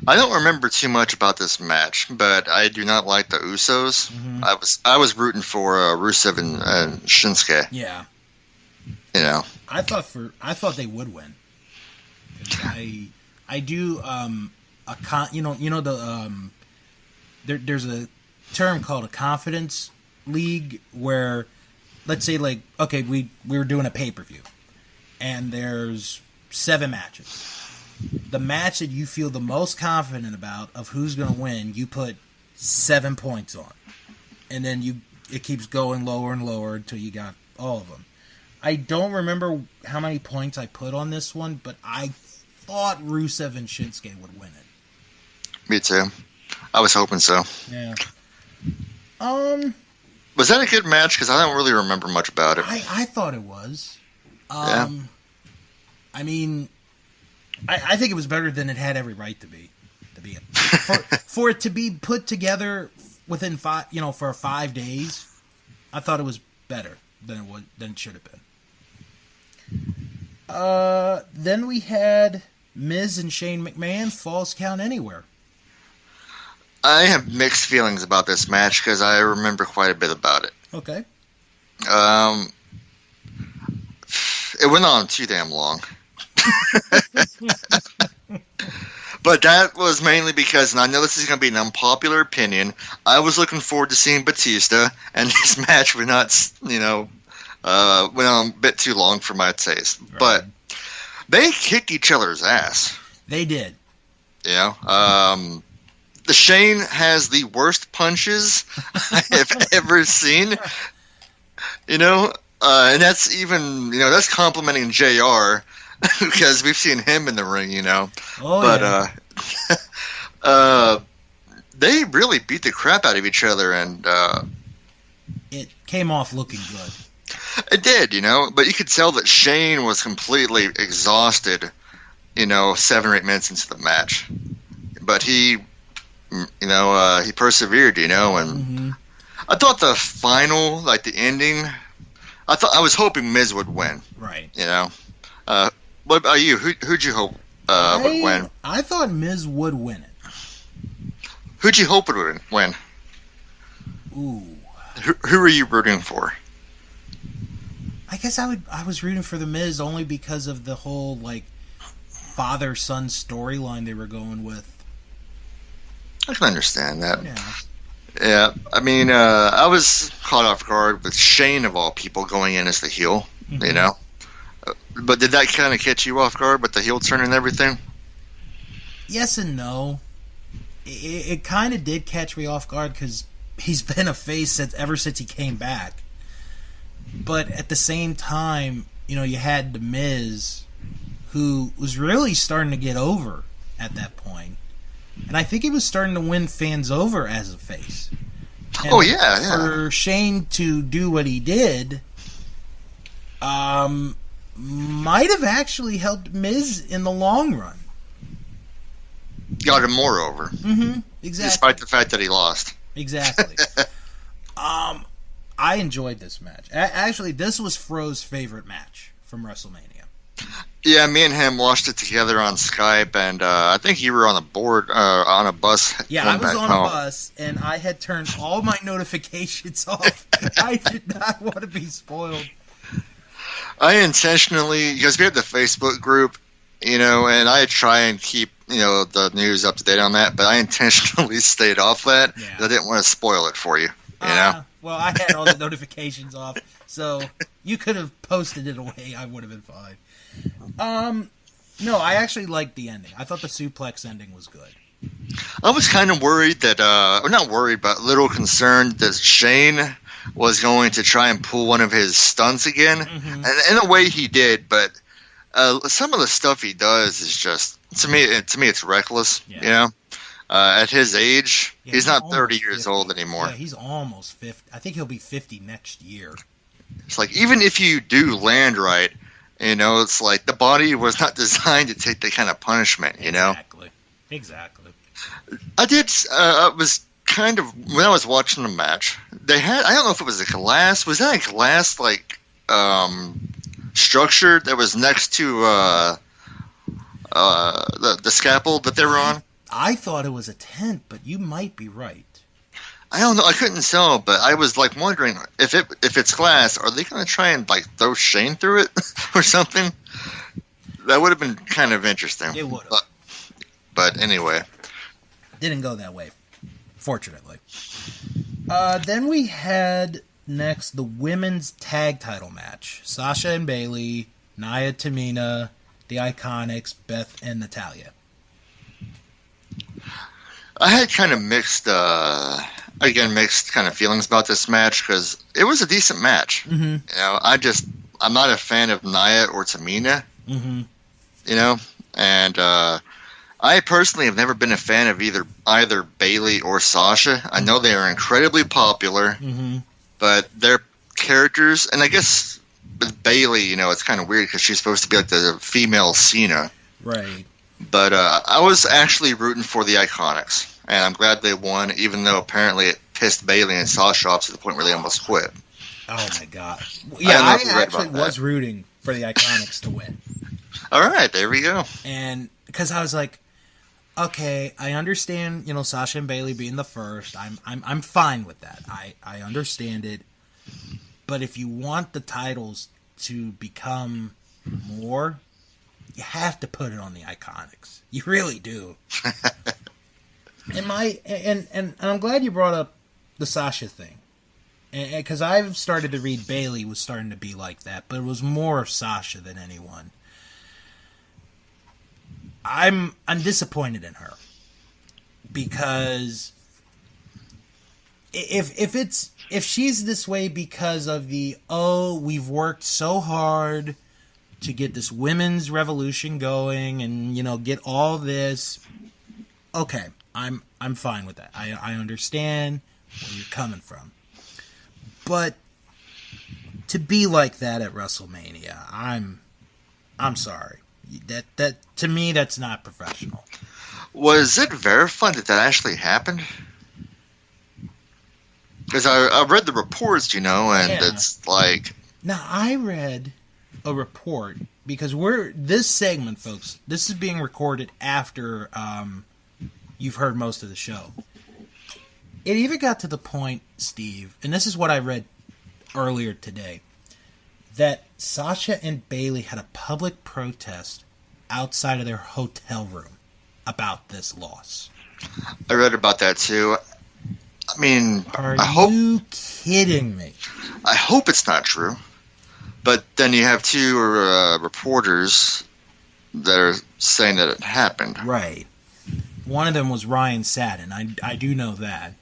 I don't remember too much about this match, but I do not like the Usos. Mm-hmm. I was rooting for Rusev and Shinsuke. Yeah. I thought they would win. I do there's a term called a confidence league where, let's say, like, okay, we were doing a pay-per-view and there's 7 matches. The match that you feel the most confident about of who's going to win, you put 7 points on. And then it keeps going lower and lower until you got all of them. I don't remember how many points I put on this one, but I thought Rusev and Shinsuke would win it. Me too. I was hoping so. Yeah. Was that a good match? Because I don't really remember much about it. I thought it was. Yeah. I mean, I think it was better than it had every right to be. for it to be put together within 5 days, I thought it was better than it should have been. Then we had Miz and Shane McMahon, Falls Count Anywhere. I have mixed feelings about this match because I remember quite a bit about it. Okay. It went on too damn long. But that was mainly because, and I know this is going to be an unpopular opinion, I was looking forward to seeing Batista, and this match would not, went on a bit too long for my taste. Right. But they kicked each other's ass. They did. The Shane has the worst punches I have ever seen. And that's even, that's complimenting JR because we've seen him in the ring, they really beat the crap out of each other, and it came off looking good. It did, but you could tell that Shane was completely exhausted, 7 or 8 minutes into the match. But he persevered, and Mm-hmm. I thought the final, the ending, I was hoping Miz would win. Right. What about you? Who'd you hope would win? I thought Miz would win it. Who'd you hope would win? Ooh. Who were you rooting for? I guess I was rooting for the Miz only because of the whole father-son storyline they were going with. I can understand that. Yeah. Yeah, I mean, I was caught off guard with Shane, of all people, going in as the heel, Mm-hmm. But did that kind of catch you off guard with the heel turn and everything? Yes and no. It kind of did catch me off guard because he's been a face ever since he came back. But at the same time, you had The Miz, who was really starting to get over at that point. And I think he was starting to win fans over as a face. And yeah. For Shane to do what he did, might have actually helped Miz in the long run. Got him more over. Mm-hmm. Exactly. Despite the fact that he lost. Exactly. I enjoyed this match. Actually, this was Fro's favorite match from WrestleMania. Yeah, me and him watched it together on Skype, and I think you were on a on a bus. Yeah, I was on a bus, and I had turned all my notifications off. I did not want to be spoiled. I intentionally, because we have the Facebook group, and I try and keep, the news up to date on that, but I intentionally stayed off that because I didn't want to spoil it for you, Well, I had all the notifications off, so you could have posted it away. I would have been fine. No, I actually liked the ending. I thought the suplex ending was good. I was kind of worried that, or not worried, but a little concerned that Shane was going to try and pull one of his stunts again. Mm-hmm. And in a way he did, but some of the stuff he does is just, to me it's reckless, At his age, he's not 30 years 50. old anymore. Yeah, he's almost 50. I think he'll be 50 next year. It's even if you do land right, it's like the body was not designed to take that kind of punishment, Exactly. I was kind of, when I was watching the match, they had, I don't know if it was a glass, was that a glass, structure that was next to, the scaffold that they were on? I thought it was a tent, but you might be right. I don't know. I couldn't tell, but I was wondering if it's glass, are they going to try and throw Shane through it or something? That would have been kind of interesting. It would have. But anyway, didn't go that way, fortunately. Then we had next the women's tag title match: Sasha and Bayley, Nia, Tamina, the Iconics, Beth and Natalya. I had kind of mixed kind of feelings about this match because it was a decent match. Mm-hmm. I'm not a fan of Nia or Tamina. Mm-hmm. And I personally have never been a fan of either Bayley or Sasha. I know they are incredibly popular, mm-hmm. but their characters, and I guess with Bayley, it's kind of weird because she's supposed to be the female Cena. Right. But I was actually rooting for the Iconics, and I'm glad they won, even though apparently it pissed Bailey and Sasha off to the point where they almost quit. Oh my god! Yeah, I actually was rooting for the Iconics to win. All right, there we go. And because I was like, okay, I understand, Sasha and Bailey being the first. I'm fine with that. I understand it. But if you want the titles to become more, you have to put it on the Iconics. You really do. And I'm glad you brought up the Sasha thing. Because I've started to read Bailey was starting to be like that, but it was more Sasha than anyone. I'm disappointed in her because if she's this way because of we've worked so hard to get this women's revolution going and get all this, okay, I'm fine with that. I understand where you're coming from. But to be like that at WrestleMania, I'm sorry. That to me, that's not professional. Was it verified that actually happened? Because I read the reports, and it's like... Now, I read a report, because this segment, folks, this is being recorded after you've heard most of the show. It even got to the point, Steve, and this is what I read earlier today, that Sasha and Bailey had a public protest outside of their hotel room about this loss. I read about that too. I mean, Are you kidding me? I hope it's not true. But then you have two reporters that are saying that it happened. Right. One of them was Ryan Satin. I do know that.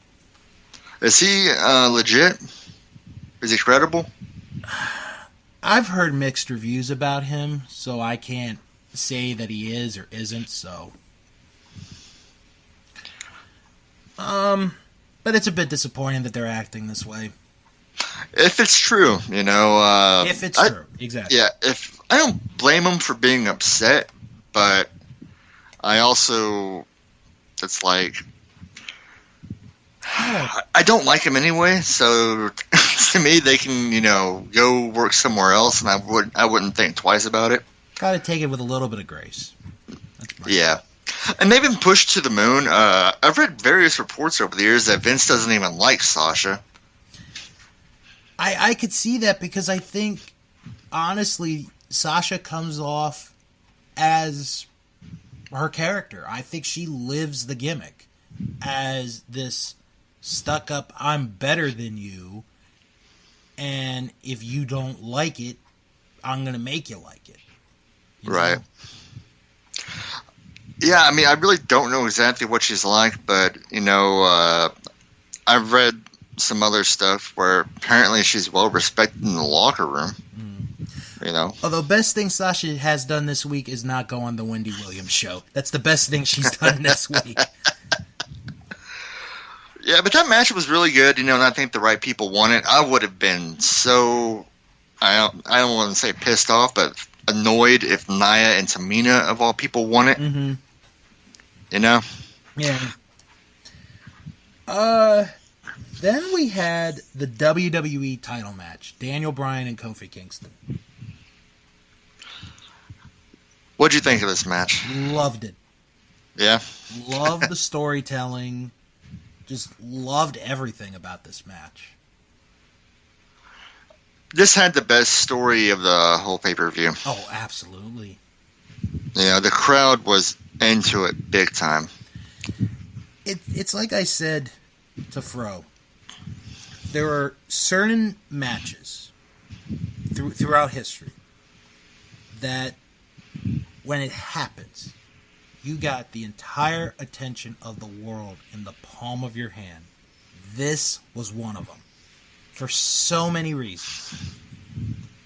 Is he legit? Is he credible? I've heard mixed reviews about him, so I can't say that he is or isn't, so... But it's a bit disappointing that they're acting this way. If it's true, if it's true, exactly. Yeah, if I don't blame him for being upset, but I also... It's like... I don't like him anyway, so to me, they can, go work somewhere else, and I wouldn't think twice about it. Gotta take it with a little bit of grace. Yeah. And they've been pushed to the moon. I've read various reports over the years that Vince doesn't even like Sasha. I could see that because I think, honestly, Sasha comes off as her character. I think she lives the gimmick as this stuck-up, I'm better than you, and if you don't like it, I'm going to make you like it. Right. Yeah, I mean, I really don't know exactly what she's like, but, I've read some other stuff where apparently she's well-respected in the locker room. Although best thing Sasha has done this week is not go on the Wendy Williams show. That's the best thing she's done this week. Yeah, but that match was really good, and I think the right people won it. I would have been so, I don't want to say pissed off, but annoyed if Nia and Tamina, of all people, won it. Mm-hmm. Yeah. Then we had the WWE title match, Daniel Bryan and Kofi Kingston. What'd you think of this match? Loved it. Yeah? Loved the storytelling. Just loved everything about this match. This had the best story of the whole pay-per-view. Oh, absolutely. The crowd was into it big time. It's like I said to Fro. There are certain matches throughout history that when it happens, you got the entire attention of the world in the palm of your hand. This was one of them. For so many reasons.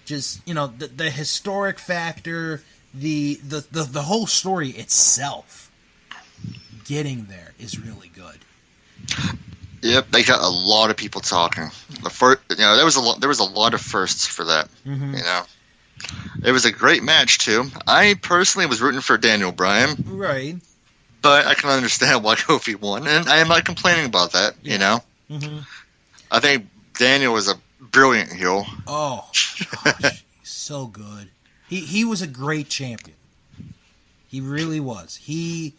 Just, the historic factor, the whole story itself getting there is really good. Yep, they got a lot of people talking. There was a lot of firsts for that. Mm-hmm. It was a great match, too. I personally was rooting for Daniel Bryan. Right. But I can understand why Kofi won, and I am not complaining about that, you know? Mm-hmm. I think Daniel was a brilliant heel. Oh, gosh. So good. He was a great champion. He really was. He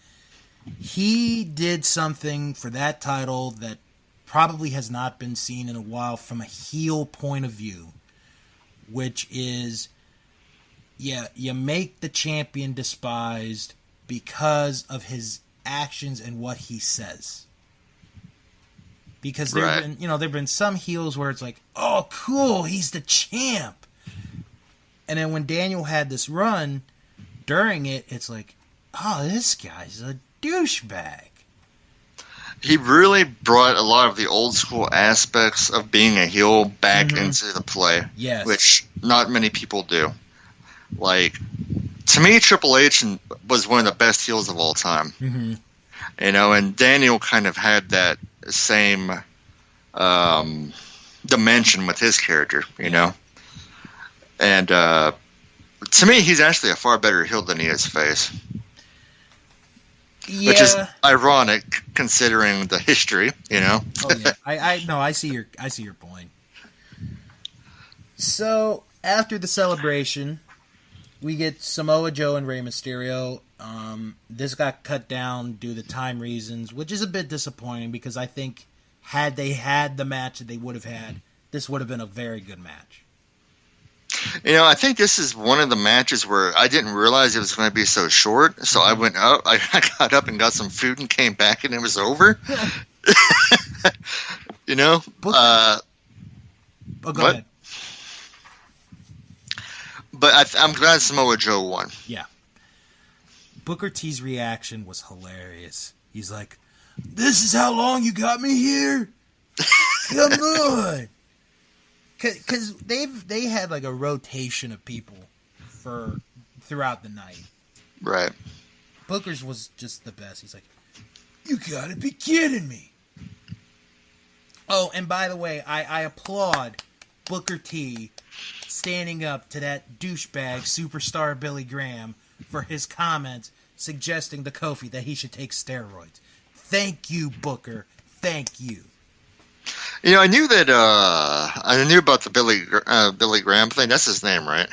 did something for that title that probably has not been seen in a while from a heel point of view, which is, you make the champion despised because of his actions and what he says. Because there've been some heels where it's like, oh, cool, he's the champ. And then when Daniel had this run, during it, it's like, oh, this guy's a douchebag. He really brought a lot of the old school aspects of being a heel back into the play. Yes. Which not many people do. Like, to me, Triple H was one of the best heels of all time. Mm-hmm. You know, and Daniel kind of had that same dimension with his character, you know? And to me, he's actually a far better heel than he is face. Yeah. Which is ironic considering the history, you know? Oh yeah. I see your point. So after the celebration, we get Samoa Joe and Rey Mysterio. This got cut down due to time reasons, which is a bit disappointing because I think had they had the match that they would have had, this would have been a very good match. You know, I think this is one of the matches where I didn't realize it was going to be so short. So I went out, I got up and got some food and came back and it was over. You know? Go ahead. But I'm glad Samoa Joe won. Yeah. Booker T's reaction was hilarious. He's like, "This is how long you got me here? Come on." Because they had like a rotation of people throughout the night. Right. Booker's was just the best. He's like, "You gotta be kidding me." Oh, and by the way, I applaud Booker T standing up to that douchebag superstar Billy Graham for his comments suggesting to Kofi that he should take steroids. Thank you, Booker. Thank you. You know, I knew about the Billy Graham thing. That's his name, right?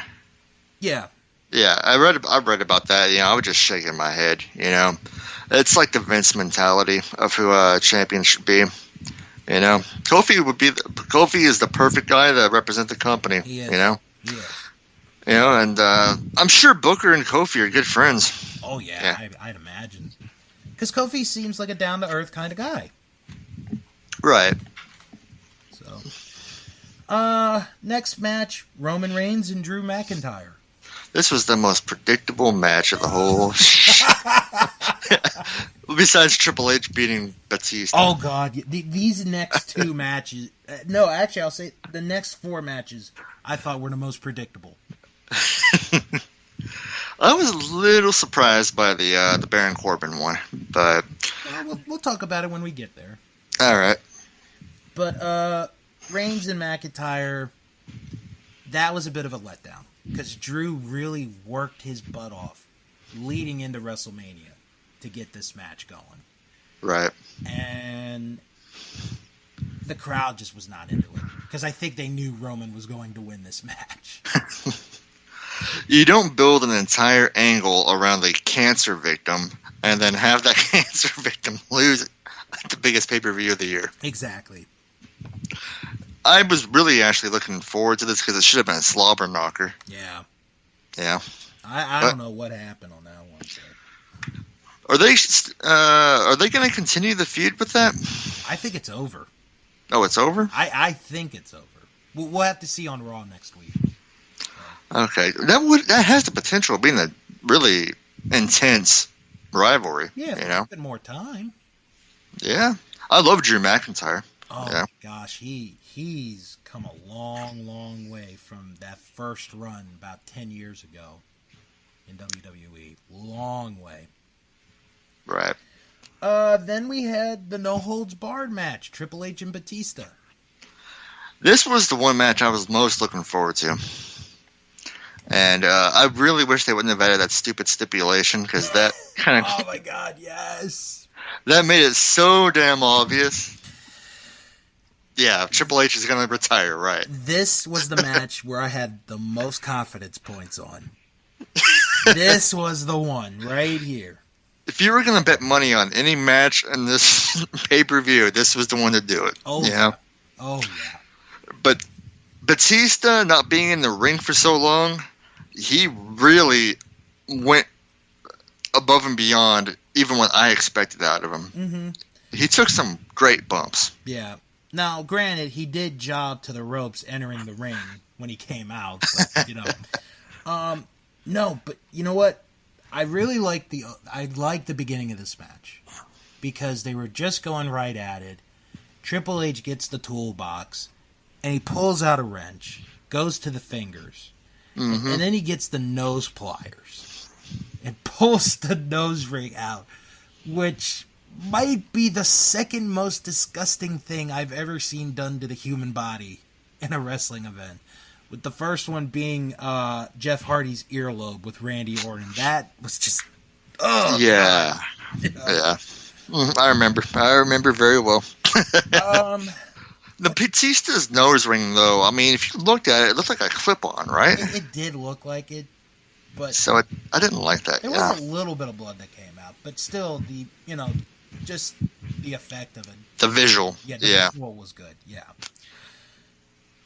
Yeah. Yeah, I read about that. You know, I was just shaking my head. You know, it's like the Vince mentality of who a champion should be. You know, Kofi is the perfect guy to represent the company. He is. You know. He is. You know, and I'm sure Booker and Kofi are good friends. Oh yeah. I'd imagine. Because Kofi seems like a down to earth kind of guy. Right. So, next match: Roman Reigns and Drew McIntyre. This was the most predictable match of the whole. Besides Triple H beating Batista. Oh God, these next two matches. No, actually, I'll say the next four matches I thought were the most predictable. I was a little surprised by the Baron Corbin one, but we'll talk about it when we get there. All right. But Reigns and McIntyre, that was a bit of a letdown because Drew really worked his butt off leading into WrestleMania to get this match going. Right. And the crowd just was not into it because I think they knew Roman was going to win this match. You don't build an entire angle around the cancer victim and then have that cancer victim lose at the biggest pay-per-view of the year. Exactly. I was really actually looking forward to this because it should have been a slobber knocker. Yeah. Yeah. I don't know what happened on that one. So. Are they going to continue the feud with that? I think it's over. Oh, it's over? I think it's over. We'll have to see on Raw next week. Okay, that has the potential of being a really intense rivalry. Yeah, you know, more time. Yeah, I love Drew McIntyre. Oh yeah. My gosh, he's come a long way from that first run about 10 years ago in WWE. Long way. Right. Then we had the no holds barred match, Triple H and Batista. This was the one match I was most looking forward to. And I really wish they wouldn't have added that stupid stipulation, because that kind of Oh my God, yes. that made it so damn obvious. Yeah, Triple H is going to retire, right? This was the match where I had the most confidence points on. This was the one right here. If you were going to bet money on any match in this pay-per-view, this was the one to do it. Oh, yeah. Oh, yeah. But Batista not being in the ring for so long, he really went above and beyond even what I expected out of him. Mm-hmm. He took some great bumps. Yeah. Now, granted, he did job to the ropes entering the ring when he came out, but, you know. No, but you know what? I really liked the beginning of this match because they were just going right at it. Triple H gets the toolbox and he pulls out a wrench, goes to the fingers, and then he gets the nose pliers and pulls the nose ring out, which might be the second most disgusting thing I've ever seen done to the human body in a wrestling event. With the first one being Jeff Hardy's earlobe with Randy Orton. That was just... Yeah. Yeah. I remember very well. The Batista's nose ring, though, I mean, if you looked at it, it looked like a clip-on, right? It did look like it, but... So I didn't like that, There was a little bit of blood that came out, but still, just the effect of it. The visual. Yeah, the visual was good, yeah.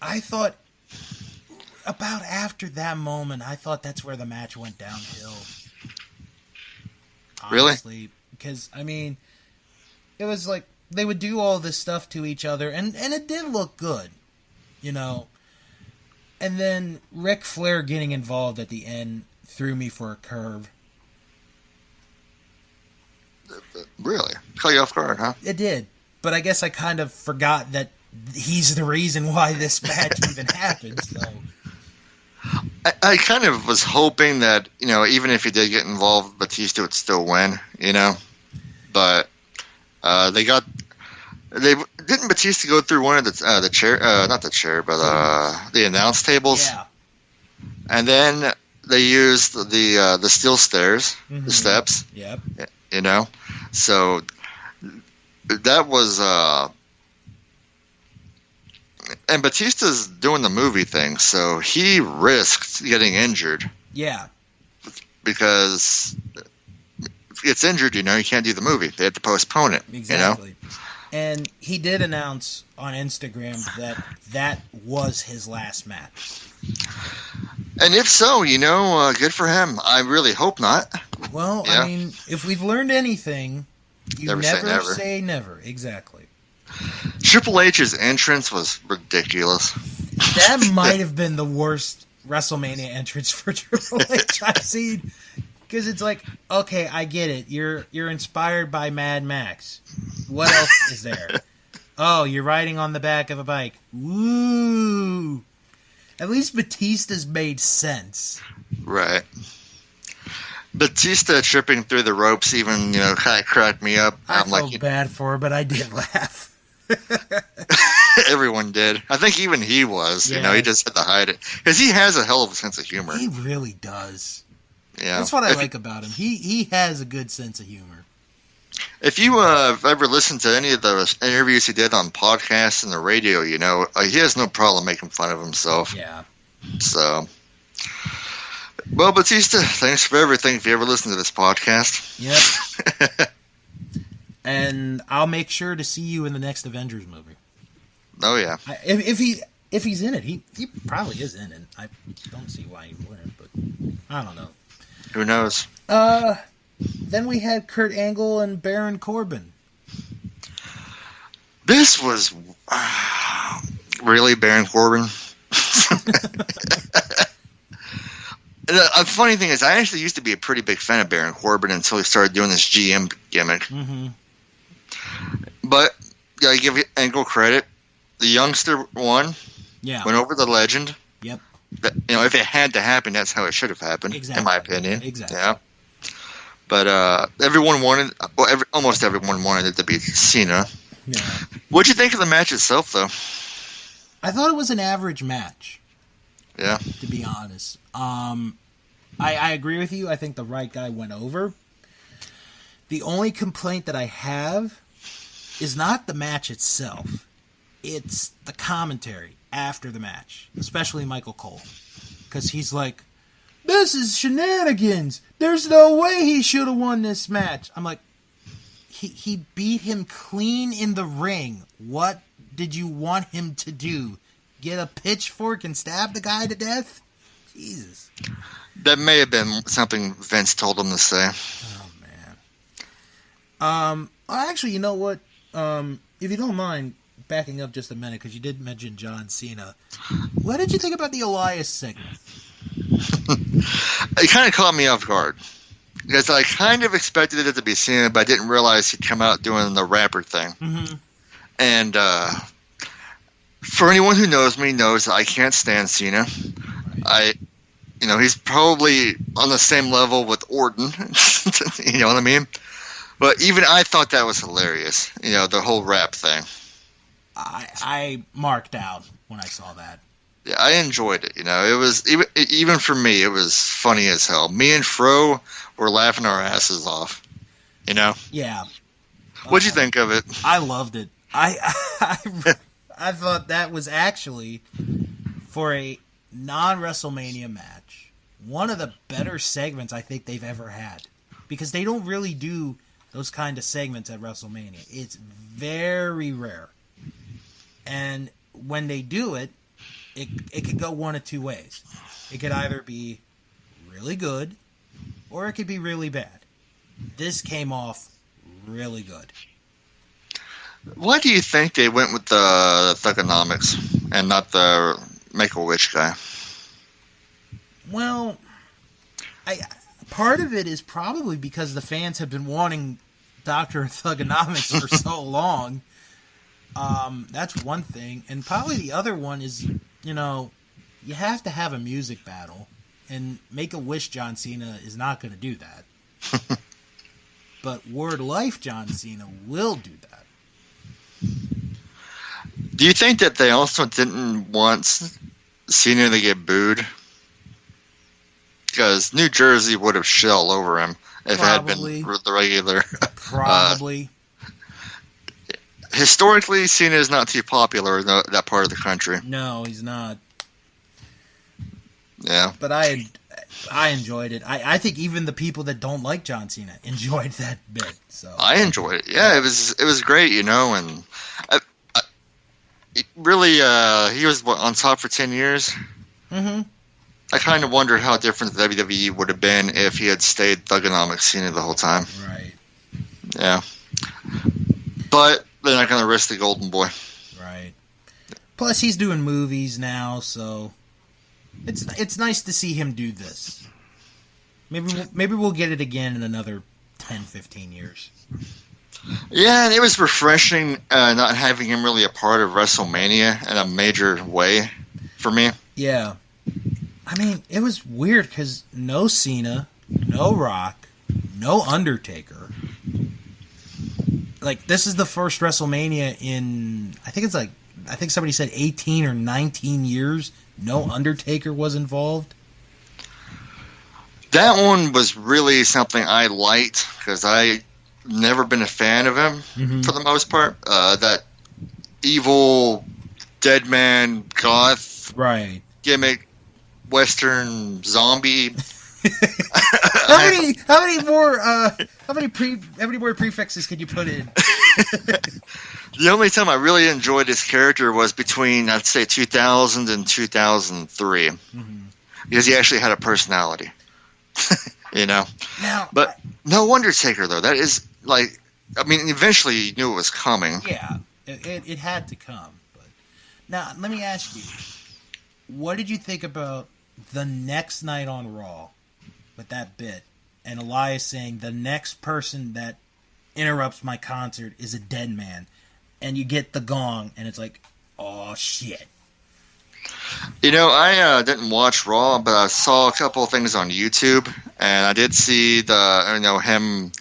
I thought... About after that moment, I thought that's where the match went downhill. Honestly, really? Because, I mean, it was like they would do all this stuff to each other, and it did look good, you know. And then Ric Flair getting involved at the end threw me for a curve. Really? Caught you off guard, huh? It did. But I guess I kind of forgot that he's the reason why this match even happened, so... I kind of was hoping that, even if he did get involved, Batista would still win, But didn't Batista go through one of the chair, not the chair, but the announce tables? Yeah. And then they used the steel stairs, the steps. Yep. So that was. And Batista's doing the movie thing, so he risked getting injured. Yeah. Because if he gets injured, you can't do the movie. They had to postpone it. Exactly. And he did announce on Instagram that was his last match. And if so, good for him. I really hope not. Well, yeah. I mean, if we've learned anything, you never say never. Exactly. Triple H's entrance was ridiculous. That might have been the worst WrestleMania entrance for Triple H I've seen. Because it's like, okay, I get it. You're inspired by Mad Max. What else is there? Oh, you're riding on the back of a bike. Woo! At least Batista's made sense. Right. Batista tripping through the ropes even, kind of cracked me up. I felt bad for her, but I did laugh. Everyone did. I think even he was. Yeah. He just had to hide it. Because he has a hell of a sense of humor. He really does. Yeah. That's what I like about him. He has a good sense of humor. If you have ever listened to any of the interviews he did on podcasts and the radio, he has no problem making fun of himself. Yeah. So, well, Batista, thanks for everything if you ever listen to this podcast. Yep. And I'll make sure to see you in the next Avengers movie. Oh, yeah. If he's in it, he probably is in it. I don't see why he wouldn't, but I don't know. Who knows? Then we had Kurt Angle and Baron Corbin. This was really Baron Corbin. The funny thing is, I actually used to be a pretty big fan of Baron Corbin until he started doing this GM gimmick. Mm-hmm. But I give Angle credit. The youngster won. Yeah. Went over the legend. Yep. If it had to happen, that's how it should have happened, exactly. in my opinion. Exactly. Yeah. But almost everyone wanted it to be Cena. Yeah. What'd you think of the match itself, though? I thought it was an average match. Yeah. To be honest. I agree with you. I think the right guy went over. The only complaint that I have is not the match itself. It's the commentary after the match, especially Michael Cole. Because he's like, this is shenanigans. There's no way he should have won this match. I'm like, he beat him clean in the ring. What did you want him to do? Get a pitchfork and stab the guy to death? Jesus. That may have been something Vince told him to say. Oh, man. Actually, you know what? If you don't mind backing up just a minute, because you did mention John Cena. What did you think about the Elias segment? It kind of caught me off guard. Because I kind of expected it to be Cena, but I didn't realize he'd come out doing the rapper thing. Mm-hmm. And for anyone who knows me knows that I can't stand Cena. Right. He's probably on the same level with Orton. You know what I mean? But even I thought that was hilarious. The whole rap thing. I marked out when I saw that. Yeah, I enjoyed it. It was even for me, it was funny as hell. Me and Fro were laughing our asses off. Yeah. What'd you think of it? I loved it. I thought that was actually, for a non-WrestleMania match, one of the better segments I think they've ever had. Because they don't really do those kind of segments at WrestleMania. It's very rare. And when they do it, it could go one of two ways. It could either be really good, or it could be really bad. This came off really good. Why do you think they went with the Thugonomics and not the Make-A-Wish guy? Well, part of it is probably because the fans have been wanting Dr. Thugonomics for so long. That's one thing. And probably the other one is, you have to have a music battle. And Make-A-Wish John Cena is not going to do that. But Word Life John Cena will do that. Do you think that they also didn't want Cena to get booed? Because New Jersey would have shit all over him if it had been the regular. Probably. Historically, Cena is not too popular in that part of the country. No, he's not. Yeah. But I enjoyed it. I think even the people that don't like John Cena enjoyed that bit. So I enjoyed it. Yeah, it was great, and really, he was on top for 10 years. Mm-hmm. I kind of wondered how different the WWE would have been if he had stayed Thugonomics Cena the whole time. Right. Yeah. But they're not going to risk the Golden Boy. Right. Plus, he's doing movies now, so it's nice to see him do this. Maybe we'll get it again in another 10, 15 years. Yeah, and it was refreshing not having him really a part of WrestleMania in a major way for me. Yeah. I mean, it was weird because no Cena, no Rock, no Undertaker. Like, this is the first WrestleMania in, I think somebody said 18 or 19 years. No Undertaker was involved. That one was really something I liked because I never been a fan of him for the most part. That evil dead man goth gimmick Western zombie. How many more prefixes could you put in? The only time I really enjoyed his character was between, I'd say, 2000 and 2003, because he actually had a personality. Now, but no Undertaker though. That is eventually you knew it was coming. Yeah, it had to come. But now let me ask you, what did you think about the next night on Raw with that bit and Elias saying the next person that interrupts my concert is a dead man, and you get the gong and it's like, oh shit. I didn't watch Raw, but I saw a couple of things on YouTube, and I did see him.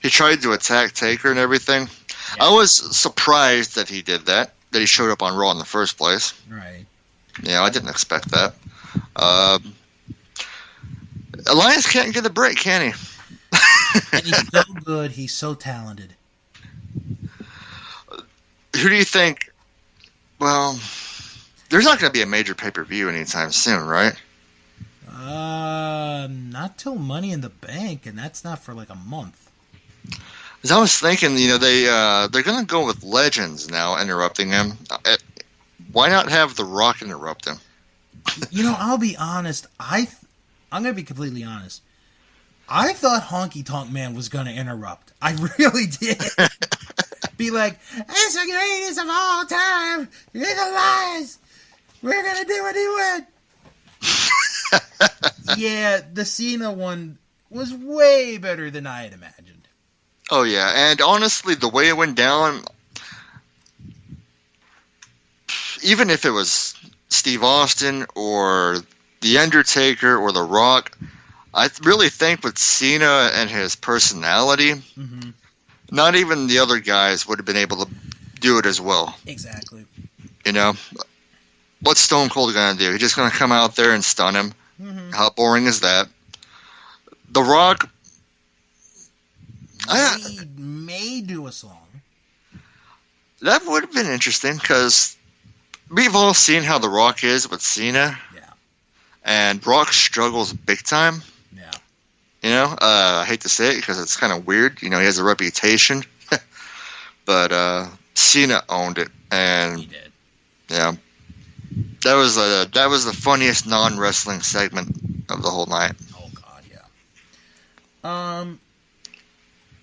He tried to attack Taker and everything. Yeah. I was surprised that he did that he showed up on Raw in the first place. Right. Yeah, I didn't expect that. Uh, Elias can't get a break, can he? And he's so good. He's so talented. Who do you think? Well, there's not going to be a major pay-per-view anytime soon, right? Not till Money in the Bank, and that's not for like a month. Because I was thinking, they're going to go with legends now, interrupting him. Why not have The Rock interrupt him? I'll be honest. I'm going to be completely honest. I thought Honky Tonk Man was going to interrupt. I really did. Be like, it's the greatest of all time. You're the lies. We're going to do what he went. Yeah, the Cena one was way better than I had imagined. Oh, yeah. And honestly, the way it went down, even if it was Steve Austin or The Undertaker or The Rock, I really think with Cena and his personality, not even the other guys would have been able to do it as well. Exactly. What's Stone Cold going to do? He's just going to come out there and stun him. How boring is that? The Rock may do a song. That would have been interesting because we've all seen how The Rock is with Cena. Yeah. And Rock struggles big time. Yeah. I hate to say it because it's kind of weird. He has a reputation. But Cena owned it. And He did. Yeah. That was the funniest non-wrestling segment of the whole night. Oh, God, yeah.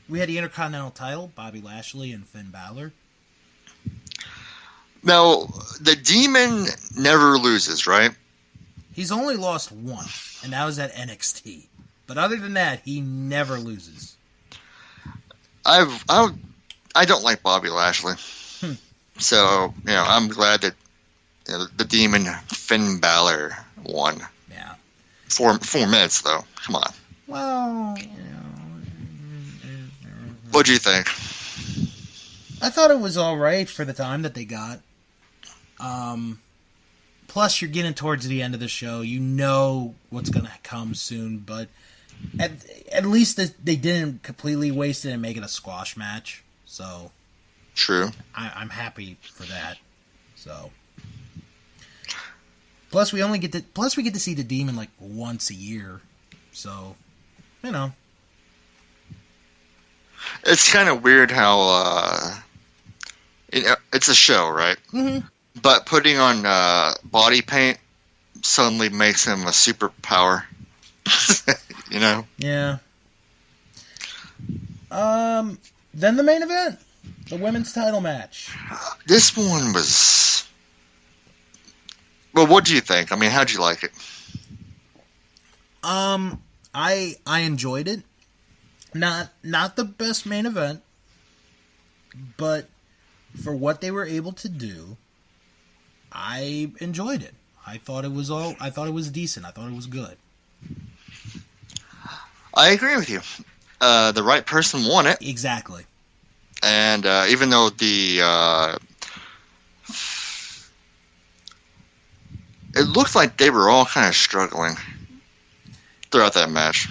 We had the Intercontinental title, Bobby Lashley and Finn Balor. Now, the Demon never loses, right? He's only lost once, and that was at NXT. But other than that, he never loses. I don't like Bobby Lashley. So, I'm glad that the Demon Finn Balor won. Yeah. 4 minutes, though. Come on. Well, What'd you think? I thought it was all right for the time that they got. Plus, you're getting towards the end of the show. You know what's going to come soon, but at least they didn't completely waste it and make it a squash match. So, True. I'm happy for that. So, plus we get to see the Demon like once a year. So, It's kind of weird how it's a show, right? Mm-hmm. But putting on body paint suddenly makes him a superpower. Yeah. Then the main event, the women's title match. This one was. Well, what do you think? I mean, how'd you like it? I enjoyed it. Not the best main event, but for what they were able to do, I enjoyed it. I thought it was decent. I thought it was good. I agree with you. The right person won it. Exactly. And even though it looked like they were all kind of struggling throughout that match.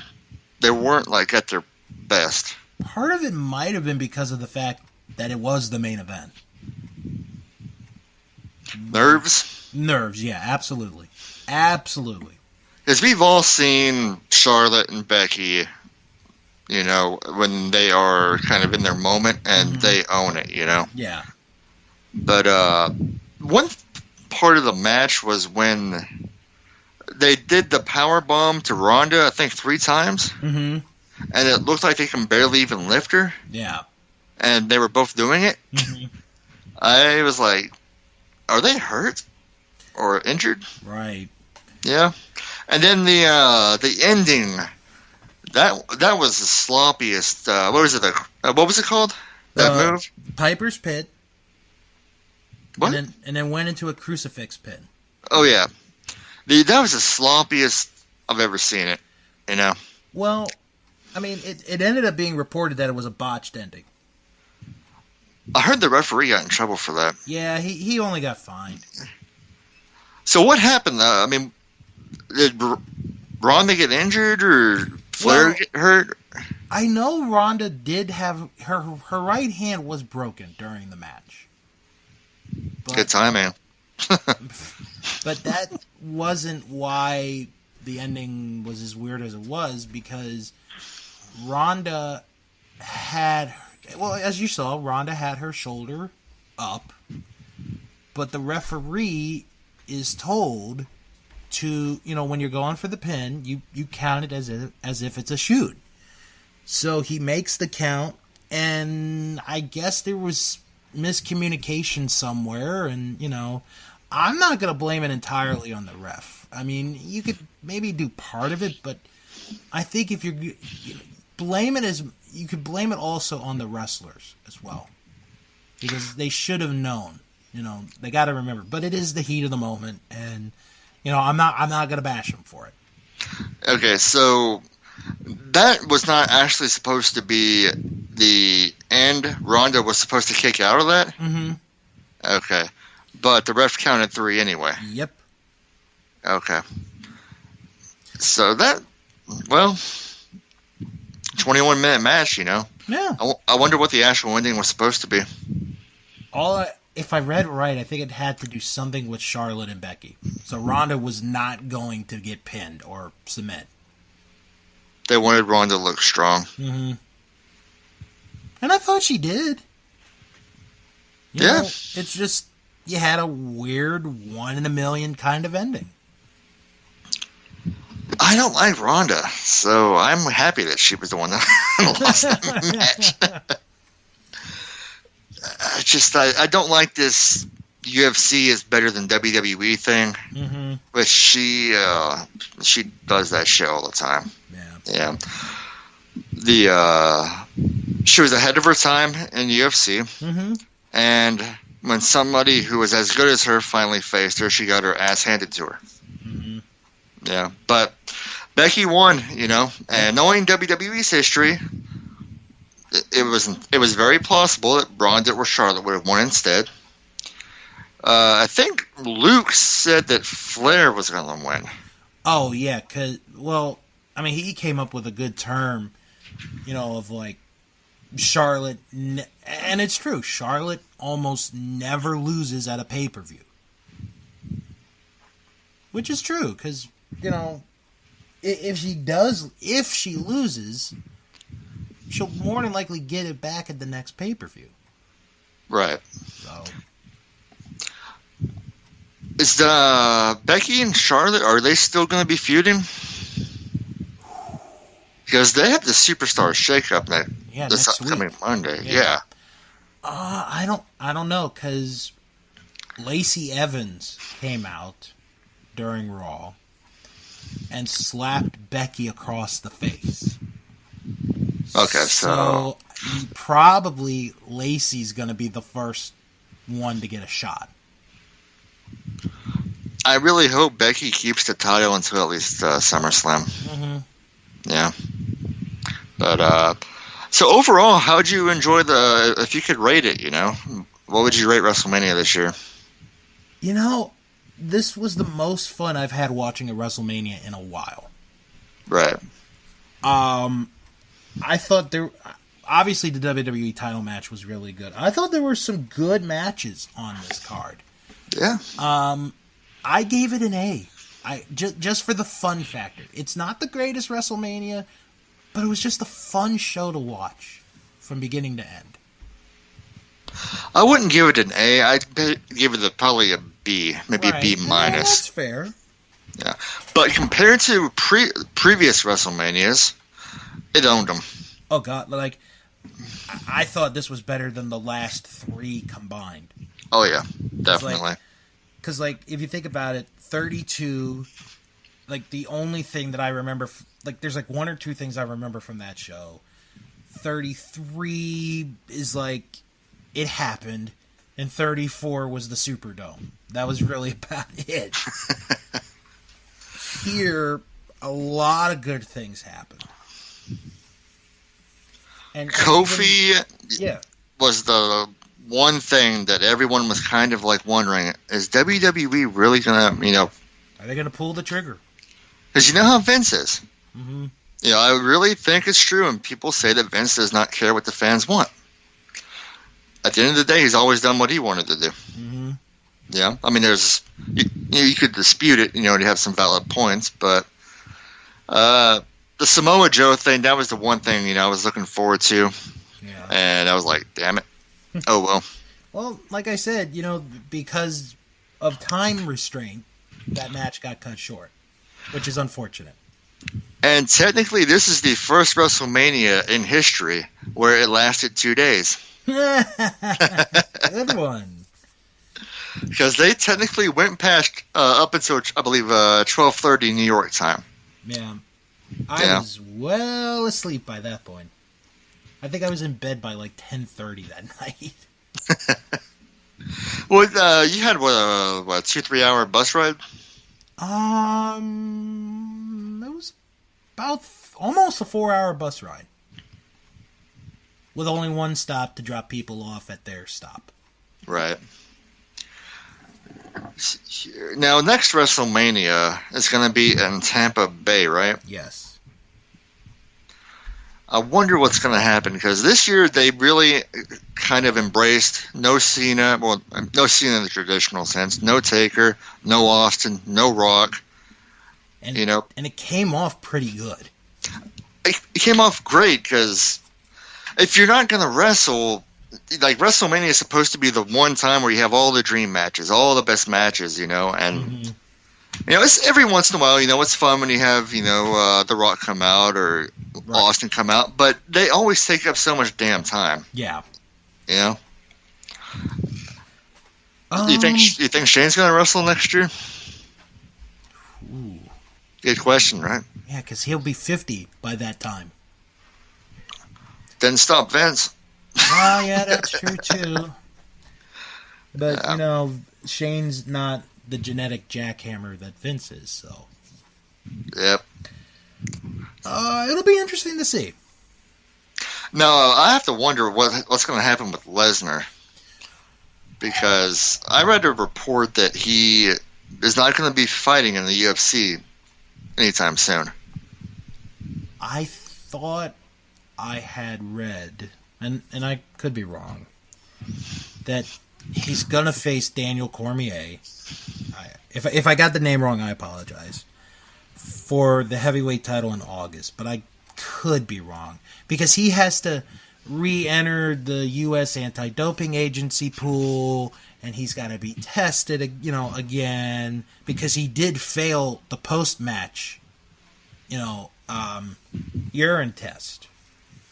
They weren't like at their best. Part of it might have been because of the fact that it was the main event. Nerves, yeah, absolutely. Absolutely. Because we've all seen Charlotte and Becky, when they are kind of in their moment and they own it, Yeah. But one part of the match was when they did the power bomb to Ronda, I think 3 times. Mm-hmm. And it looked like they can barely even lift her. Yeah. And they were both doing it. Mm-hmm. I was like, are they hurt or injured? Right. Yeah. And then the ending, that was the sloppiest. What was it? What was it called? That move? Piper's Pit. What? And then went into a crucifix pit. Oh yeah, that was the sloppiest I've ever seen it. Well, I mean, it ended up being reported that it was a botched ending. I heard the referee got in trouble for that. Yeah, he only got fined. So what happened? I mean, Did Ronda get injured or Flair get hurt? I know Ronda did have her right hand was broken during the match. But, Good timing. But that wasn't why the ending was as weird as it was, because Ronda had, well, as you saw, Ronda had her shoulder up, but the referee is told to, when you're going for the pin, you count it as if it's a shoot. So he makes the count, and I guess there was miscommunication somewhere, and, I'm not going to blame it entirely on the ref. I mean, you could maybe do part of it, but I think if you blame it you could blame it also on the wrestlers as well, because they should have known. They got to remember. But it is the heat of the moment, and I'm not going to bash them for it. Okay, so that was not actually supposed to be the end. Ronda was supposed to kick out of that? Mm-hmm. Okay. But the ref counted 3 anyway. Yep. Okay. So that, 21-minute match, Yeah. I wonder what the actual ending was supposed to be. If I read right, I think it had to do something with Charlotte and Becky. So Ronda was not going to get pinned or submit. They wanted Ronda to look strong. Mm-hmm. And I thought she did. Yeah. It's just, you had a weird 1 in a million kind of ending. I don't like Ronda, so I'm happy that she was the one that lost that match. I don't like this UFC is better than WWE thing, mm-hmm. but she does that shit all the time. Yeah. She was ahead of her time in UFC, mm-hmm. and when somebody who was as good as her finally faced her, she got her ass handed to her. Mm-hmm. Yeah, but Becky won, and knowing WWE's history, it was very plausible that Ronda or Charlotte would have won instead. I think Luke said that Flair was going to win. Oh, yeah, he came up with a good term, of like Charlotte, and it's true, Charlotte almost never loses at a pay-per-view. Which is true, because, if she loses, she'll more than likely get it back at the next pay-per-view. Right. So. Is Becky and Charlotte, are they still going to be feuding? Because they have the Superstar shakeup this upcoming Monday. Yeah. I don't know, because Lacey Evans came out during Raw and slapped Becky across the face. Okay, so probably Lacey's going to be the first one to get a shot. I really hope Becky keeps the title until at least SummerSlam. Mm-hmm. Yeah. But, so overall, how'd you enjoy if you could rate it, what would you rate WrestleMania this year? This was the most fun I've had watching a WrestleMania in a while. Right. I thought obviously the WWE title match was really good. I thought there were some good matches on this card. Yeah. I gave it an A. Just for the fun factor. It's not the greatest WrestleMania, but it was just a fun show to watch from beginning to end. I wouldn't give it an A. I'd give it probably a B, maybe a B minus. Yeah, that's fair. Yeah, but compared to previous WrestleManias, it owned them. Oh God, I thought this was better than the last 3 combined. Oh yeah, definitely. Because if you think about it, 32, the only thing that I remember, there's 1 or 2 things I remember from that show. 33 is it happened, and 34 was the Superdome. That was really about it. Here, a lot of good things happened. And Kofi yeah. was the one thing that everyone was kind of wondering, is WWE really going to, Are they going to pull the trigger? Because you know how Vince is. Mm-hmm. You know, I really think it's true, and people say that Vince does not care what the fans want. At the end of the day, he's always done what he wanted to do. Mm-hmm. Yeah, I mean, you could dispute it, you have some valid points, but the Samoa Joe thing, that was the one thing, I was looking forward to, and I was like, damn it. Oh, well. Well, like I said, because of time restraint, that match got cut short, which is unfortunate. And technically, this is the first WrestleMania in history where it lasted 2 days. Good one. Because they technically went past up until, I believe, 12:30 New York time. Yeah. I was well asleep by that point. I think I was in bed by like 10:30 that night. Well, you had, what, 2-3 hour bus ride? It was about almost a 4-hour bus ride. With only one stop to drop people off at their stop. Right. Now, next WrestleMania is going to be in Tampa Bay, right? Yes. I wonder what's going to happen, because this year they really kind of embraced no Cena, well, no Cena in the traditional sense, no Taker, no Austin, no Rock. And it came off pretty good. It came off great, because if you're not going to wrestle, like, WrestleMania is supposed to be the one time where you have all the dream matches, all the best matches, and it's every once in a while, it's fun when you have, The Rock come out or Austin come out, but they always take up so much damn time. Yeah. You think Shane's going to wrestle next year? Ooh. Good question, right? Yeah, because he'll be 50 by that time. Didn't stop Vince. Oh, yeah, that's true, too. But, Shane's not the genetic jackhammer that Vince is, so. Yep. It'll be interesting to see. Now, I have to wonder what's going to happen with Lesnar. Because I read a report that he is not going to be fighting in the UFC anytime soon. I thought I had read, and I could be wrong, that he's going to face Daniel Cormier. If I got the name wrong, I apologize. For the heavyweight title in August, but I could be wrong. Because he has to re-enter the U.S. anti-doping agency pool, and he's got to be tested, again, because he did fail the post-match, urine test,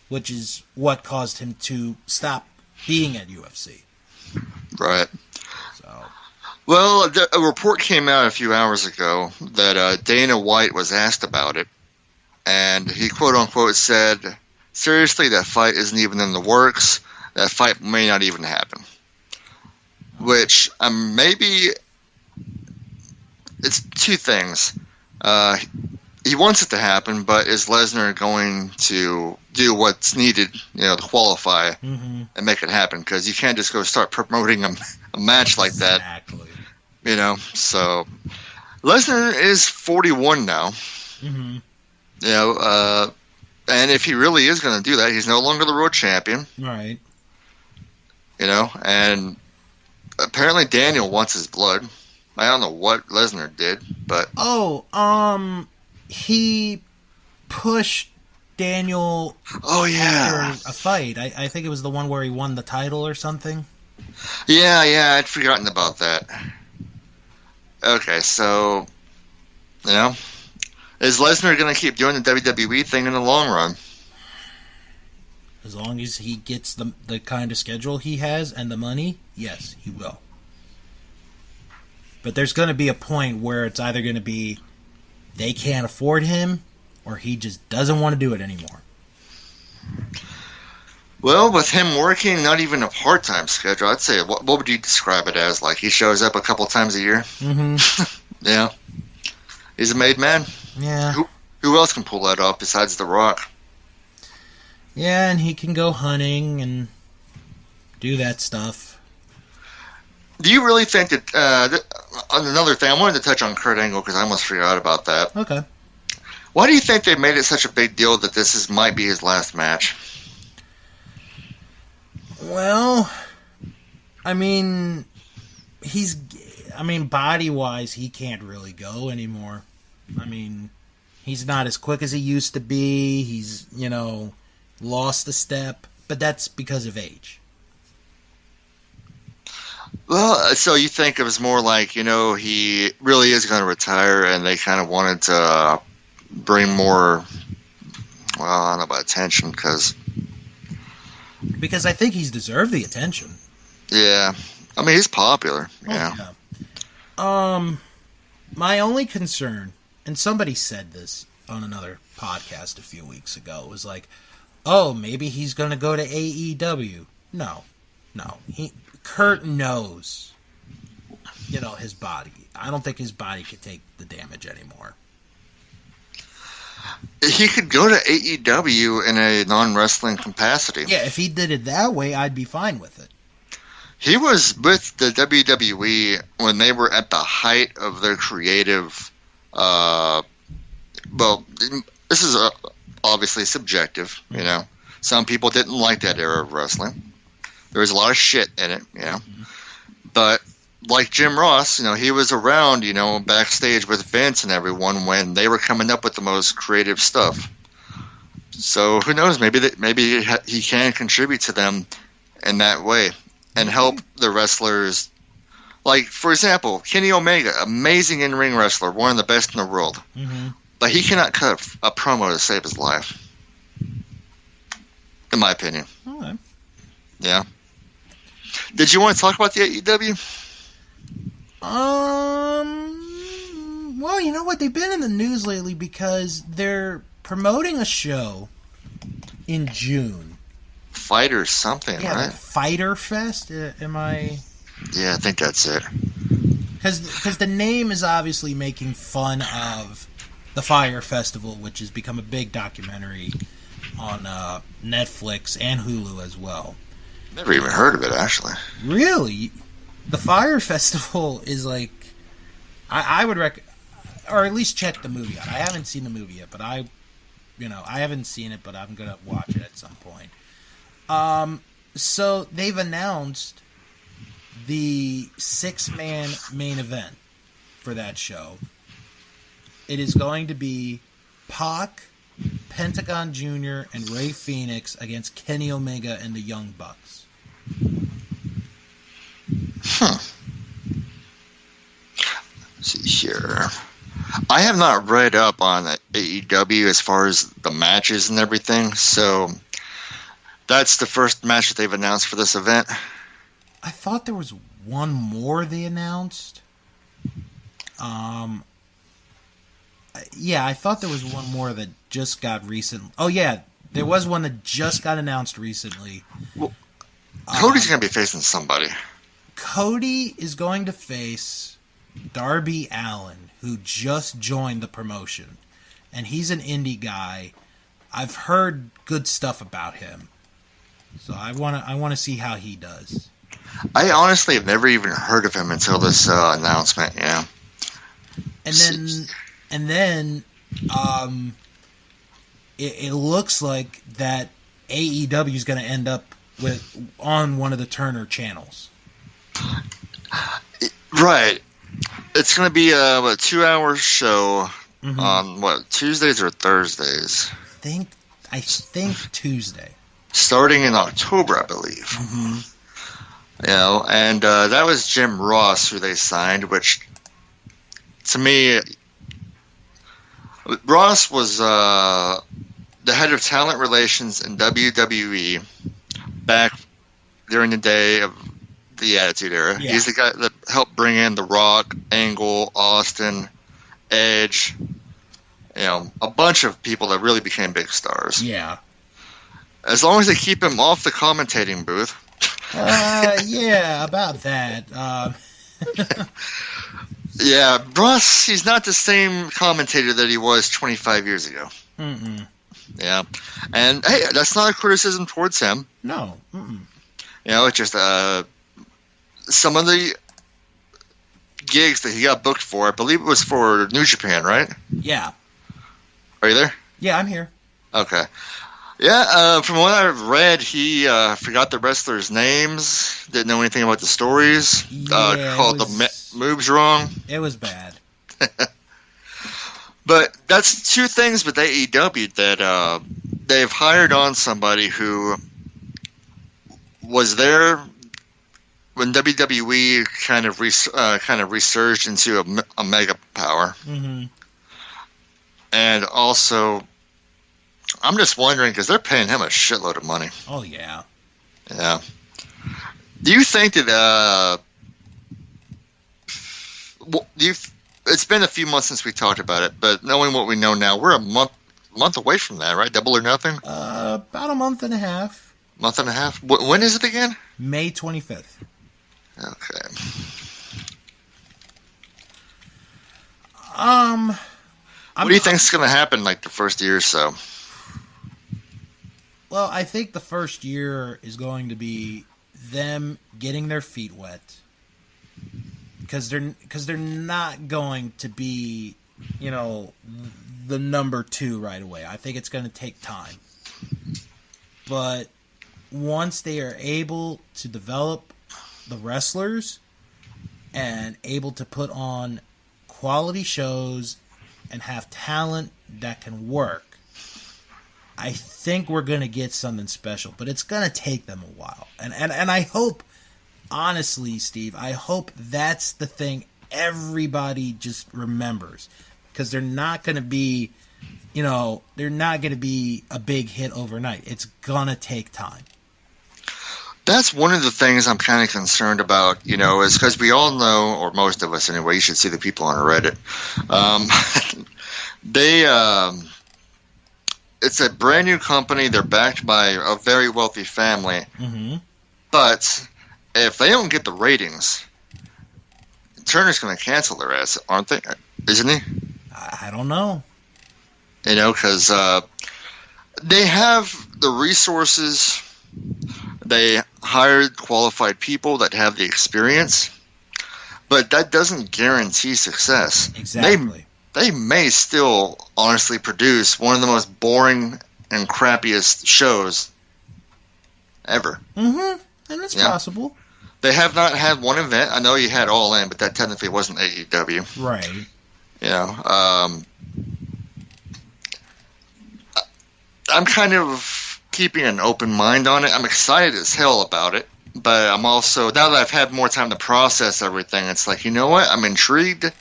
which is what caused him to stop being at UFC. Right. So. Well, a report came out a few hours ago that Dana White was asked about it, and he quote-unquote said, seriously, that fight isn't even in the works. That fight may not even happen. Which, maybe, it's two things. He wants it to happen, but is Lesnar going to do what's needed, to qualify and make it happen? Because you can't just go start promoting a match like that. Exactly. So Lesnar is 41 now. Mm-hmm. And if he really is going to do that, he's no longer the world champion. Right. And apparently Daniel wants his blood. I don't know what Lesnar did, but he pushed Daniel. Oh yeah, after a fight. I think it was the one where he won the title or something. Yeah, I'd forgotten about that. Okay, so is Lesnar going to keep doing the WWE thing in the long run? As long as he gets the kind of schedule he has and the money, yes, he will. But there's going to be a point where it's either going to be they can't afford him or he just doesn't want to do it anymore. Well, with him working not even a part-time schedule, I'd say, what would you describe it as? Like, he shows up a couple times a year? Mm-hmm. Yeah. He's a made man. Yeah. Who else can pull that off besides The Rock? Yeah, and he can go hunting and do that stuff. Do you really think that, on another thing, I wanted to touch on Kurt Angle because I almost forgot about that. Okay. Why do you think they made it such a big deal that might be his last match? Well, I mean, body-wise, he can't really go anymore. I mean, he's not as quick as he used to be. He's, lost a step, but that's because of age. Well, so you think it was more like, he really is going to retire, and they kind of wanted to bring more, I don't know about attention, because I think he's deserved the attention. Yeah. I mean, he's popular. Yeah. My only concern, and somebody said this on another podcast a few weeks ago, was like, oh, maybe he's going to go to AEW. No. Kurt knows, his body. I don't think his body could take the damage anymore. He could go to AEW in a non-wrestling capacity. Yeah, if he did it that way, I'd be fine with it. He was with the WWE when they were at the height of their creative. Well, this is obviously subjective. Some people didn't like that era of wrestling. There was a lot of shit in it. But like Jim Ross, he was around, backstage with Vince and everyone when they were coming up with the most creative stuff. So who knows? Maybe he can contribute to them in that way and help the wrestlers. Like, for example, Kenny Omega, amazing in-ring wrestler, one of the best in the world. Mm-hmm. But he cannot cut a promo to save his life, in my opinion. All right. Yeah. Did you want to talk about the AEW? Well, you know what? They've been in the news lately because they're promoting a show in June. Fighter something, yeah, right? Fighter Fest. Am I? Yeah, I think that's it. Because the name is obviously making fun of the Fire Festival, which has become a big documentary on Netflix and Hulu as well. Never even heard of it, actually. Really? The Fire Festival is like... I would or at least check the movie out. I haven't seen the movie yet, but I haven't seen it, but I'm going to watch it at some point. So they've announced the 6-man main event for that show. It is going to be Pac, Pentagon Jr., and Rey Fenix against Kenny Omega and the Young Bucks. Let's see here. I have not read up on AEW as far as the matches and everything, so that's the first match that they've announced for this event. I thought there was one more they announced. Yeah, I thought there was one more that just got recent. Oh yeah, there was one that just got announced recently. Well, Cody's going to be facing somebody. Cody is going to face Darby Allin, who just joined the promotion, and he's an indie guy. I've heard good stuff about him, so I want to see how he does. I honestly have never even heard of him until this announcement. Yeah, and then it looks like that AEW is going to end up on one of the Turner channels. Right. It's going to be a 2-hour show on Tuesdays or Thursdays? I think Tuesday. Starting in October, I believe. Mm-hmm. And that was Jim Ross who they signed, which to me, Ross was the head of talent relations in WWE back during the day of the Attitude Era. Yeah. He's the guy that helped bring in The Rock, Angle, Austin, Edge, a bunch of people that really became big stars. Yeah. As long as they keep him off the commentating booth. Yeah, about that. Yeah, Ross, he's not the same commentator that he was 25 years ago. Mm-mm. Yeah. And, hey, that's not a criticism towards him. No. Mm-mm. It's just some of the gigs that he got booked for, I believe it was for New Japan, right? Yeah. Are you there? Yeah, I'm here. Okay. Yeah, from what I've read, he forgot the wrestlers' names, didn't know anything about the stories, called the moves wrong. It was bad. But that's two things with AEW that they've hired on somebody who was there when WWE kind of resurged into a mega power. Mm-hmm. And also, I'm just wondering, because they're paying him a shitload of money. Oh, yeah. Yeah. Do you think that, it's been a few months since we talked about it, but knowing what we know now, we're a month away from that, right? Double or Nothing? About a month and a half. Month and a half? When is it again? May 25th. Okay. What do you think is going to happen, like, the first year or so? Well, I think the first year is going to be them getting their feet wet, because they're not going to be, the number 2 right away. I think it's going to take time. But once they are able to develop the wrestlers and able to put on quality shows and have talent that can work, I think we're going to get something special, but it's going to take them a while. And I hope, honestly, Steve, I hope that's the thing everybody just remembers, because they're not going to be, they're not going to be a big hit overnight. It's going to take time. That's one of the things I'm kind of concerned about, is because we all know, or most of us anyway, you should see the people on Reddit. It's a brand new company. They're backed by a very wealthy family. Mm-hmm. But if they don't get the ratings, Turner's going to cancel their ass, aren't they? Isn't he? I don't know. Because they have the resources. They hired qualified people that have the experience, but that doesn't guarantee success. Exactly. They may still honestly produce one of the most boring and crappiest shows ever. Mm-hmm. And it's possible. They have not had one event. I know you had All In, but that technically wasn't AEW. Right. I'm kind of keeping an open mind on it. I'm excited as hell about it, but I'm also, now that I've had more time to process everything, it's like, you know what? I'm intrigued.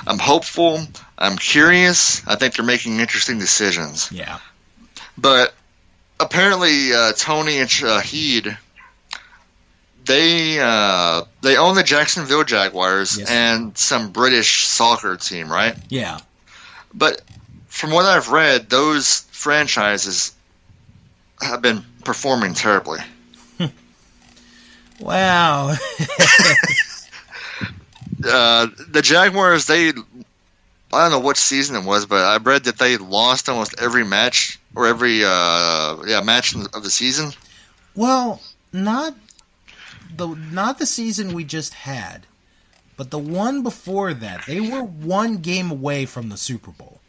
I'm hopeful. I'm curious. I think they're making interesting decisions. Yeah. But apparently, Tony and Shahid, they own the Jacksonville Jaguars and some British soccer team, right? Yeah. But from what I've read, those franchises have been performing terribly. Wow. The Jaguars, I don't know what season it was, but I read that they lost almost every match, or every match of the season. Well, not the season we just had, but the one before that. They were one game away from the Super Bowl.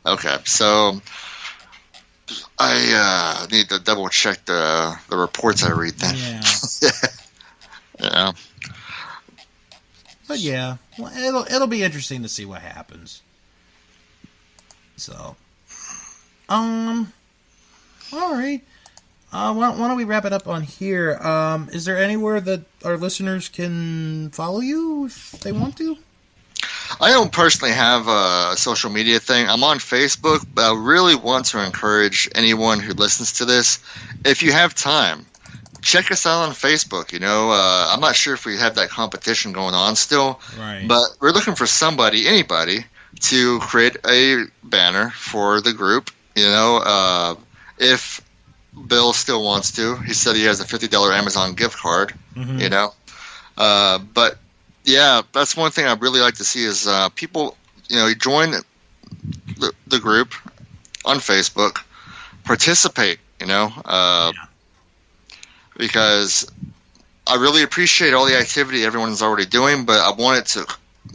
Okay, so I need to double check the reports I read then. Yeah. Yeah. But yeah, well, it'll be interesting to see what happens. So, all right. Why don't we wrap it up on here? Is there anywhere that our listeners can follow you if they want to? I don't personally have a social media thing. I'm on Facebook, but I really want to encourage anyone who listens to this, if you have time, check us out on Facebook. I'm not sure if we have that competition going on still, right, but we're looking for anybody, to create a banner for the group. If Bill still wants to. He said he has a $50 Amazon gift card, but yeah, that's one thing I'd really like to see is people, join the group on Facebook, participate, because I really appreciate all the activity everyone's already doing, but I want it to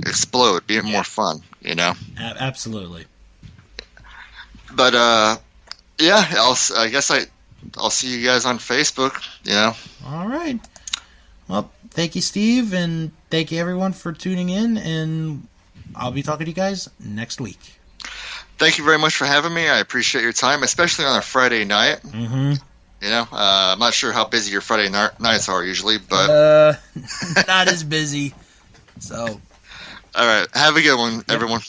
explode, be more fun, Absolutely. But yeah, I guess I'll see you guys on Facebook. You know. All right. Well, thank you, Steve, and thank you everyone for tuning in. And I'll be talking to you guys next week. Thank you very much for having me. I appreciate your time, especially on a Friday night. Mm-hmm. You know, I'm not sure how busy your Friday nights are usually, but not as busy. So, all right, have a good one, everyone.